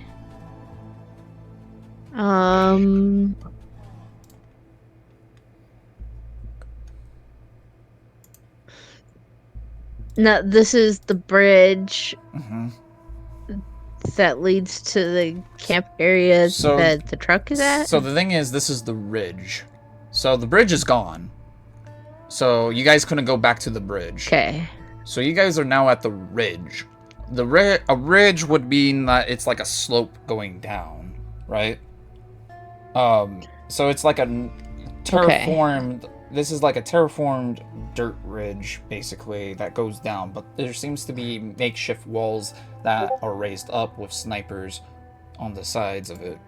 No, this is the bridge Mm-hmm. that leads to the camp area So- that the truck is at. So the thing is, this is the ridge. So the bridge is gone. So you guys couldn't go back to the bridge. Okay. So you guys are now at the ridge. A ridge would mean that it's like a slope going down, right? So it's like a terraformed. This is like a terraformed dirt ridge, basically, that goes down. But there seems to be makeshift walls that are raised up with snipers on the sides of it.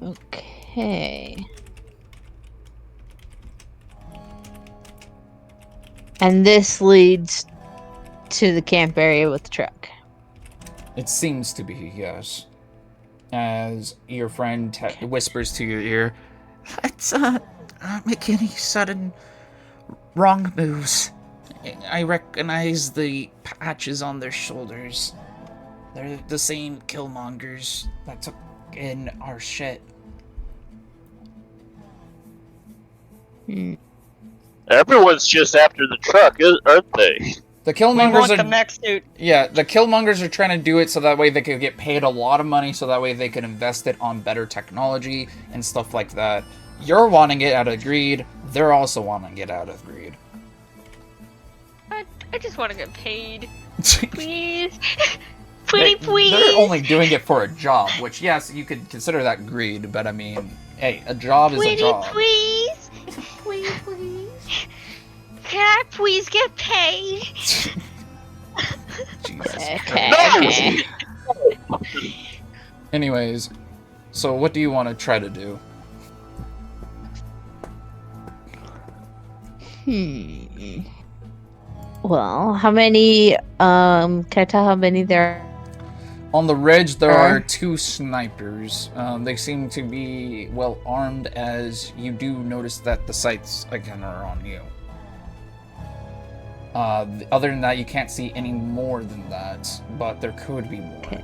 Okay. And this leads to the camp area with the truck. It seems to be, yes. As your friend whispers to your ear, "Let's not make any sudden wrong moves. I recognize the patches on their shoulders. They're the same Killmongers that took in our shit." Everyone's just after the truck, aren't they? The We Killmongers want are the mech suit. Yeah, the Killmongers are trying to do it so that way they could get paid a lot of money, so that way they can invest it on better technology and stuff like that. You're wanting it out of greed. They're also wanting it out of greed. I just want to get paid. They- Please. Pretty please. They're only doing it for a job, which, yes, you could consider that greed, but I mean, hey, a job is a Pretty job. please. Please, please. Can I please get paid? Jesus Okay. Anyways, so what do you want to try to do? Well, how many, can I tell how many there are? On the ridge, there are 2 snipers. They seem to be well armed, as you do notice that the sights again are on you. Other than that, you can't see any more than that, but there could be more.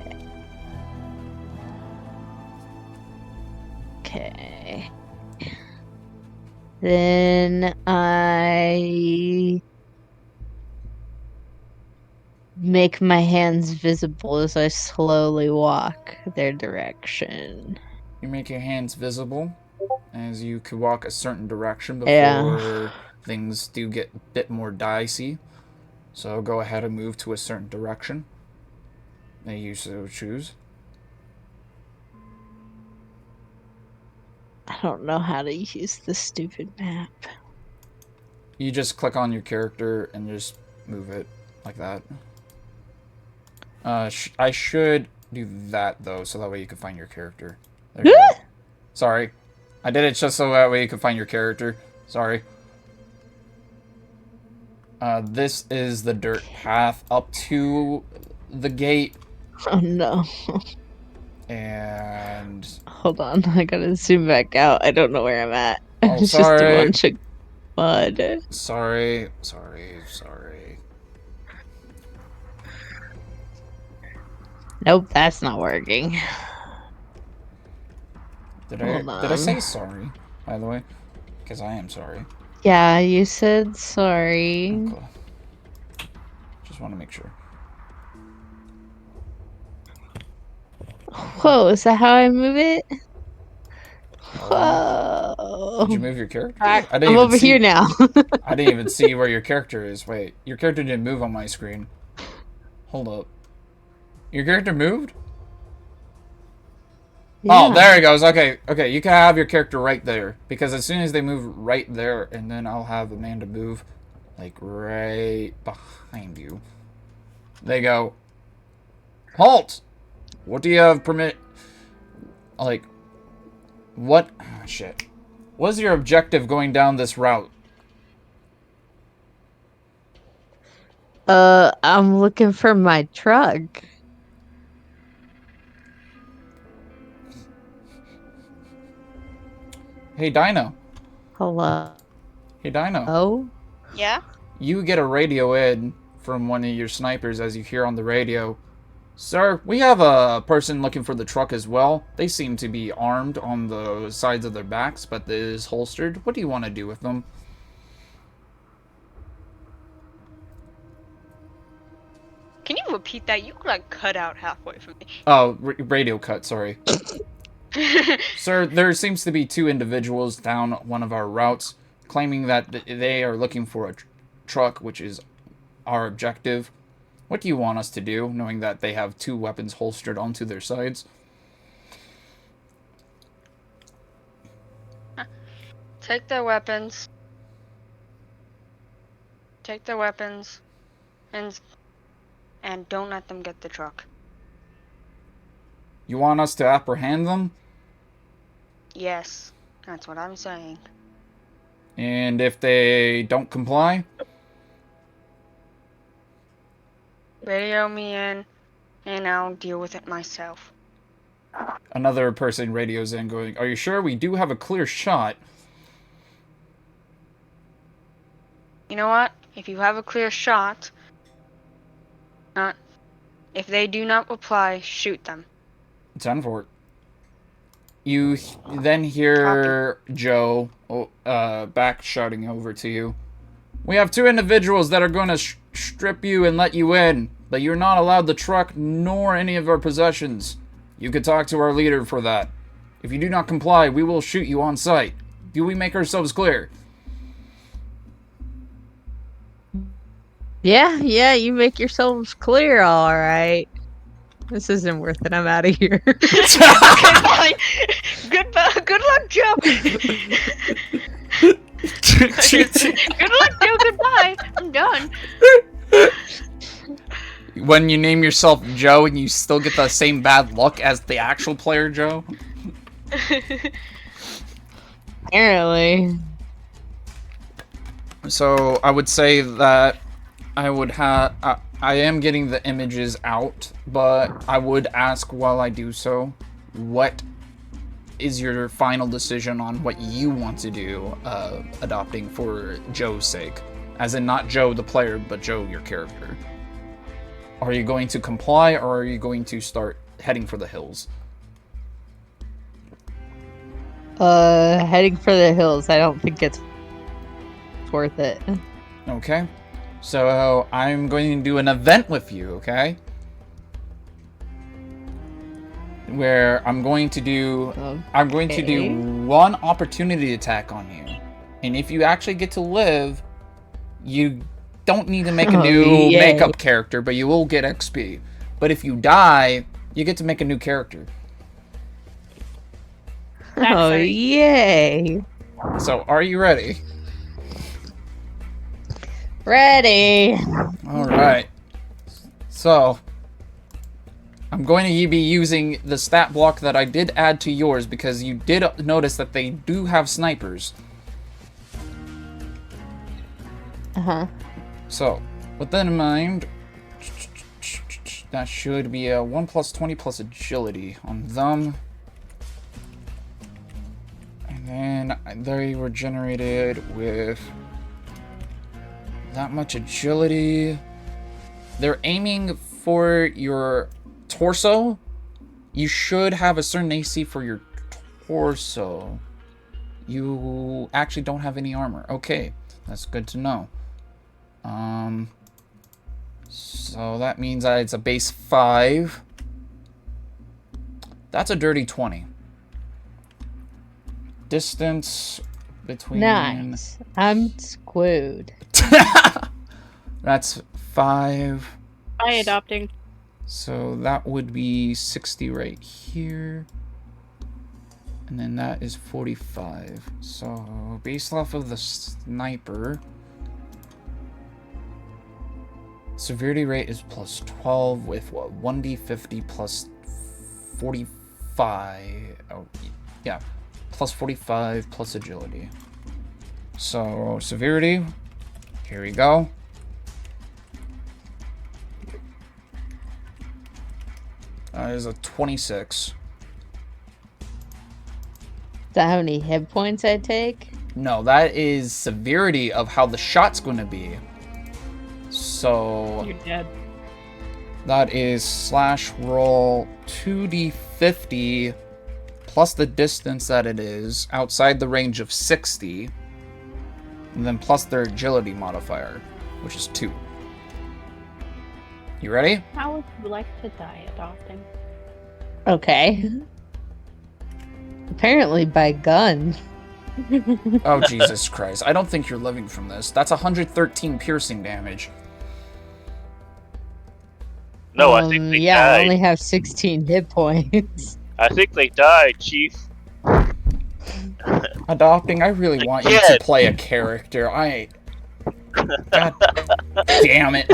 Okay. Then I make my hands visible as I slowly walk their direction. You make your hands visible as you could walk a certain direction before things do get a bit more dicey. So go ahead and move to a certain direction that you so choose. I don't know how to use this stupid map. You just click on your character and just move it like that. I should do that though, so that way you can find your character. There you go. Sorry. I did it just so that way you can find your character. Sorry. This is the dirt path up to the gate. Oh no. And... Hold on, I gotta zoom back out. I don't know where I'm at. Oh, it's sorry. just a bunch of mud. Sorry. Nope, that's not working. Did I say sorry, by the way? Because I am sorry. Yeah, you said sorry. Okay. Just want to make sure. Whoa, is that how I move it? Whoa. Did you move your character? I'm over here now. I didn't even see where your character is. Wait, your character didn't move on my screen. Hold up. Your character moved? Yeah. Oh, there he goes. Okay, you can have your character right there. Because as soon as they move right there, and then I'll have Amanda move, like, right behind you. They go, halt! What do you have permit? Like, what? Oh, shit. What is your objective going down this route? I'm looking for my truck. Hey, Dino. Hello. Hey, Dino. Oh? Yeah? You get a radio in from one of your snipers as you hear on the radio. Sir, we have a person looking for the truck as well. They seem to be armed on the sides of their backs, but it is holstered. What do you want to do with them? Can you repeat that? You like cut out halfway for me. Oh, radio cut, sorry. Sir, there seems to be two individuals down one of our routes claiming that they are looking for a truck, which is our objective. What do you want us to do, knowing that they have two weapons holstered onto their sides? Take their weapons. Take their weapons. And don't let them get the truck. You want us to apprehend them? Yes, that's what I'm saying. And if they don't comply? Radio me in, and I'll deal with it myself. Another person radios in going, are you sure? We do have a clear shot. You know what? If you have a clear shot, if they do not reply, shoot them. 10 for it. You then hear Joe back shouting over to you. We have two individuals that are going to strip you and let you in, but you're not allowed the truck nor any of our possessions. You could talk to our leader for that. If you do not comply, we will shoot you on sight. Do we make ourselves clear? Yeah, you make yourselves clear, alright. This isn't worth it, I'm out of here. Goodbye. Good luck, Joe. Good luck, Joe, goodbye. I'm done. When you name yourself Joe and you still get the same bad luck as the actual player Joe? Apparently. So I would say that I am getting the images out, but I would ask while I do so, what is your final decision on what you want to do, adopting for Joe's sake? As in not Joe the player, but Joe your character. Are you going to comply, or are you going to start heading for the hills? Heading for the hills. I don't think it's worth it. Okay. So I'm going to do an event with you, okay? Where I'm going to do one opportunity attack on you. And if you actually get to live, you don't need to make a new makeup character, but you will get XP. But if you die, you get to make a new character. Oh, yay. So, are you ready? Ready. Alright. So, I'm going to be using the stat block that I did add to yours because you did notice that they do have snipers. Uh-huh. So, with that in mind, that should be a 1 plus 20 plus agility on them. And then they were generated with that much agility. They're aiming for your torso. You should have a certain AC for your torso. You actually don't have any armor. Okay, that's good to know. So that means that it's a base 5. That's a dirty 20. Distance between... Nice. I'm screwed. That's 5. By adopting. So that would be 60 right here. And then that is 45. So based off of the sniper, severity rate is plus 12 with what? 1d50 plus 45. Oh, yeah. Plus 45 plus agility. So severity, here we go. That is a 26. Is that how many hit points I take? No, that is severity of how the shot's going to be. So... You're dead. That is slash roll 2d50 plus the distance that it is outside the range of 60. And then plus their agility modifier, which is 2. You ready? How would you like to die adopting? Okay. Apparently by gun. Oh, Jesus Christ. I don't think you're living from this. That's 113 piercing damage. No, I think they yeah, died. I only have 16 hit points. I think they died, Chief. Adopting, I really want you to play a character. God damn it.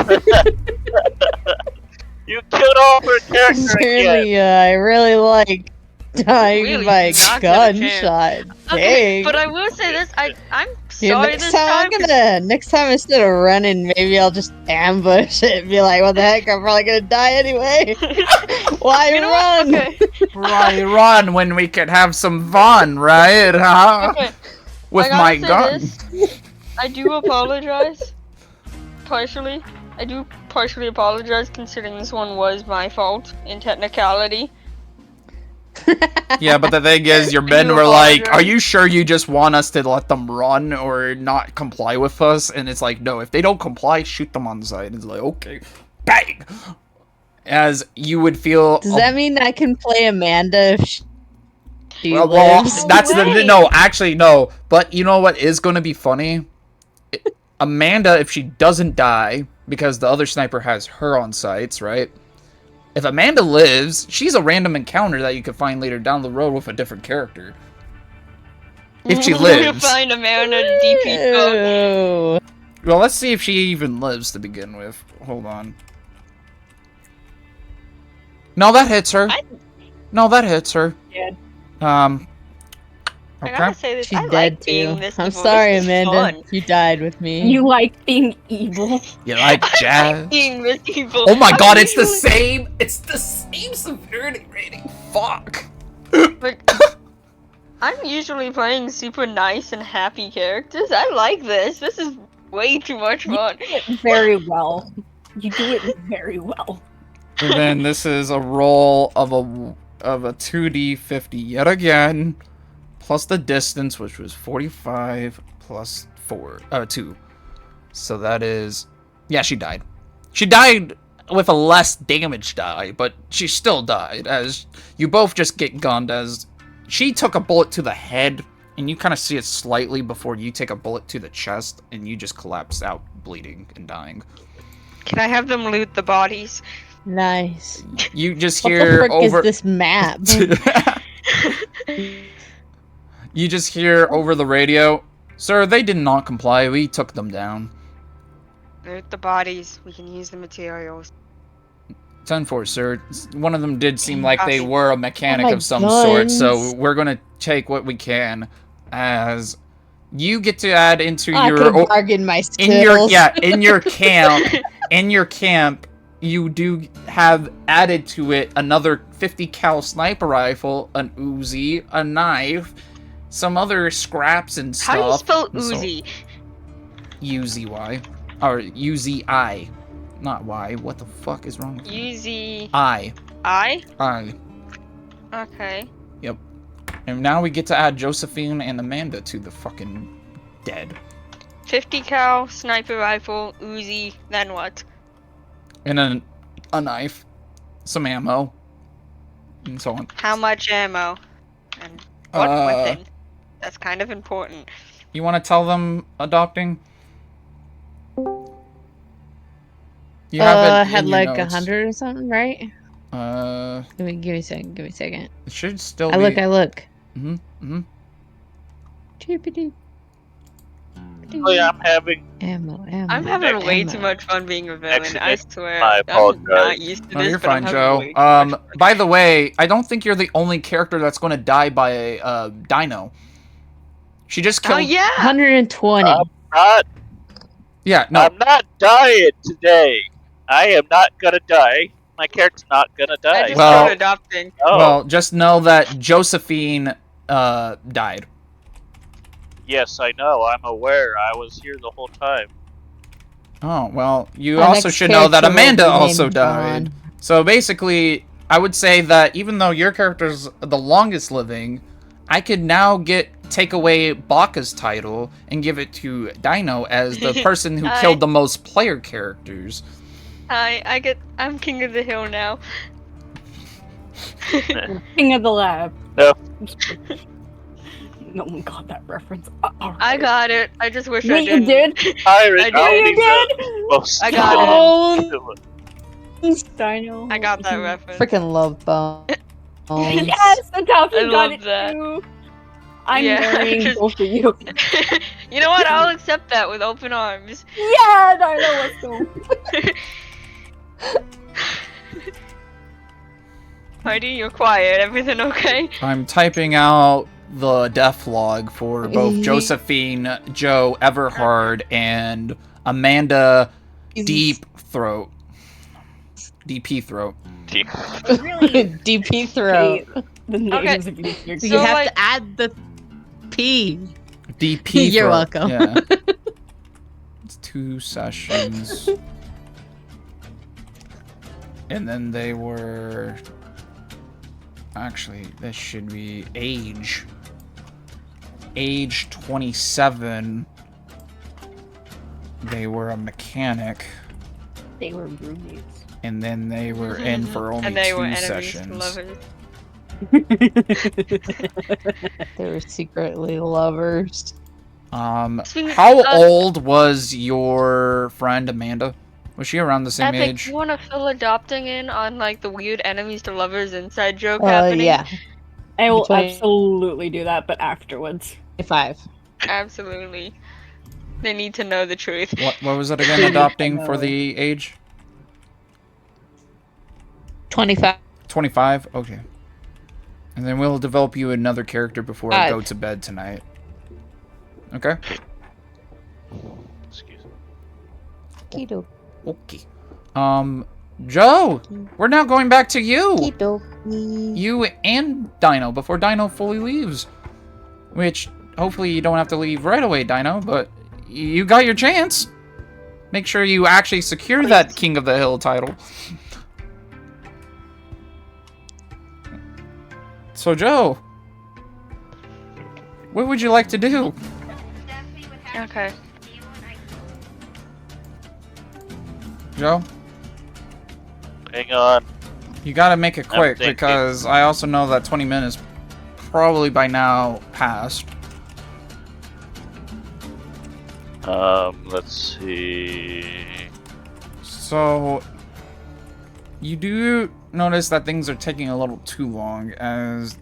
You killed off her character Really, again. I really like dying Really by not get a gunshot. Okay, Dang. but I will say this, I'm Yeah, sorry next this time time. next time instead of running, maybe I'll just ambush it and be like, what the heck, I'm probably gonna die anyway. Why You know run? what? Okay. Why run when we could have some fun, right? Huh? Okay. With I my gotta gun. say this, I do apologize. Partially. I do partially apologize considering this one was my fault in technicality. Yeah, but the thing is, your men do were like, apologize. are you sure you just want us to let them run or not comply with us? And it's like, no, if they don't comply, shoot them on sight. It's like, okay, bang! As you would feel... Does that mean I can play Amanda if she well, lives? that's No the... way. No, actually, no. But you know what is going to be funny? Amanda, if she doesn't die, because the other sniper has her on sights, right? If Amanda lives, she's a random encounter that you could find later down the road with a different character. If she You lives. find Amanda DP code. Ew. Well, let's see if she even lives to begin with. Hold on. No, that hits her. No, that hits her. Yeah. I Okay. gotta say this, She's I dead like too. being this I'm evil. sorry, This is Amanda. fun. You died with me. You like being evil. You like jazz? Being this evil. Oh my I'm god, it's the usually- same! It's the same severity rating! Fuck! But I'm usually playing super nice and happy characters. I like this. This is way too much fun. You do it very well. You do it very well. And then this is a roll of a 2d50 yet again. Plus the distance, which was 45, plus 2. So that is... Yeah, she died. She died with a less damage die, but she still died, as you both just get gunned as... She took a bullet to the head, and you kind of see it slightly before you take a bullet to the chest, and you just collapse out, bleeding and dying. Can I have them loot the bodies? Nice. You just What hear the frick over... is this map? You just hear over the radio, "Sir, they did not comply. We took them down." Loot the bodies. We can use the materials. 10-4, sir. One of them did seem like they Copy. were a mechanic Oh my of some sort, so guns. we're gonna take what we can. As you get to add into I your could bargain my skills. in your camp, you do have added to it another 50 cal sniper rifle, an Uzi, a knife, some other scraps and stuff. How do you spell and so- Uzi? UZY. Or UZI. Not Y. What the fuck is wrong with you? Uzi. I. I? I. Okay. Yep. And now we get to add Josaphine and Amanda to the fucking dead. 50 cal, sniper rifle, Uzi, then what? And a knife. Some ammo. And so on. How much ammo? And what weapon? That's kind of important. You want to tell them adopting? You have it had in your like notes. 100 or something, right? Give Give me a second. Give me a second. It should still I be... look. Mm-hmm. Mm-hmm. Doopy-doo. Really, I'm having. Ammo. I'm having way ammo. too much fun being a villain, Actually, I swear. I I'm apologize. not used to No, this, you're but I'm fine, having Joe. way too much fun. By the way, I don't think you're the only character that's going to die by Dino. She just killed... Oh, yeah! 120. Not, Yeah, no. I'm not dying today. I am not gonna die. My character's not gonna I die. just Well- started adopting. Oh, Well, just know that Josaphine died. yes, I know. I'm aware. I was here the whole time. Oh, well, you My also next should know that character will Amanda be also named died. John. So basically, I would say that even though your character's the longest living, I could now take away Baka's title and give it to Dino as the person who killed the most player characters. I'm king of the hill now. King of the lab. No. No one got that reference. I got it. I just wish I Wait, you didn't. did? Iron I You did? Most I got Oh, Dino. I got that reference. freaking love bones. Yes, the top I got love it that. too. I'm Yeah, marrying just- both of you. You know what? I'll accept that with open arms. Yeah, Dino, let's go. Harty, you're quiet. Everything okay? I'm typing out the death log for both Josaphine, Joe, Everhard, and Amanda Deep Throat. DP Throat. Really DP throat. hate the names of these characters. You So, have like- to add the P. DP You're Throat. welcome. Yeah. It's 2 sessions. And then they were... Actually, this should be age. Age 27. They were a mechanic. They were roommates. And then they were in for only And they were 2 enemies to sessions. lovers. They were secretly lovers. Speaking- How old was your friend Amanda? Was she around the same Epic, age? you want to fill adopting in on like the weird enemies to lovers inside joke happening? Yeah. I will 20 absolutely do that, but afterwards. 5. Absolutely. They need to know the truth. What was it again? Adopting for the age? 25. 25? Okay. And then we'll develop you another character before I 5. go to bed tonight. Okay? Excuse me. Kido. Okay. Joe! We're now going back to you! Kido. You and Dino before Dino fully leaves. Which, hopefully you don't have to leave right away, Dino, but you got your chance. Make sure you actually secure that King of the Hill title. So, Joe, what would you like to do? Okay. Joe? Hang on. You gotta make it quick, thinking. because I also know that 20 minutes probably by now passed. Let's see. So, you do notice that things are taking a little too long, as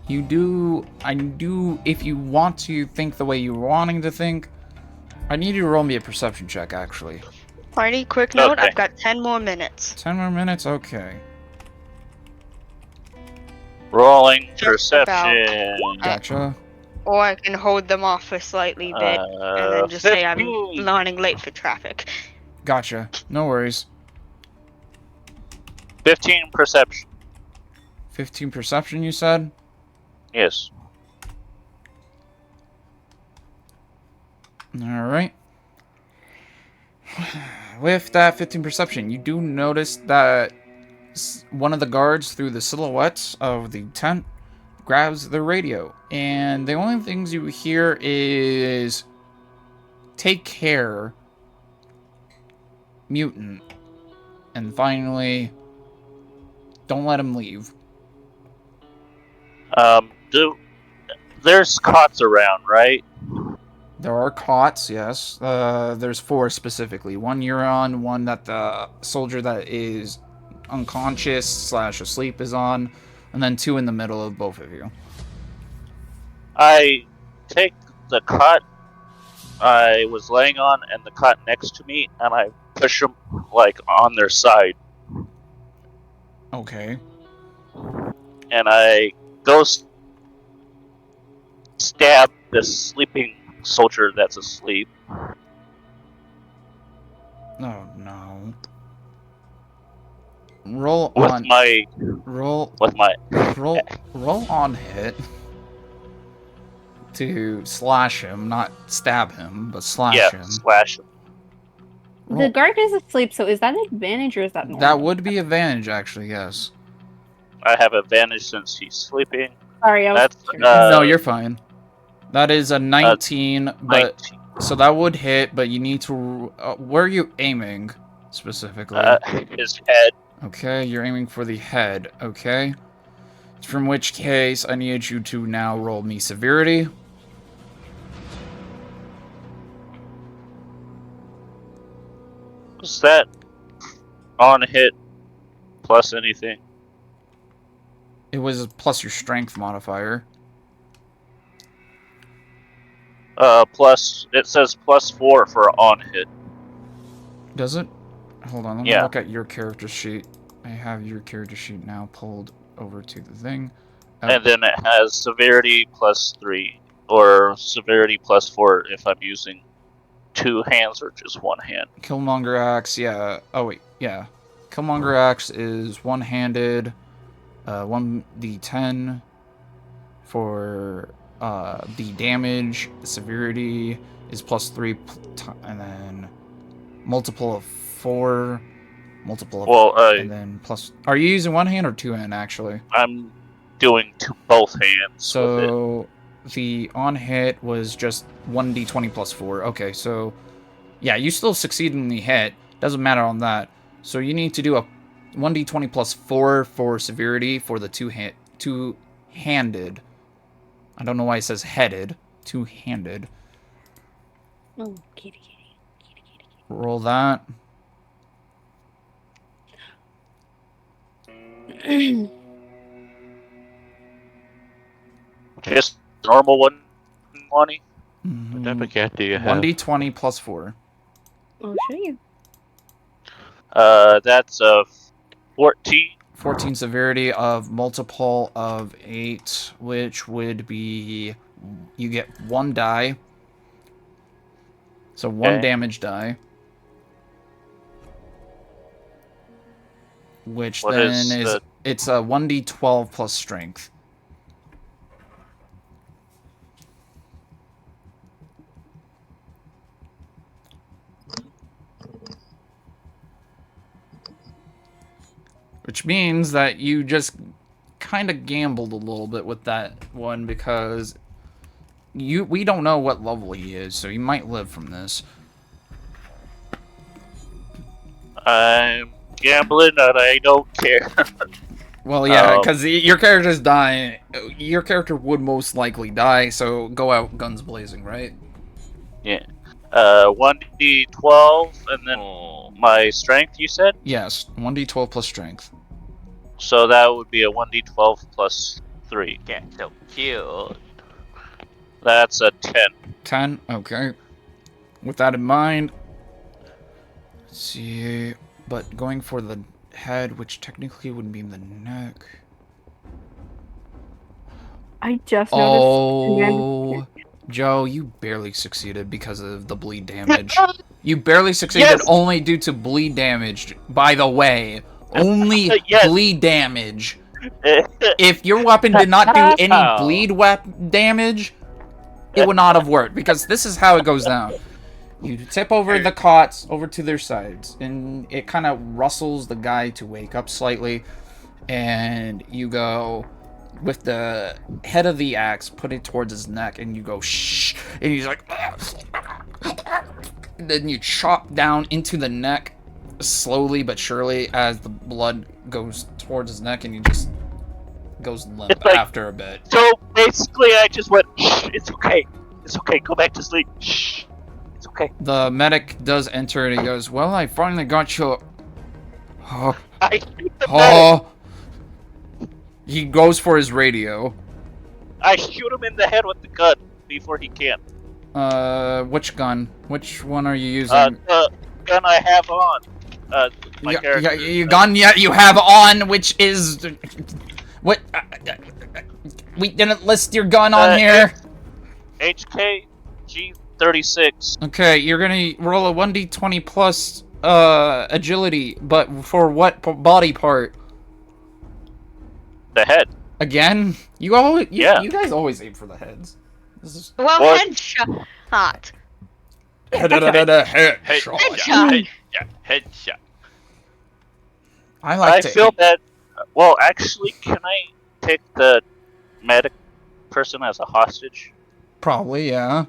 if you want to think the way you're wanting to think, I need you to roll me a perception check, actually. Harty, quick note, Okay. I've got 10 more minutes. 10 more minutes? Okay. Rolling Just perception. Gotcha. Or I can hold them off for slightly bit and then just say I'm 15. running late for traffic. Gotcha. No worries. 15 perception. 15 perception, you said? Yes. Alright. With that 15 perception, you do notice that one of the guards, through the silhouettes of the tent, grabs the radio. And the only things you hear is, "Take care, mutant." And finally, "Don't let him leave." There's cots around, right? There are cots, yes. There's 4 specifically. One you're on, one that the soldier that is unconscious / asleep is on, and then 2 in the middle of both of you. I take the cot I was laying on and the cot next to me, and I push them, like, on their side. Okay. And I go stab this sleeping soldier that's asleep. Oh, no. Roll With on... my... Roll... With my... Roll on hit to slash him, not stab him, but slash him. Yeah, slash him. The guard is asleep, so is that an advantage or is that normal? That would be advantage, actually, yes. I have advantage since he's sleeping. Sorry, I was curious. No, you're fine. That is a 19, but 19. So that would hit, but you need to... where are you aiming, specifically? His head. Okay, you're aiming for the head, okay. From which case, I need you to now roll me severity. Was that on hit plus anything? It was plus your strength modifier. It says +4 for on hit. Does it? Hold on, let me look at your character sheet. I have your character sheet now pulled over to the thing. And then it has severity +3, or severity +4 if I'm using 2 hands or just 1 hand. Killmonger Axe, yeah. Oh, wait, yeah. Killmonger Axe is one-handed, 1d10 for the damage. The severity is +3, and then multiple of 4, multiple of... and then plus... Are you using one hand or 2 hand, actually? I'm doing both hands. So the on hit was just 1d20 +4. Okay, so yeah, you still succeed in the hit. Doesn't matter on that. So you need to do a 1d20 +4 for severity for the two-handed. I don't know why it says headed. Two-handed. Oh, kitty. Roll that. Just normal 120. Mm-hmm. What type of cat do you have? 1d20 +4. I'll show you. That's a 14. 14 severity of multiple of 8, which would be... You get 1 die. So 1 damage die. Which what then is it's a 1d12 plus strength. Which means that you just kind of gambled a little bit with that one, because we don't know what level he is, so he might live from this. I'm gambling and I don't care. Well, yeah, because your character's dying. Your character would most likely die, so go out guns blazing, right? Yeah. 1d12 and then my strength, you said? Yes, 1d12 plus strength. So that would be a 1d12 plus 3. Yeah, so cute. That's a 10. 10? Okay. With that in mind, let's see. But going for the head, which technically would be the neck. I just noticed. Oh, Joe, you barely succeeded because of the bleed damage. You barely succeeded only due to bleed damage. By the way, only bleed damage. If your weapon did not do any bleed damage, it would not have worked, because this is how it goes down. You tip over the cots over to their sides, and it kind of rustles the guy to wake up slightly, and you go with the head of the axe, put it towards his neck, and you go shh, and he's like, and then you chop down into the neck slowly but surely as the blood goes towards his neck, and he just goes limp after a bit. So basically I just went, shh, it's okay, go back to sleep, shh. Okay. The medic does enter and he goes, well, I finally got you. Oh. I shoot the medic. He goes for his radio. I shoot him in the head with the gun before he can. Which gun? Which one are you using? The gun I have on. My character. Your gun you have on, which is... What? We didn't list your gun on here. HKG 36. Okay, you're gonna roll a 1d20 plus agility, but for what body part? The head. Again? You guys always aim for the heads. This is headshot. Headshot. Headshot. I feel bad. Well, actually, can I take the medic person as a hostage? Probably, yeah.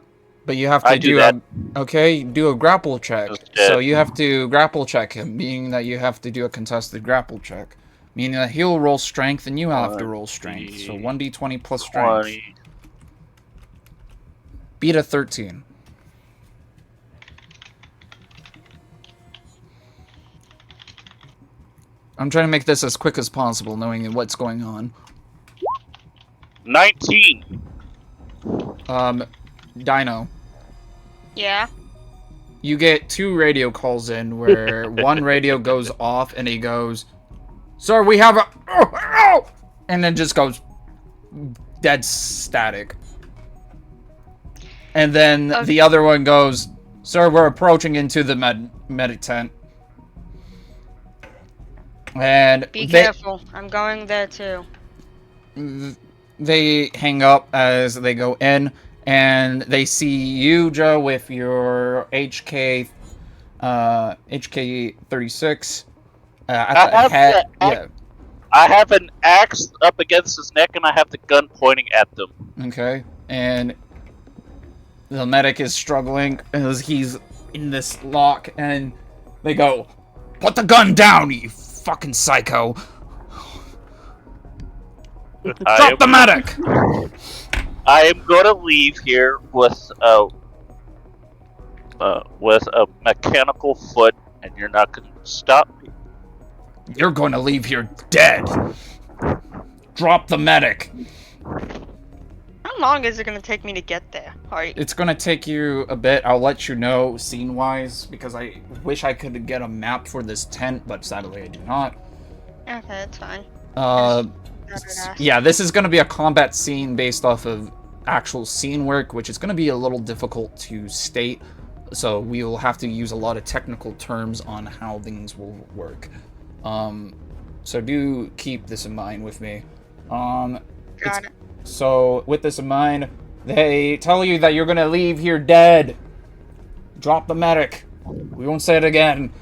But you have to do a grapple check. So you have to grapple check him, meaning that you have to do a contested grapple check. Meaning that he'll roll strength and you have to roll strength. So 1d20 plus strength. 20. Beat a 13. I'm trying to make this as quick as possible, knowing what's going on. 19. Dino. Yeah? You get 2 radio calls in where one radio goes off and he goes, "Sir, we have a..." And then just goes dead static. And then the other one goes, "Sir, we're approaching into the medic tent." And be careful. I'm going there too. They hang up as they go in, and they see you, Joe, with your HK 36 at the head. I have an axe up against his neck, and I have the gun pointing at them. Okay, and the medic is struggling as he's in this lock, and they go, "Put the gun down, you fucking psycho! Drop the medic!" I am gonna leave here with a mechanical foot, and you're not gonna stop me. You're going to leave here dead. Drop the medic. How long is it going to take me to get there? It's going to take you a bit. I'll let you know scene-wise, because I wish I could get a map for this tent, but sadly I do not. Okay, that's fine. Yeah, this is going to be a combat scene based off of actual scene work, which is going to be a little difficult to state, so we'll have to use a lot of technical terms on how things will work. So do keep this in mind with me. Got it. So with this in mind, they tell you that you're gonna leave here dead. Drop the medic. We won't say it again.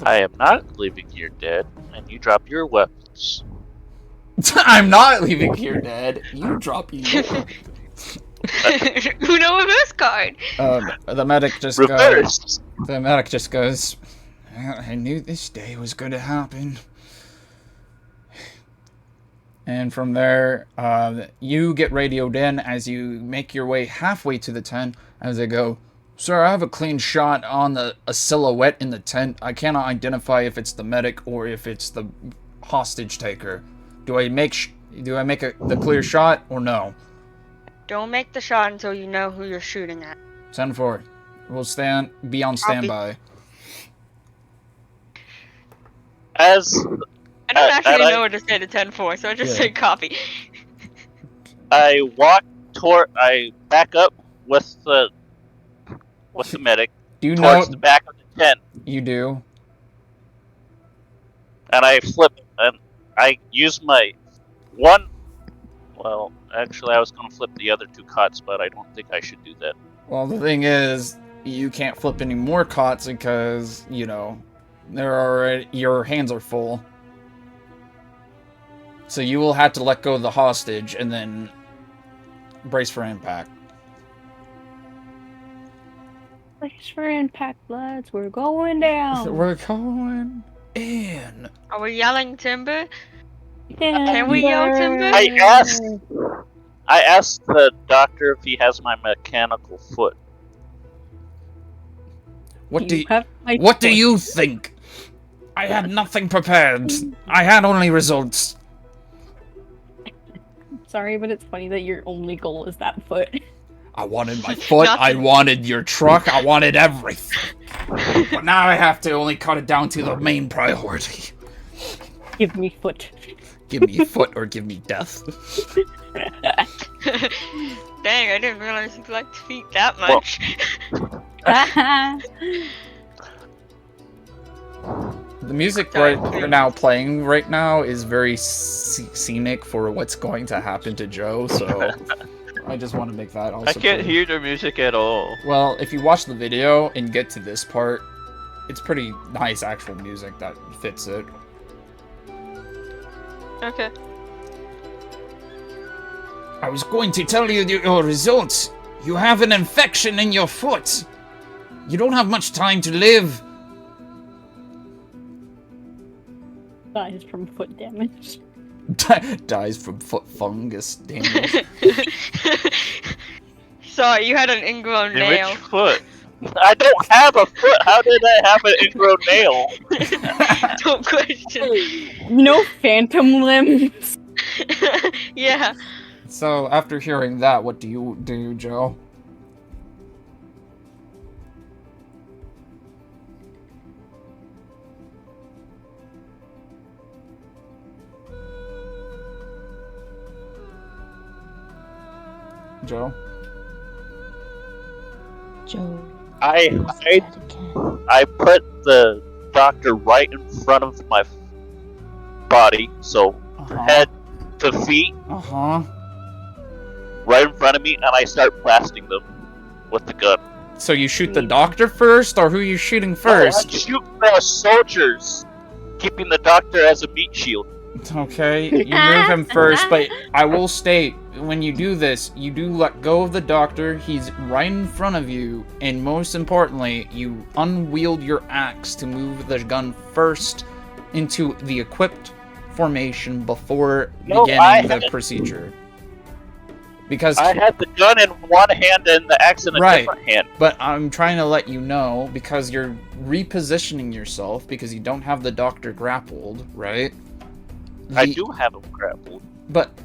I am not leaving here dead, and you drop your weapons. I'm not leaving here dead. You drop your weapons. Uno reverse card. The medic just Reverse. goes. The medic just goes. I knew this day was going to happen. And from there, you get radioed in as you make your way halfway to the tent. As they go, sir, I have a clean shot on a silhouette in the tent. I cannot identify if it's the medic or if it's the hostage taker. Do I make the clear shot or no? Don't make the shot until you know who you're shooting at. 10-4. We'll be on standby. I don't actually know what to say to 10-4, so I just say copy. I back up with the medic towards the back of the tent. You do. And I flip it, and I use my one. Well, actually, I was going to flip the other 2 cots, but I don't think I should do that. Well, the thing is, you can't flip any more cots because, you know, your hands are full. So you will have to let go of the hostage and then brace for impact. Brace for impact, lads. We're going down. We're going in. Are we yelling timber? Timber. Can we yell timber? I asked the doctor if he has my mechanical foot. What do you think? I had nothing prepared. I had only results. Sorry, but it's funny that your only goal is that foot. I wanted my foot, I wanted your truck, I wanted everything. But now I have to only cut it down to the main priority. Give me foot. Give me foot or give me death. Dang, I didn't realize you liked feet that much. The music you're now playing right now is very scenic for what's going to happen to Joe, so I just want to make that also I can't hear the music at all. Well, if you watch the video and get to this part, it's pretty nice actual music that fits it. Okay. I was going to tell you your results. You have an infection in your foot. You don't have much time to live. Dies from foot damage. Dies from foot fungus damage. Sorry, you had an ingrown nail. Which foot? I don't have a foot. How did I have an ingrown nail? Don't question. No phantom limbs. Yeah. So after hearing that, what do you do, Joe? Joe? Joe. I put the doctor right in front of my body, so head to feet, right in front of me, and I start blasting them with the gun. So you shoot the doctor first, or who are you shooting first? I shoot the soldiers, keeping the doctor as a meat shield. Okay, you move him first, but I will state, when you do this, you do let go of the doctor, he's right in front of you, and most importantly, you unwield your axe to move the gun first into the equipped formation before beginning the procedure. Because I had the gun in one hand and the axe in a different hand. But I'm trying to let you know, because you're repositioning yourself, because you don't have the doctor grappled, right? I do have him grappled. But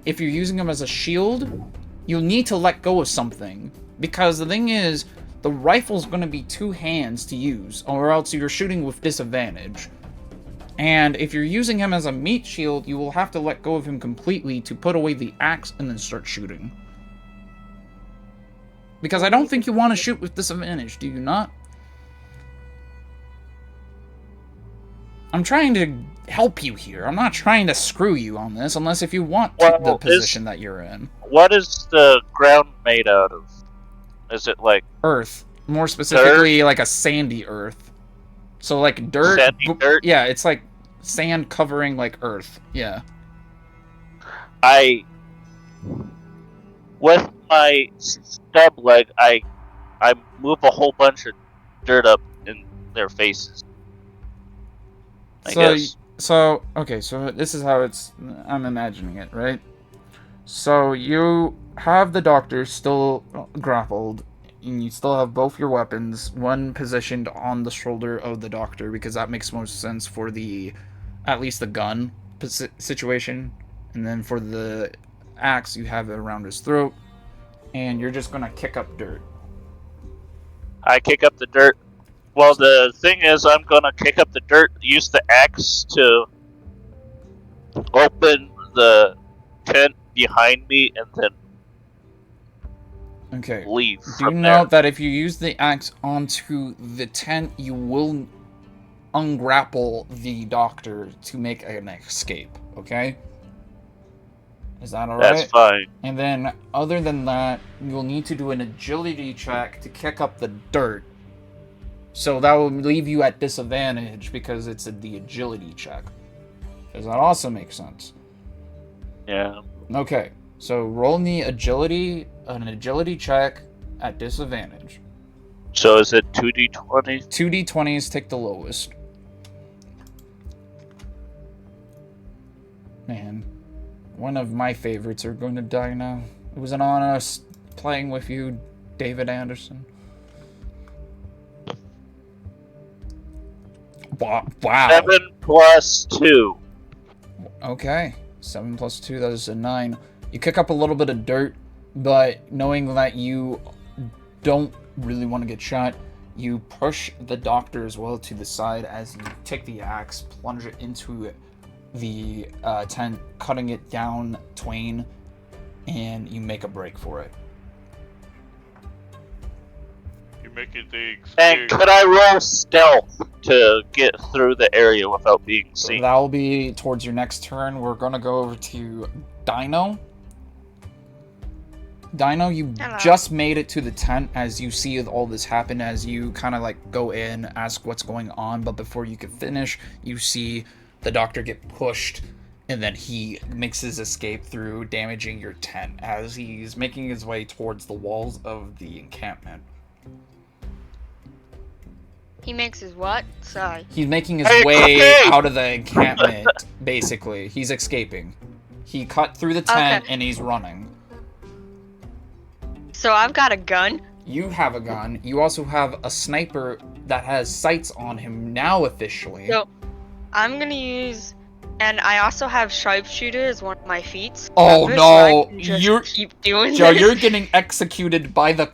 if you're using him as a shield, you'll need to let go of something. Because the thing is, the rifle's going to be 2 hands to use, or else you're shooting with disadvantage. And if you're using him as a meat shield, you will have to let go of him completely to put away the axe and then start shooting. Because I don't think you want to shoot with disadvantage, do you not? I'm trying to help you here. I'm not trying to screw you on this, unless if you want the position that you're in. What is the ground made out of? Is it like earth? More specifically, like a sandy earth. So like dirt. Sandy dirt? Yeah, it's like sand covering like earth. Yeah. With my stub leg, I move a whole bunch of dirt up in their faces. I guess. So this is how I'm imagining it, right? So you have the doctor still grappled, and you still have both your weapons, one positioned on the shoulder of the doctor, because that makes most sense for at least the gun situation, and then for the axe, you have it around his throat, and you're just gonna kick up dirt. I kick up the dirt. Well, the thing is, I'm gonna kick up the dirt, use the axe to open the tent behind me, and then leave. Do note that if you use the axe onto the tent, you will ungrapple the doctor to make an escape, okay? Is that alright? That's fine. And then, other than that, you'll need to do an agility check to kick up the dirt. So that will leave you at disadvantage because it's the agility check. Does that also make sense? Yeah. Okay, so roll me an agility check at disadvantage. So is it 2d20? 2d20s, take the lowest. Man, one of my favorites are going to die now. It was an honor playing with you, David Anderson. Wow. 7 plus 2. Okay, 7 plus 2, that is a 9. You kick up a little bit of dirt, but knowing that you don't really want to get shot, you push the doctor as well to the side as you take the axe, plunge it into the tent, cutting it down twain, and you make a break for it. You're making things. And could I roll stealth to get through the area without being seen? So that will be towards your next turn. We're gonna go over to Dino. Dino, you just made it to the tent as you see all this happen, as you kind of like go in, ask what's going on, but before you can finish, you see the doctor get pushed, and then he makes his escape through damaging your tent as he's making his way towards the walls of the encampment. He makes his what? Sorry. He's making his way out of the encampment, basically. He's escaping. He cut through the tent and he's running. So I've got a gun. You have a gun. You also have a sniper that has sights on him now officially. So I'm gonna use, and I also have sharpshooter as one of my feats. Oh no! You're keep doing Joe, this. you're getting executed by the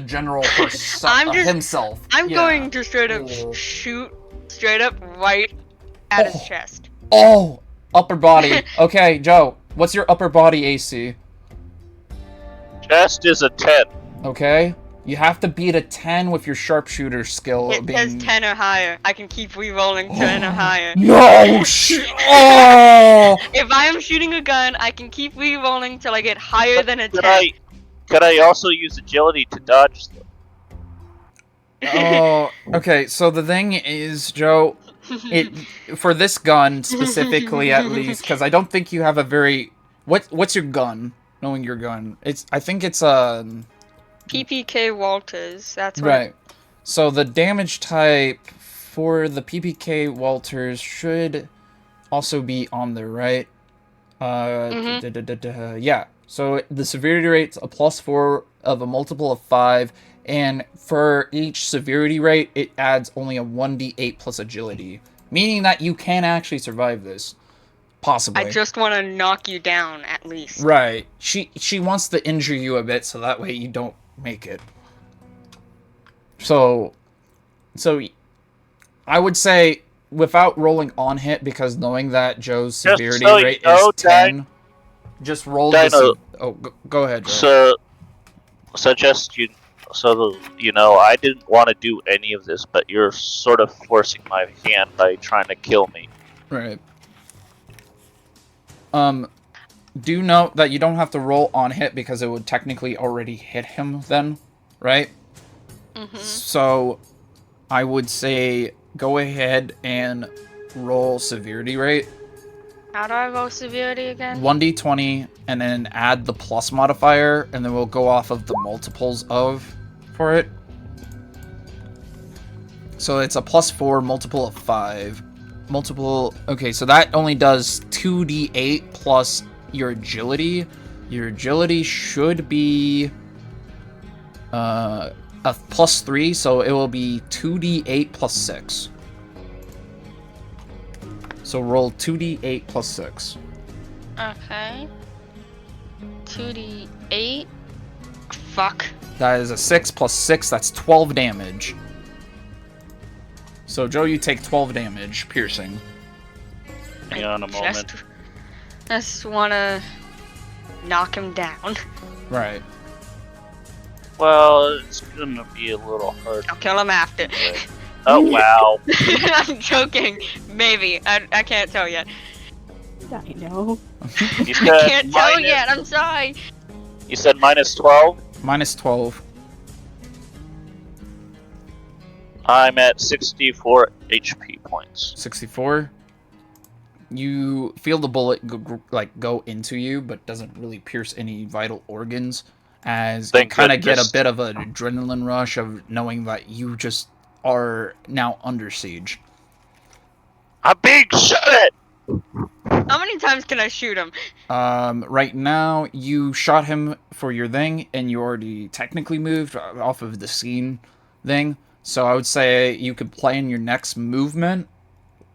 general himself. I'm going to straight up shoot straight up right at his chest. Oh, upper body. Okay, Joe, what's your upper body AC? Chest is a 10. Okay. You have to beat a 10 with your sharpshooter skill. It says 10 or higher. I can keep re-rolling 10 or higher. No! Oh! If I am shooting a gun, I can keep re-rolling till I get higher than a 10. Could I also use agility to dodge them? Oh, okay. So the thing is, Joe, for this gun specifically, at least, because I don't think you have a very. What's your gun? Knowing your gun, I think it's PPK Walters. That's right. So the damage type for the PPK Walters should also be on there, right? Yeah. So the severity rate's a +4 of a multiple of 5, and for each severity rate, it adds only a 1d8 plus agility, meaning that you can actually survive this. Possibly. I just want to knock you down, at least. Right. She wants to injure you a bit, so that way you don't make it. So I would say, without rolling on hit, because knowing that Joe's severity rate is 10, just roll this. Oh, go ahead, Joe. So I didn't want to do any of this, but you're sort of forcing my hand by trying to kill me. Right. Do note that you don't have to roll on hit because it would technically already hit him then, right? Mm-hmm. So, I would say go ahead and roll severity rate. How do I roll severity again? 1d20, and then add the plus modifier, and then we'll go off of the multiples of for it. So it's a +4 multiple of 5. Okay, so that only does 2d8 plus your agility. Your agility should be a +3, so it will be 2d8 plus 6. So roll 2d8 plus 6. Okay. 2d8. Fuck. That is a 6 plus 6, that's 12 damage. So, Joe, you take 12 damage, piercing. Hang on a moment. Just wanna knock him down. Right. Well, it's gonna be a little hard. I'll kill him after. Oh, wow. I'm joking. Maybe. I can't tell yet. I know. You I said can't tell yet. I'm sorry. You said -12? Minus 12. I'm at 64 HP points. 64. You feel the bullet go into you, but doesn't really pierce any vital organs, as you kind of get a bit of an adrenaline rush of knowing that you just are now under siege. I'm being shot at! How many times can I shoot him? Right now, you shot him for your thing, and you already technically moved off of the scene thing. So I would say you could plan your next movement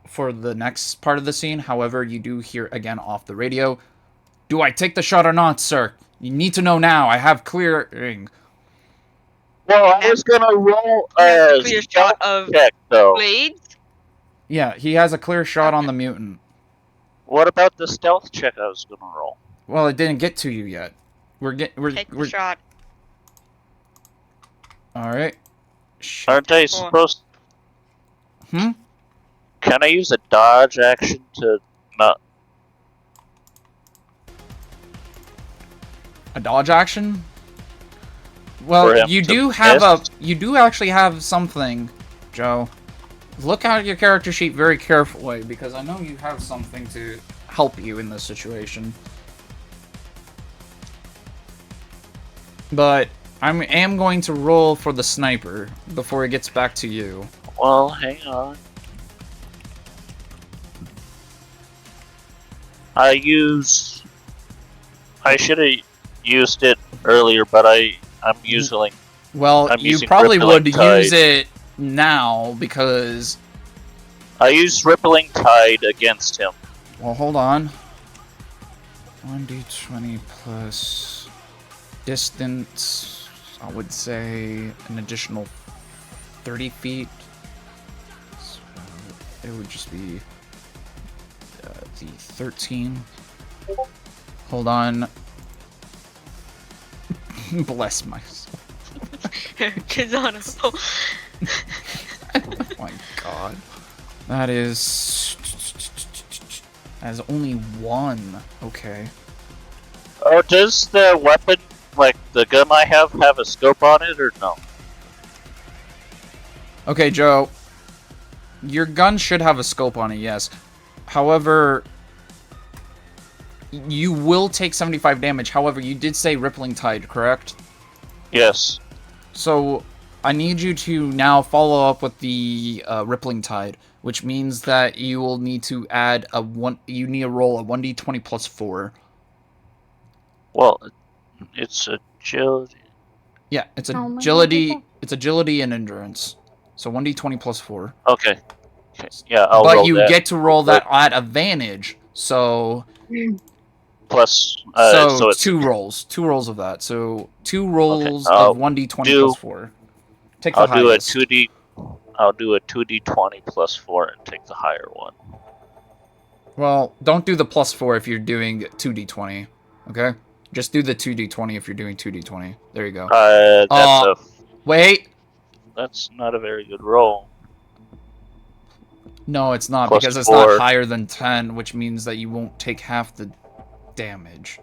for the next part of the scene. However, you do hear again off the radio, "Do I take the shot or not, sir? You need to know now. I have clearing." Well, I was gonna roll a clear shot of check, though. blades. Yeah, he has a clear shot on the mutant. What about the stealth check I was gonna roll? Well, it didn't get to you yet. Take the shot. All right. Aren't I supposed? Hmm? Can I use a dodge action to not? A dodge action? Well, you do actually have something, Joe. Look at your character sheet very carefully, because I know you have something to help you in this situation. But I am going to roll for the sniper before it gets back to you. Well, hang on. I should have used it earlier, but I'm using. Well, you probably would use it now because I used Rippling Tide against him. Well, hold on. 1d20 plus distance. I would say an additional 30 feet. So it would just be the 13. Hold on. Bless myself. Oh my god. That is only one. Okay. Oh, does the weapon, like the gun I have a scope on it, or no? Okay, Joe. Your gun should have a scope on it, yes. However, you will take 75 damage. However, you did say Rippling Tide, correct? Yes. So, I need you to now follow up with the Rippling Tide, which means that you will need to add you need to roll a 1d20 plus 4. Well, it's agility. Yeah, it's agility. It's agility and endurance. So 1d20 plus 4. Okay. Yeah, I'll roll that. But you get to roll that at advantage. So plus. So it's 2 rolls. 2 rolls of that. So 2 rolls of 1d20 plus 4. Take the highest. I'll do a 2d20 plus 4 and take the higher one. Well, don't do the plus 4 if you're doing 2d20. Okay? Just do the 2d20 if you're doing 2d20. There you go. Wait! That's not a very good roll. No, it's not, plus because it's 4. not higher than 10, which means that you won't take half the damage.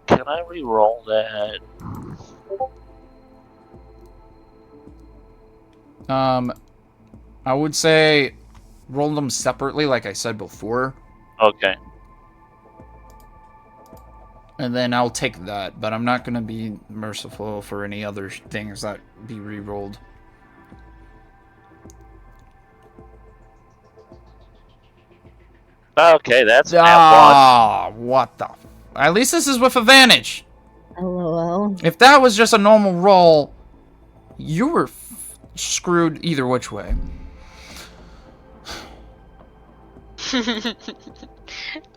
Can I re-roll that? I would say roll them separately, like I said before. Okay. And then I'll take that, but I'm not going to be merciful for any other things that be re-rolled. Okay, that's what the... At least this is with advantage. LOL. If that was just a normal roll, you were screwed either which way.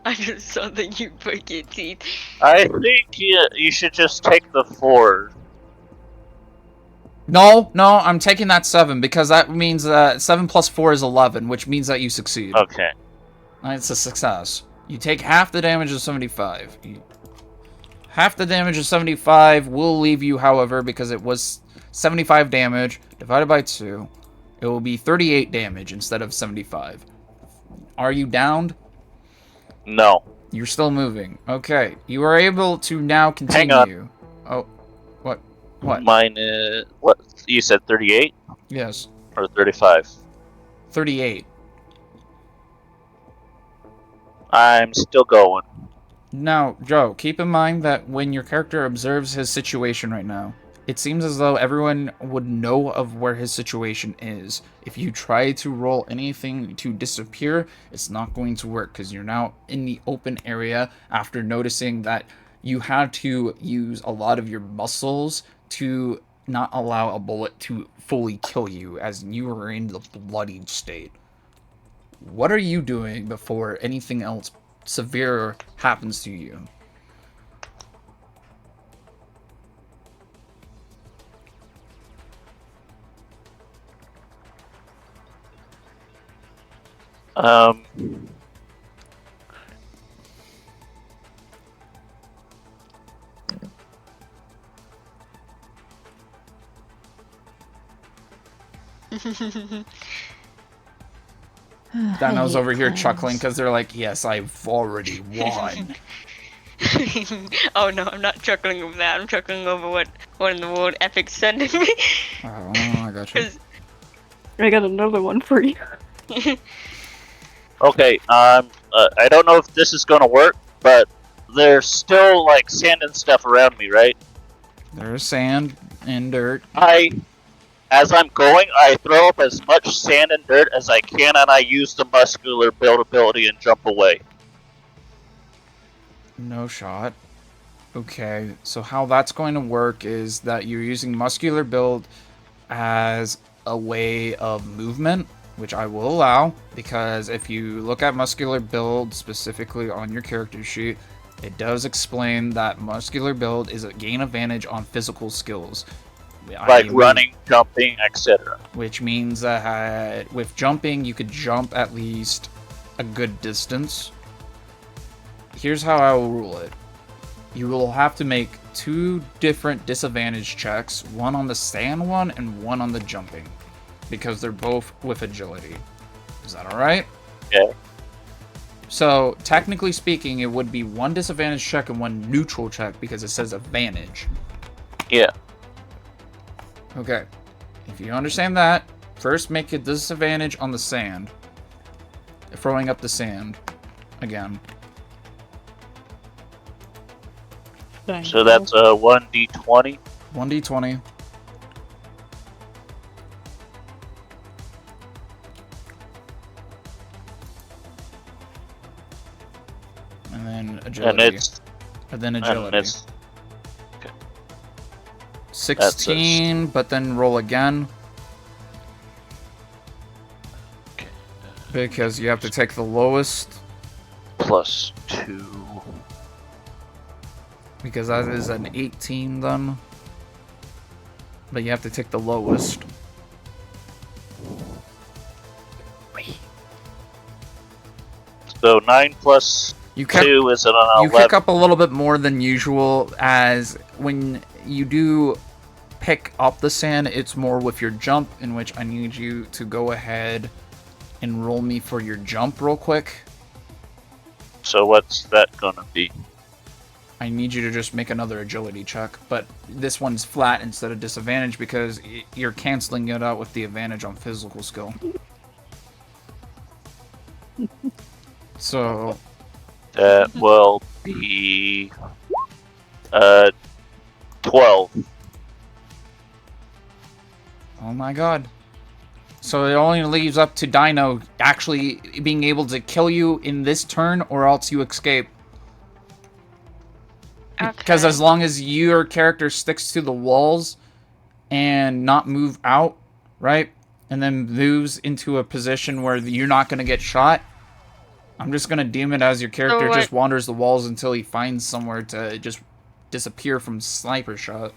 I just saw that you break your teeth. I think you should just take the 4. No, I'm taking that 7 because that means 7 plus 4 is 11, which means that you succeed. Okay. It's a success. You take half the damage of 75. Half the damage of 75 will leave you, however, because it was 75 damage divided by 2. It will be 38 damage instead of 75. Are you downed? No. You're still moving. Okay. You are able to now continue. Hang on. Oh, what? What? Mine is... What? You said 38? Yes. Or 35? 38. I'm still going. Now, Joe, keep in mind that when your character observes his situation right now, it seems as though everyone would know of where his situation is. If you try to roll anything to disappear, it's not going to work because you're now in the open area after noticing that you had to use a lot of your muscles to not allow a bullet to fully kill you as you were in the bloodied state. What are you doing before anything else severe happens to you? Danu's over here chuckling because they're like, yes, I've already won. Oh no, I'm not chuckling over that. I'm chuckling over what in the world Epic's sending me. Oh, I gotcha. I got another one for you. Okay, I don't know if this is gonna work, but there's still, like, sand and stuff around me, right? There's sand and dirt. As I'm going, I throw up as much sand and dirt as I can, and I use the muscular build ability and jump away. No shot. Okay, so how that's going to work is that you're using muscular build as a way of movement, which I will allow, because if you look at muscular build specifically on your character sheet, it does explain that muscular build is a gain advantage on physical skills. Like running, jumping, etc. Which means that with jumping, you could jump at least a good distance. Here's how I will rule it. You will have to make 2 different disadvantage checks, one on the sand one and one on the jumping, because they're both with agility. Is that alright? Yeah. So, technically speaking, it would be 1 disadvantage check and 1 neutral check because it says advantage. Yeah. Okay. If you understand that, first make a disadvantage on the sand. Throwing up the sand. Again. So that's a 1d20? 1d20. And then agility. And then agility. 16, but then roll again. Okay. Because you have to take the lowest. Plus 2. Because that is an 18 then. But you have to take the lowest. So 9 plus 2 is an 11. You kick up a little bit more than usual, as when you do pick up the sand, it's more with your jump, in which I need you to go ahead and roll me for your jump real quick. So what's that gonna be? I need you to just make another agility check, but this one's flat instead of disadvantage because you're canceling it out with the advantage on physical skill. So... That will be 12. Oh my god. So it only leaves up to Dino actually being able to kill you in this turn, or else you escape. Because as long as your character sticks to the walls and not move out, right? And then moves into a position where you're not going to get shot, I'm just going to deem it as your character just wanders the walls until he finds somewhere to just disappear from sniper shot.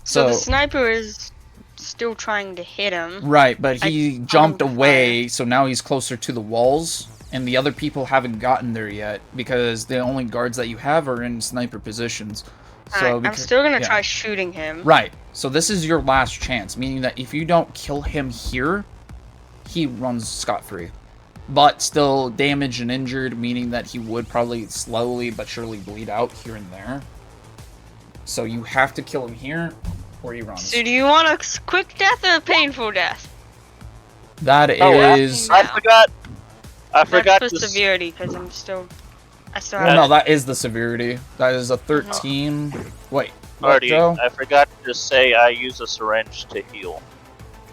So the sniper is still trying to hit him. Right, but he jumped away, so now he's closer to the walls, and the other people haven't gotten there yet, because the only guards that you have are in sniper positions. So I'm still going to try shooting him. Right, so this is your last chance, meaning that if you don't kill him here, he runs scot-free. But still damaged and injured, meaning that he would probably slowly but surely bleed out here and there. So you have to kill him here, or he runs. So do you want a quick death or a painful death? That is... I forgot That's for severity, because I still have... No, that is the severity. That is a 13... Wait, Harty, Joe? I forgot to say I use a syringe to heal.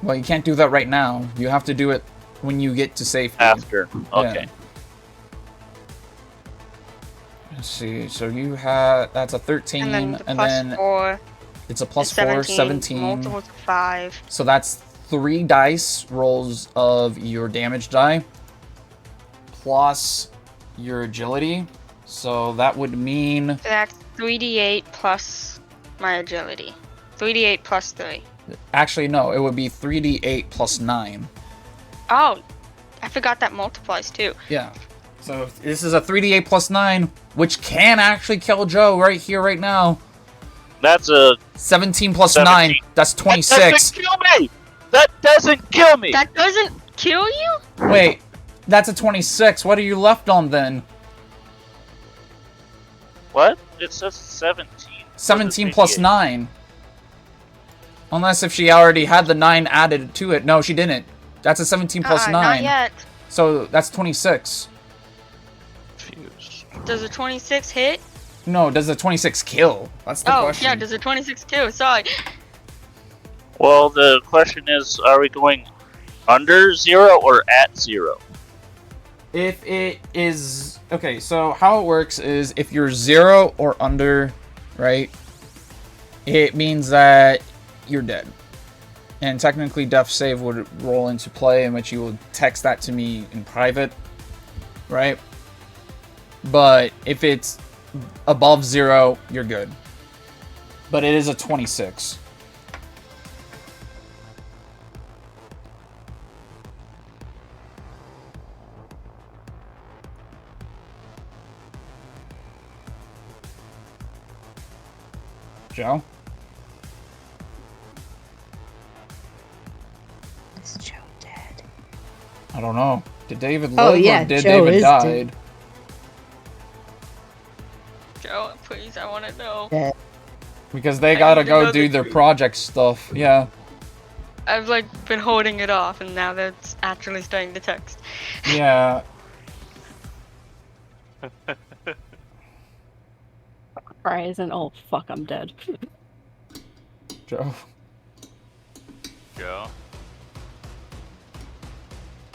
Well, you can't do that right now. You have to do it when you get to safety. After, okay. Yeah. Let's see, so you have... That's a 13, and then 4, it's a plus 4, 17. Multiple to 5. So that's 3 dice rolls of your damage die, plus your agility. So that would mean... So that's 3d8 plus my agility. 3d8 plus 3. Actually, no, it would be 3d8 plus 9. Oh, I forgot that multiplies too. Yeah. So this is a 3d8 plus 9, which can actually kill Joe right here, right now. That's a... 17 plus 9, that's 26. That doesn't kill me! That doesn't kill me! That doesn't kill you? Wait, that's a 26. What are you left on then? What? It says 17. 17 plus 9. Unless if she already had the 9 added to it. No, she didn't. That's a 17 plus 9. Not yet. So that's 26. Does a 26 hit? No, does the 26 kill? That's the question. Oh, yeah, does a 26 kill? Sorry. Well, the question is, are we going under 0 or at 0? If it is... Okay, so how it works is if you're 0 or under, right, it means that you're dead. And technically death save would roll into play, in which you will text that to me in private, right? But if it's above 0, you're good. But it is a 26. Joe? Is Joe dead? I don't know. Did David live or did Joe David died? Dead. Joe, please, I want to know. Dead. Because they gotta go do their project stuff. Yeah. I've like been holding it off, and now that's actually starting to text. Yeah. Horizon. Oh fuck, I'm dead. Joe. Joe.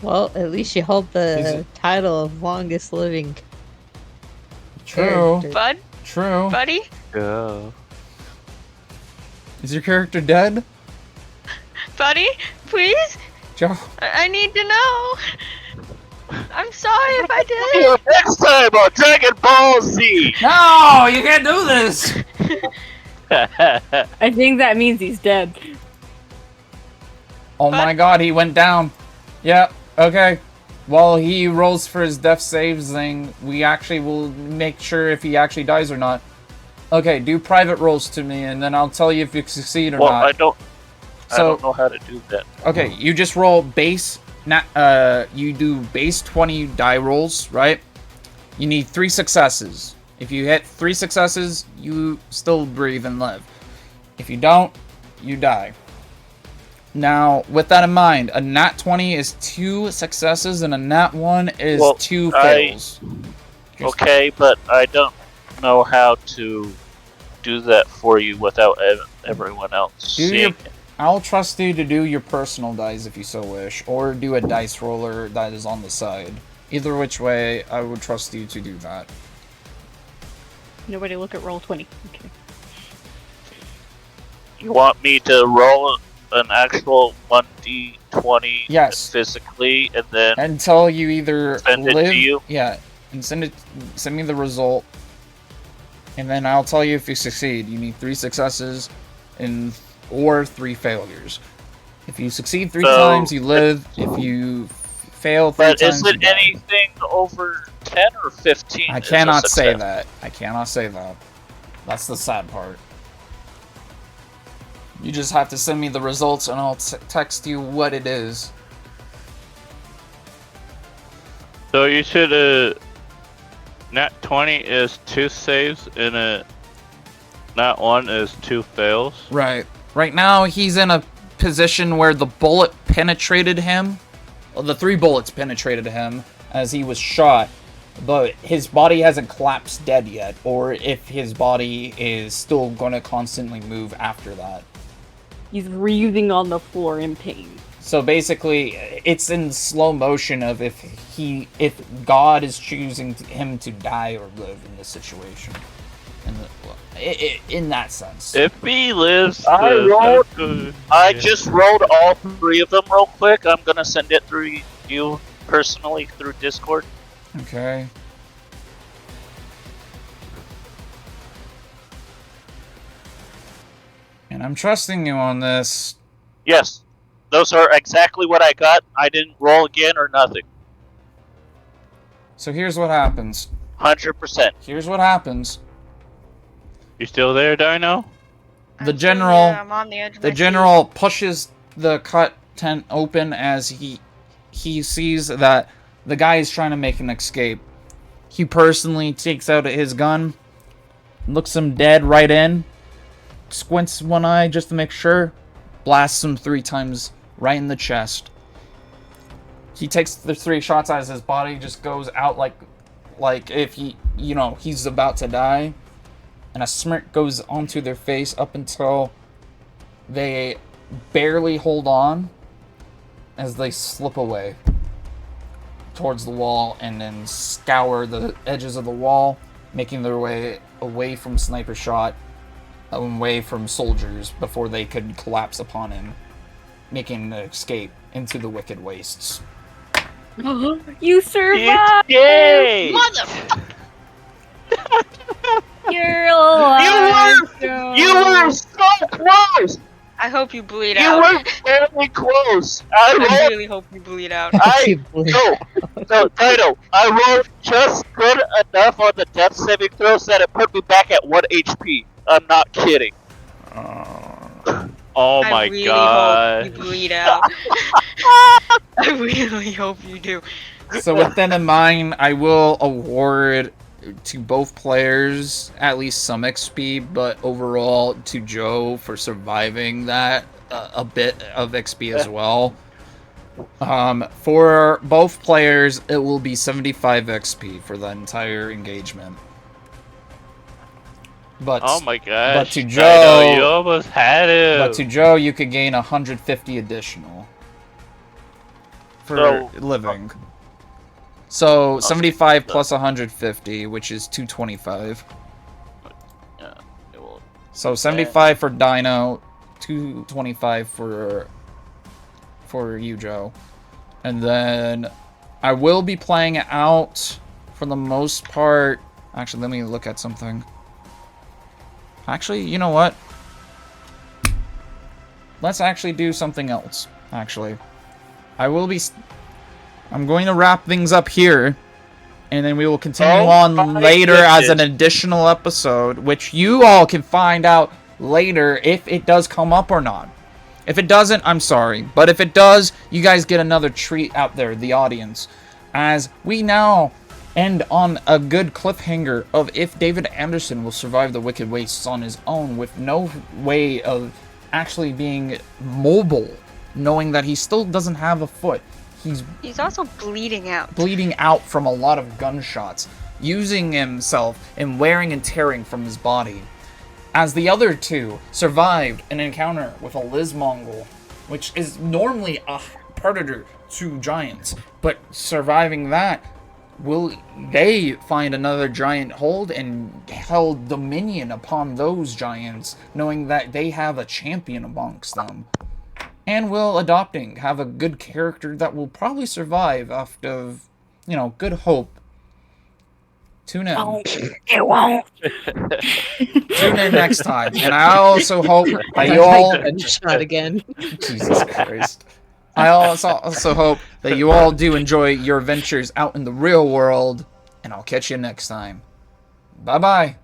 Well, at least you hold the title of longest living. True. Bud? True. Buddy? Yeah. Is your character dead? Buddy? Please? Joe. I need to know. I'm sorry if I did. Next time on Dragon Ball Z! No, you can't do this! I think that means he's dead. Oh my god, he went down. Yeah, okay. While he rolls for his death saves thing, we actually will make sure if he actually dies or not. Okay, do private rolls to me, and then I'll tell you if you succeed or not. I don't know how to do that. Okay, you just roll base. You do base 20 die rolls, right? You need 3 successes. If you hit 3 successes, you still breathe and live. If you don't, you die. Now, with that in mind, a nat 20 is 2 successes and a nat 1 is 2 fails. Okay, but I don't know how to do that for you without everyone else seeing it. I'll trust you to do your personal dice if you so wish, or do a dice roller that is on the side. Either which way, I would trust you to do that. Nobody look at Roll20. Okay. You want me to roll an actual 1d20 yes. physically, and then until you either send it to you? Yeah, and send me the result, and then I'll tell you if you succeed. You need 3 successes or 3 failures. If you succeed 3 times, you live. If you fail 3 times, but is it anything over 10 or 15? I cannot say that. I cannot say that. That's the sad part. You just have to send me the results, and I'll text you what it is. So you should, nat 20 is 2 saves, and nat 1 is 2 fails. Right. Right now, he's in a position where the bullet penetrated him. Well, the 3 bullets penetrated him as he was shot, but his body hasn't collapsed dead yet, or if his body is still going to constantly move after that. He's wreathing on the floor in pain. So basically, it's in slow motion of if God is choosing him to die or live in this situation. In that sense. If he lives, I just rolled all 3 of them real quick. I'm gonna send it through you personally through Discord. Okay. And I'm trusting you on this. Yes, those are exactly what I got. I didn't roll again or nothing. So here's what happens. 100%. Here's what happens. You still there, Dino? The general, I'm on the edge of the general pushes the cut tent open as he sees that the guy is trying to make an escape. He personally takes out his gun, looks him dead right in, squints one eye just to make sure, blasts him 3 times right in the chest. He takes the 3 shots as his body just goes out like if he's about to die. And a smirk goes onto their face up until they barely hold on as they slip away towards the wall and then scour the edges of the wall, making their way away from sniper shot, away from soldiers before they could collapse upon him, making an escape into the wicked wastes. You survived! Yay! Motherfucker! You're alive! You were so close! I hope you bleed You out. were very close. I really hope you bleed out. No, Dino, I rolled just good enough on the death saving throw so that it put me back at 1 HP. I'm not kidding. Oh my I really god. hope you bleed out. I really hope you do. So with that in mind, I will award to both players at least some XP, but overall to Joe for surviving that a bit of XP as well. For both players, it will be 75 XP for the entire engagement. But oh my gosh. But to Joe, you almost had it. But to Joe, you could gain 150 additional for living. So 75 plus 150, which is 225. Yeah, it will. So 75 for Dino, 225 for you, Joe. And then I will be playing out for the most part. Actually, let me look at something. Actually, you know what? Let's actually do something else, actually. I'm going to wrap things up here, and then we will continue on later as an additional episode, which you all can find out later if it does come up or not. If it doesn't, I'm sorry. But if it does, you guys get another treat out there, the audience, as we now end on a good cliffhanger of if David Anderson will survive the Wicked Wastes on his own with no way of actually being mobile, knowing that he still doesn't have a foot. He's also bleeding out. Bleeding out from a lot of gunshots. using himself and wearing and tearing from his body. As the other two survived an encounter with a Lizmongol, which is normally a predator to giants, but surviving that, will they find another giant hold and held dominion upon those giants, knowing that they have a champion amongst them? And will adopting have a good character that will probably survive after, good hope? Tune in. Oh, it won't. Tune in next time. And I also hope that you all... Shot again. Jesus Christ. I also hope that you all do enjoy your adventures out in the real world, and I'll catch you next time. Bye-bye.